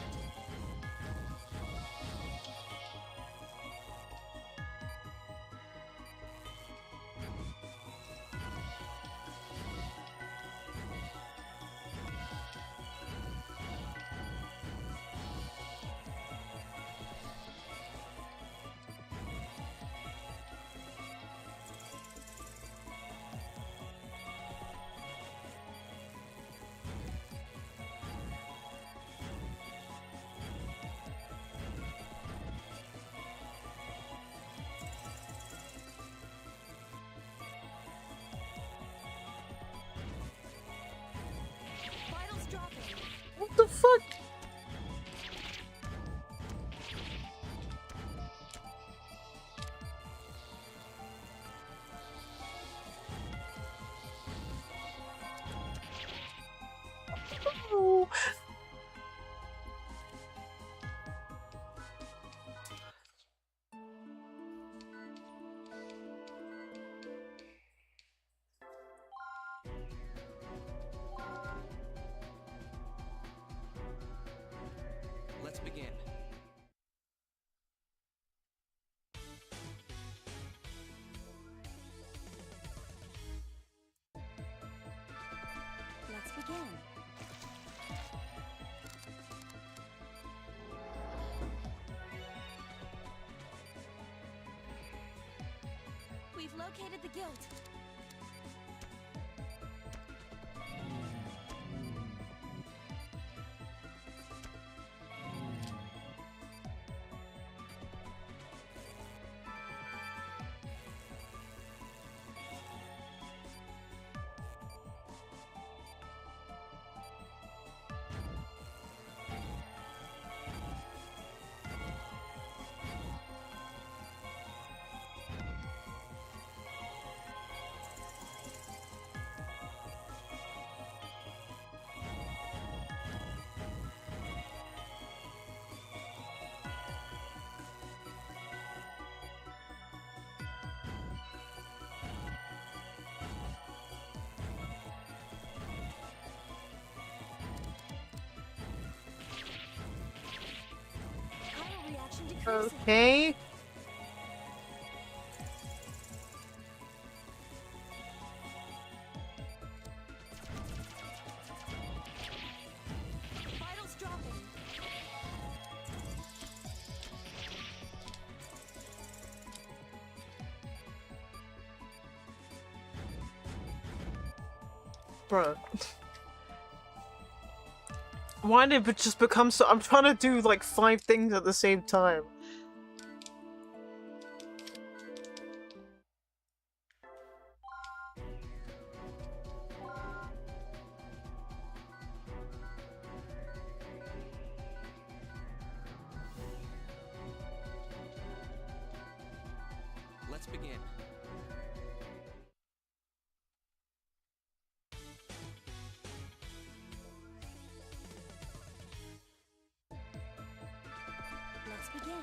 Vitals dropping. What the fuck? Oh. Let's begin. Let's begin. We've located the guild. Chiral reaction decreasing. Okay. Vitals dropping. Bruh. Why did it just become so- I'm trying to do like 5 things at the same time. Let's begin. Let's begin.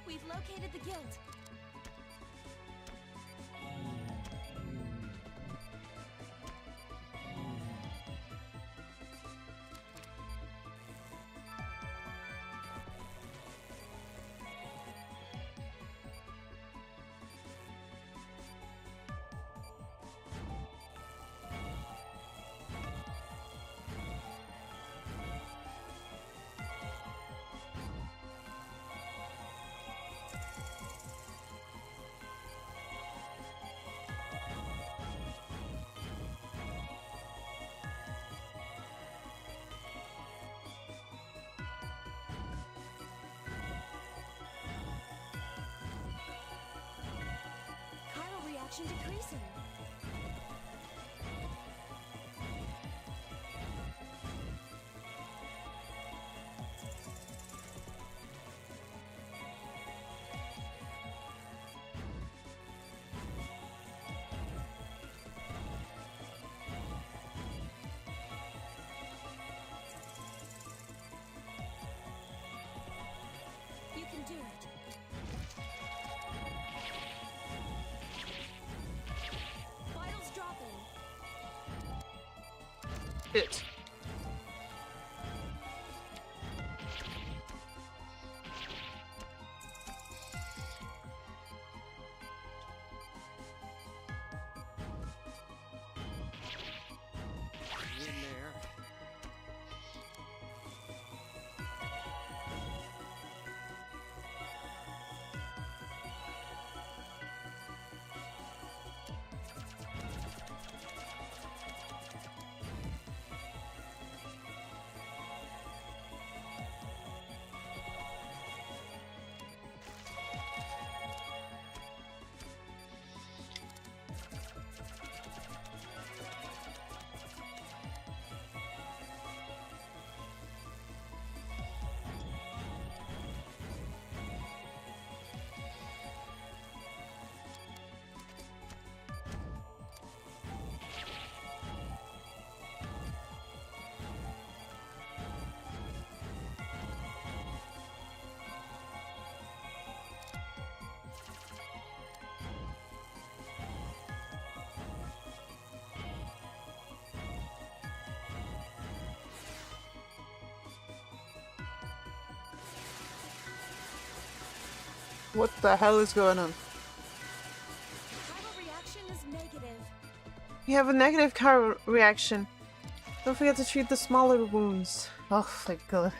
We've located the guild. reaction decreasing. You can do it. Vitals dropping. It. In there. What the hell is going on? Viral reaction is negative. You have a negative chiral reaction. Don't forget to treat the smaller wounds. Oh, thank God.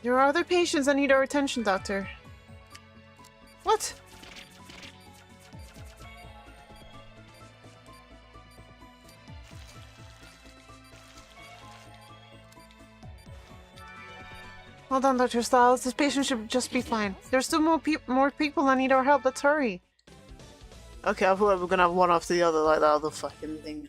There are other patients that need our attention, Doctor. What? Hold on, Dr. Styles. This patient should just be fine. There's still more people that need our help. Let's hurry. Okay, I thought we were gonna have one after the other like that other fucking thing.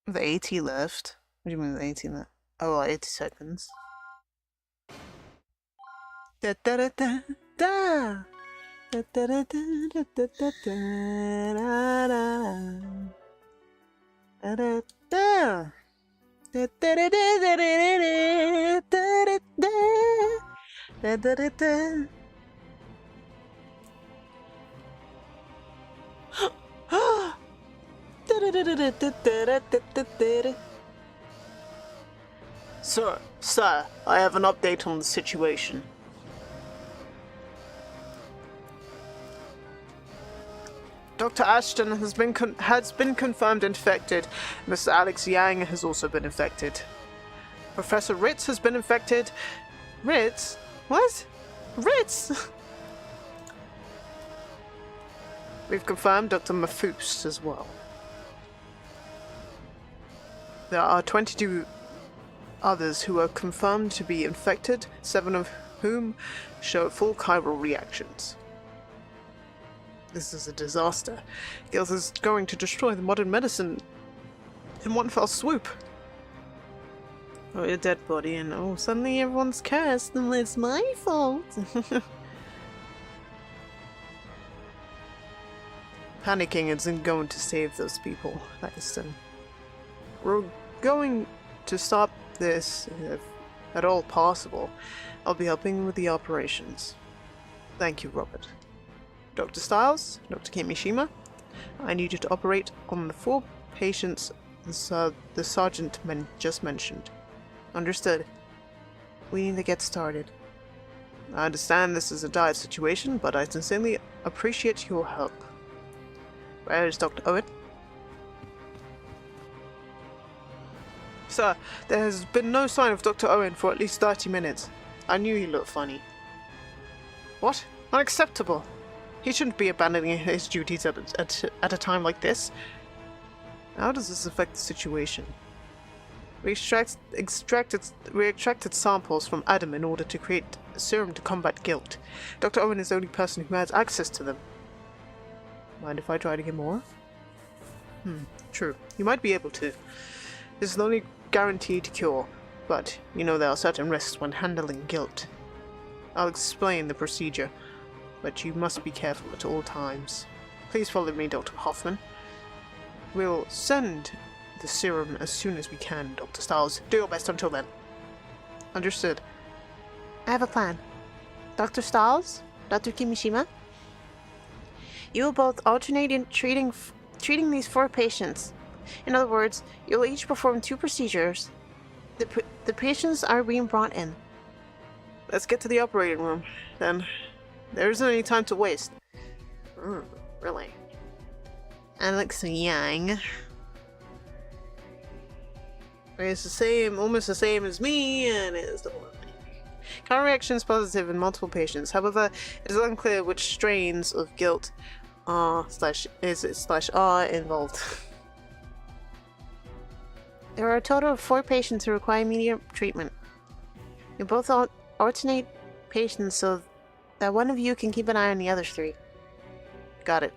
The 80 left? What do you mean the 80 left? Oh, like 80 seconds. Da da da da da! Da da da da da da da da da da da da. Da da da da da da da da da da da da. Sir, I have an update on the situation. Dr. Ashton has been confirmed infected. Mr. Alex Yang has also been infected. Professor Ritz has been infected. Ritz? What? Ritz? We've confirmed Dr. Mafus as well. There are 22 others who are confirmed to be infected, 7 of whom show full chiral reactions. This is a disaster. Gills is going to destroy the modern medicine in one fell swoop. Oh, your dead body, and oh, suddenly everyone's cursed, and it's my fault. Panicking isn't going to save those people, Langston. We're going to stop this if at all possible. I'll be helping with the operations. Thank you, Robert. Dr. Styles, Dr. Kimishima, I need you to operate on the 4 patients the sergeant just mentioned. Understood. We need to get started. I understand this is a dire situation, but I sincerely appreciate your help. Where is Dr. Owen? Sir, there has been no sign of Dr. Owen for at least 30 minutes. I knew he looked funny. What? Unacceptable! He shouldn't be abandoning his duties at a time like this. How does this affect the situation? We extracted samples from Adam in order to create a serum to combat guilt. Dr. Owen is the only person who has access to them. Mind if I try to get more? True. You might be able to. This is the only guaranteed cure, but you know there are certain risks when handling guilt. I'll explain the procedure, but you must be careful at all times. Please follow me, Dr. Hoffman. We'll send the serum as soon as we can, Dr. Stiles. Do your best until then. Understood. I have a plan. Dr. Stiles? Dr. Kimishima? You will both alternate in treating these 4 patients. In other words, you'll each perform 2 procedures. The patients are being brought in. Let's get to the operating room, then. There isn't any time to waste. Really? I look so young. It's the same, almost the same as me, and it's the one. Counter reaction is positive in multiple patients. However, it is unclear which strains of guilt are involved. There are a total of 4 patients who require immediate treatment. You both alternate patients so that one of you can keep an eye on the other 3. Got it.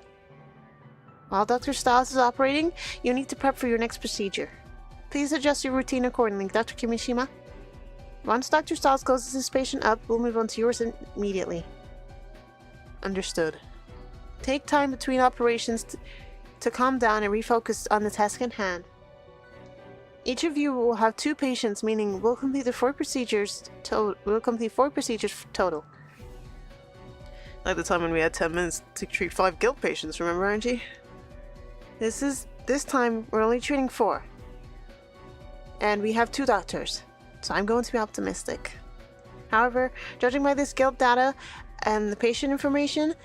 While Dr. Stiles is operating, you need to prep for your next procedure. Please adjust your routine accordingly, Dr. Kimishima. Once Dr. Stiles closes his patient up, we'll move on to yours immediately. Understood. Take time between operations to calm down and refocus on the task at hand. Each of you will have 2 patients, meaning we'll complete 4 procedures total. Like the time when we had 10 minutes to treat 5 guilt patients, remember, Angie? This time we're only treating 4. And we have 2 doctors, so I'm going to be optimistic. However, judging by this guilt data and the patient information,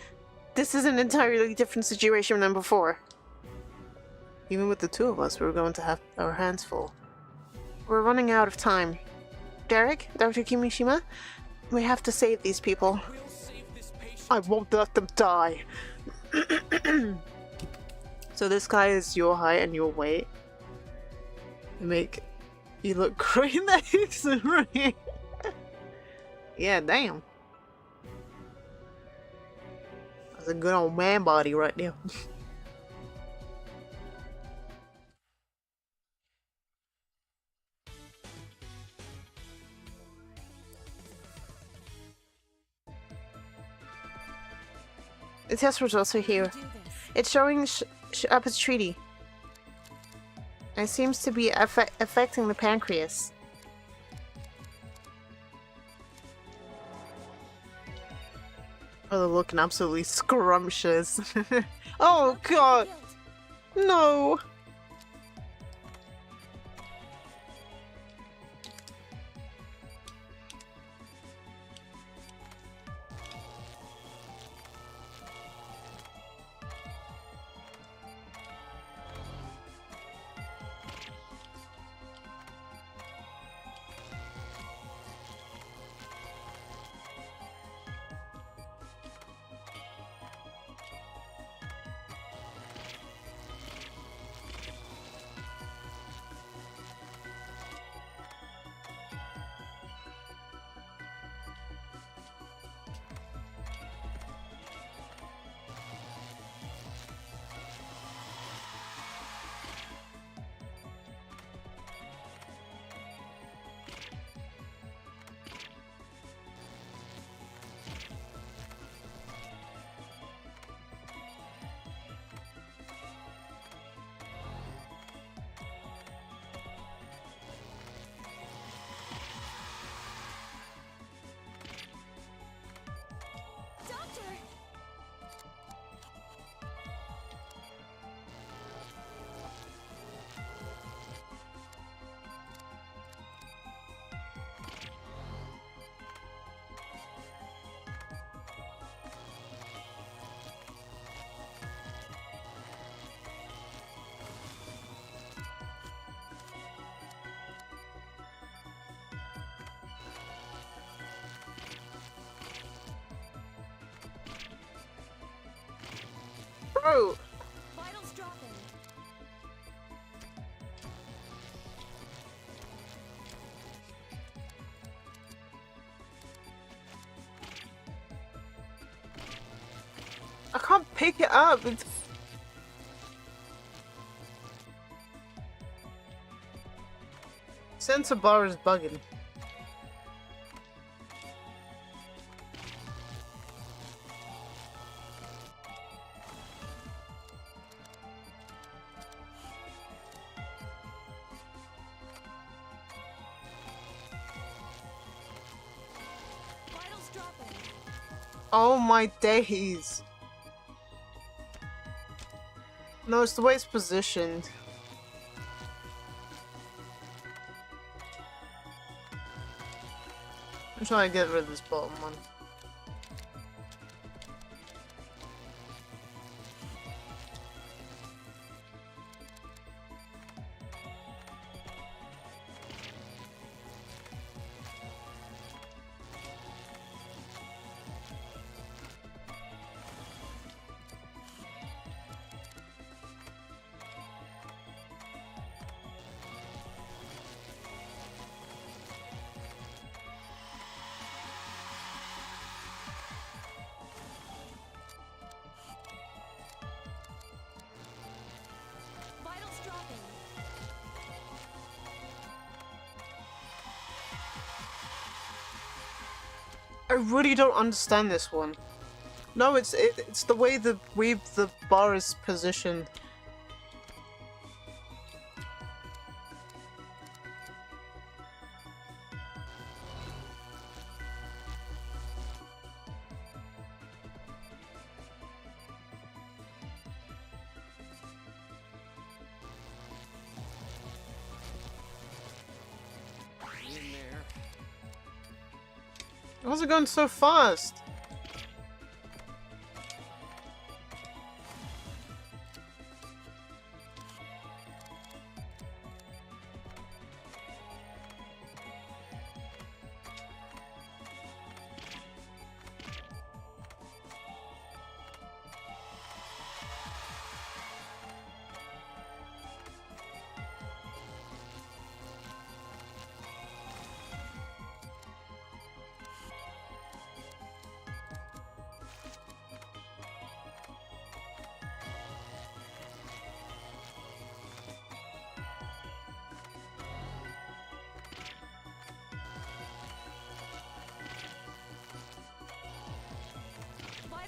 this is an entirely different situation than before. Even with the 2 of us, we're going to have our hands full. We're running out of time. Derek, Dr. Kimishima, we have to save these people. We'll save this patient. I won't let them die. So this guy is your height and your weight. They make you look great next to me. Yeah, damn. That's a good old man body right there. The test results are here. Do this. It's showing up as treaty. It seems to be affecting the pancreas. Oh, they're looking absolutely scrumptious. Oh god! Guilt. No! Doctor! Bro! Vitals dropping. pick it up. Sensor bar is bugging. Vitals dropping. Oh my days. No, it's the way it's positioned. I'm trying to get rid of this bottom one. Vitals dropping. I really don't understand this one. No, it's the way the bar is positioned. In there. How's it going so fast?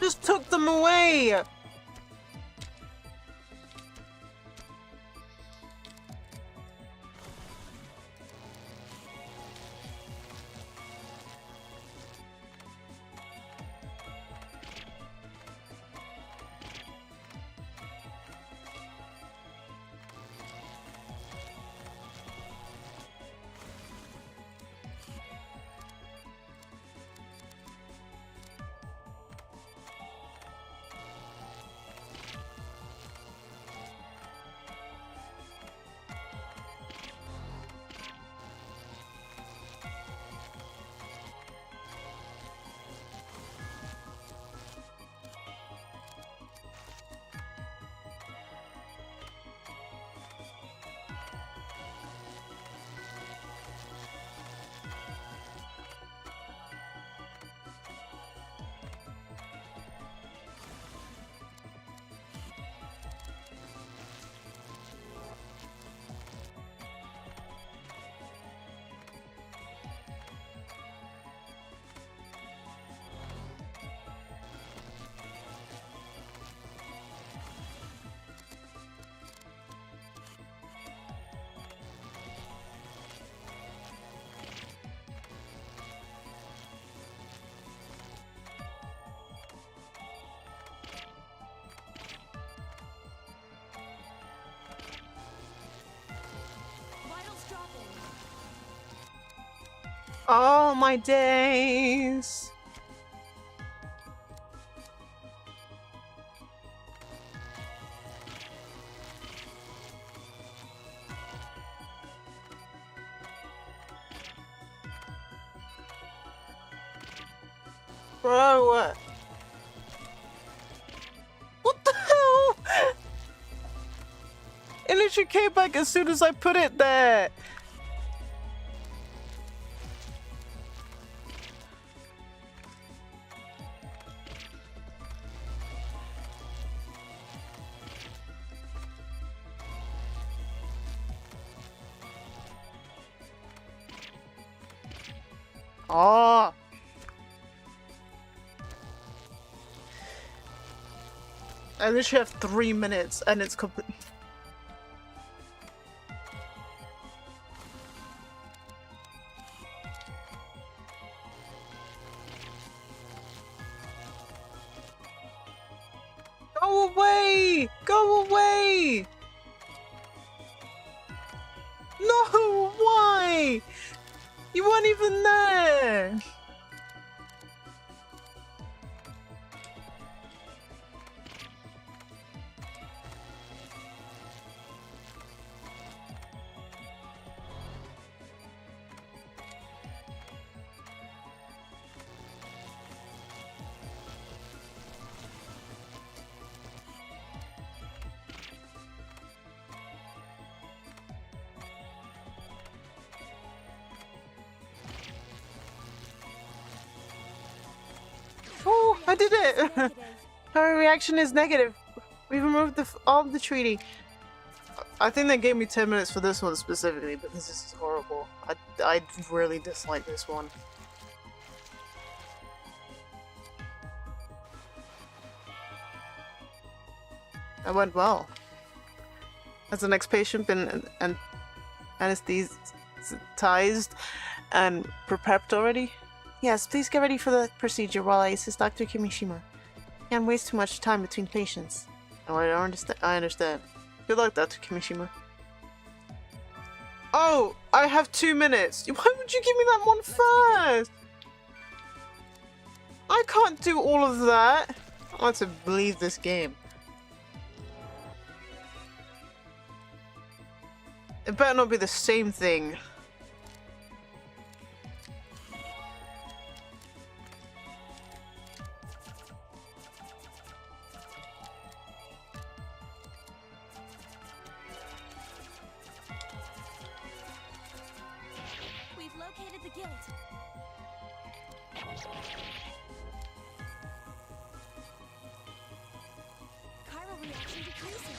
Just took them away! Vitals dropping. Oh my days! Bro, what the hell? It literally came back as soon as I put it there. Oh! I literally have 3 minutes and it's complete. Go away! Go away! No! Why? You weren't even there! Oh, I did it! Negative. Her reaction is negative. We removed all of the treaty. I think they gave me 10 minutes for this one specifically because this is horrible. I really dislike this one. That went well. Has the next patient been anesthetized and prepped already? Yes, please get ready for the procedure while I assist Dr. Kimishima. Can't waste too much time between patients. Oh, I understand. Good luck, Dr. Kimishima. Oh, I have 2 minutes. Why would you give me that one first? I can't do all of that. I want to leave this game. It better not be the same thing. We've located the guild. Chiral reaction decreasing.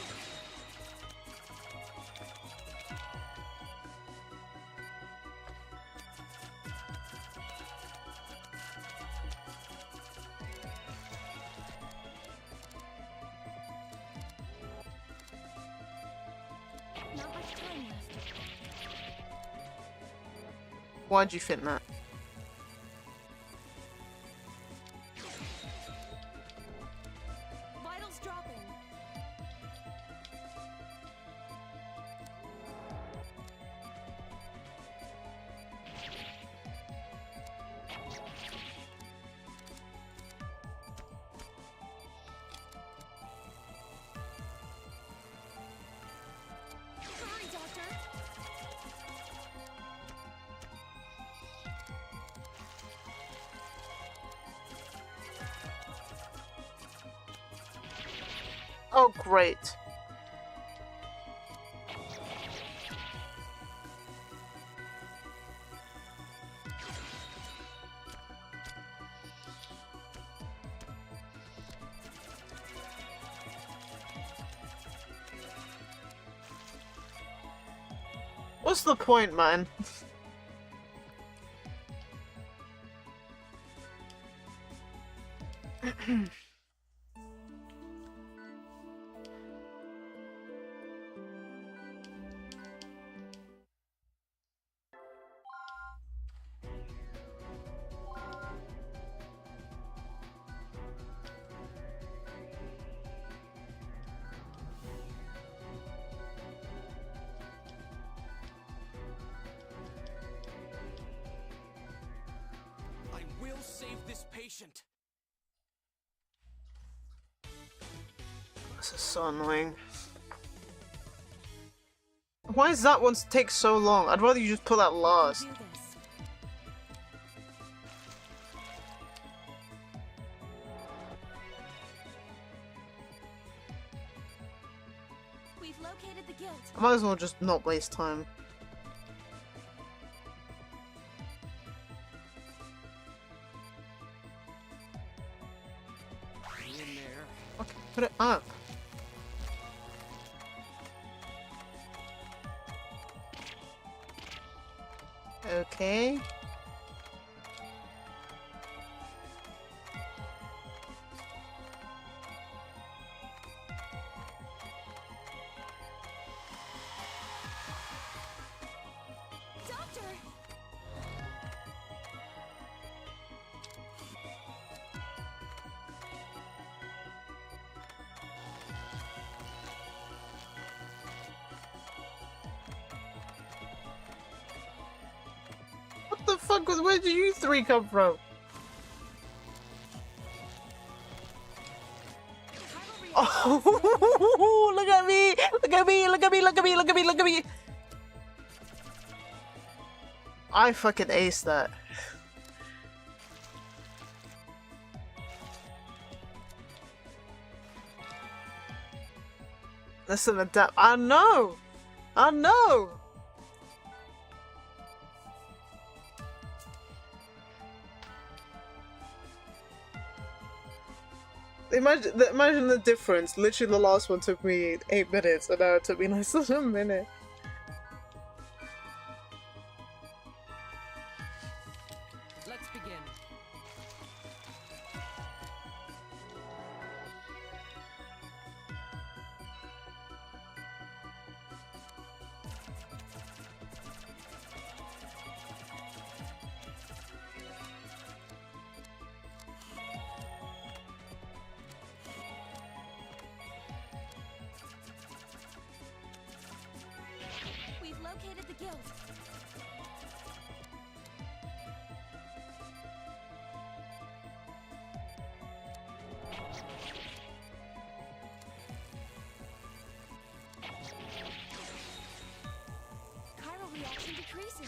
Not much time left. Why'd you think that? Vitals dropping. Hurry, doctor. Oh, great. What's the point, man? I will save this patient. This is so annoying. Why does that one take so long? I'd rather you just put that last. Do this. We've located the guild. I might as well just not waste time. Hang in there. Okay, put it up. Okay. where did you three come from? Oh, look at me! Look at me! Look at me! Look at me! Look at me! Look at me! I fucking aced that. Listen, adapt. I know! I know! Imagine the difference. Literally, the last one took me 8 minutes, and now it took me less than a minute. Let's begin. We've located the guild. Chiral reaction decreasing.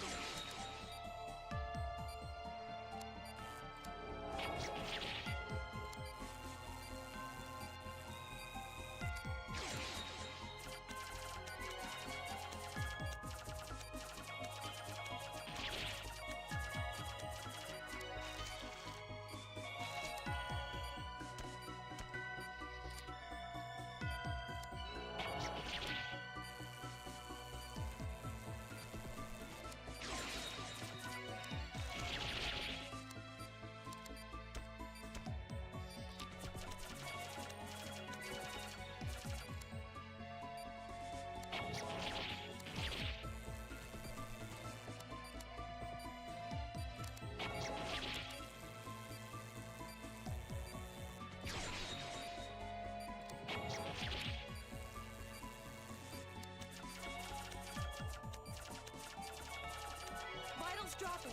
Vitals dropping.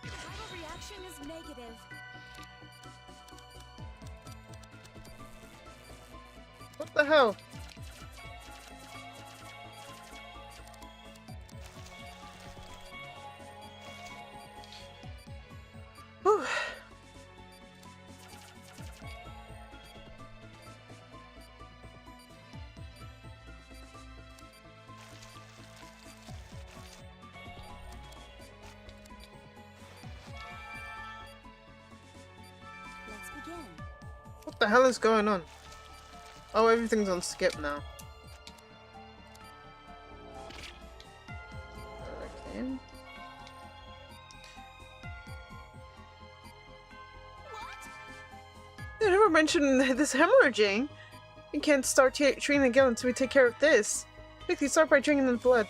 Chiral reaction is negative. What the hell? Whew. Let's begin. What the hell is going on? Oh, everything's on skip now. Okay. They never mentioned this hemorrhaging. We can't start treating again until we take care of this. Quickly start by drinking the blood.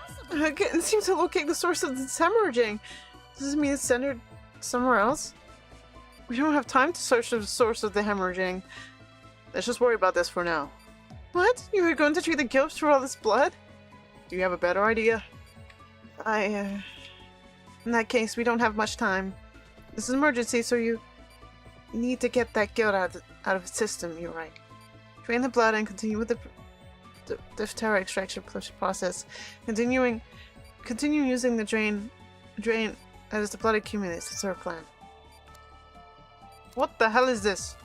That's impossible. Again, it seems to locate the source of this hemorrhaging. Does this mean it's centered somewhere else? We don't have time to search the source of the hemorrhaging. Let's just worry about this for now. What? You were going to treat the guilt through all this blood? Do you have a better idea? In that case, we don't have much time. This is an emergency, so you need to get that guilt out of its system, you're right. Drain the blood and continue with the diphtheria extraction process. Continue using the drain as the blood accumulates. That's our plan. What the hell is this?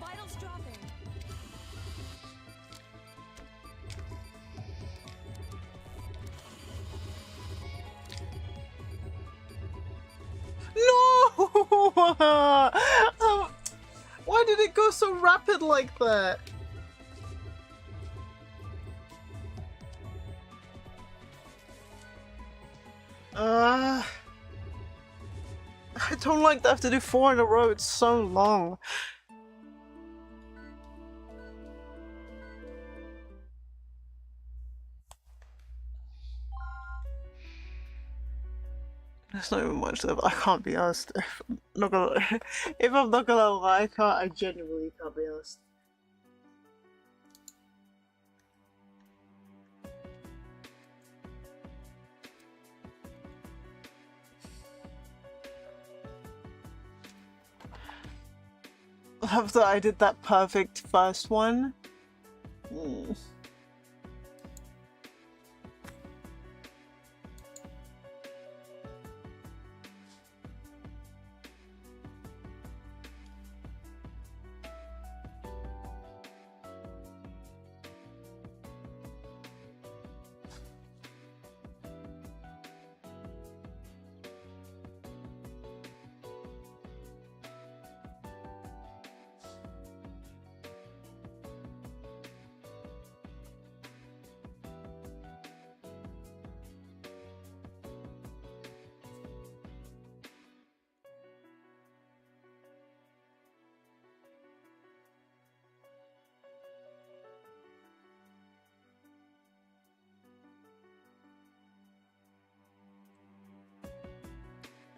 Vitals dropping. Why did it go so rapid like that? I don't like to have to do 4 in a row, it's so long. There's not even much left. I can't be asked. I'm not gonna, if I'm not gonna lie, I genuinely can't be asked. After I did that perfect first one.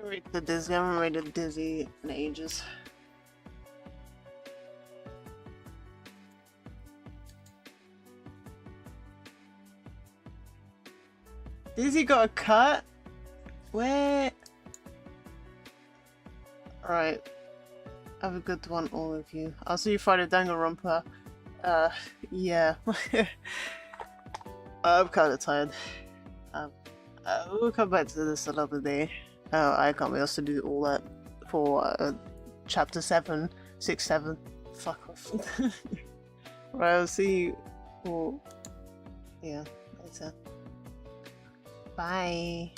Rate the Dizzy. I haven't rated Dizzy in ages. Dizzy got a cut? Where? Alright. Have a good one, all of you. I'll see you Friday, Danganronpa. Yeah. I'm kinda tired. We'll come back to this another day. I can't be asked to do all that for chapter 7, 6, 7. Fuck off. Right, I'll see you all. Yeah, later. Bye.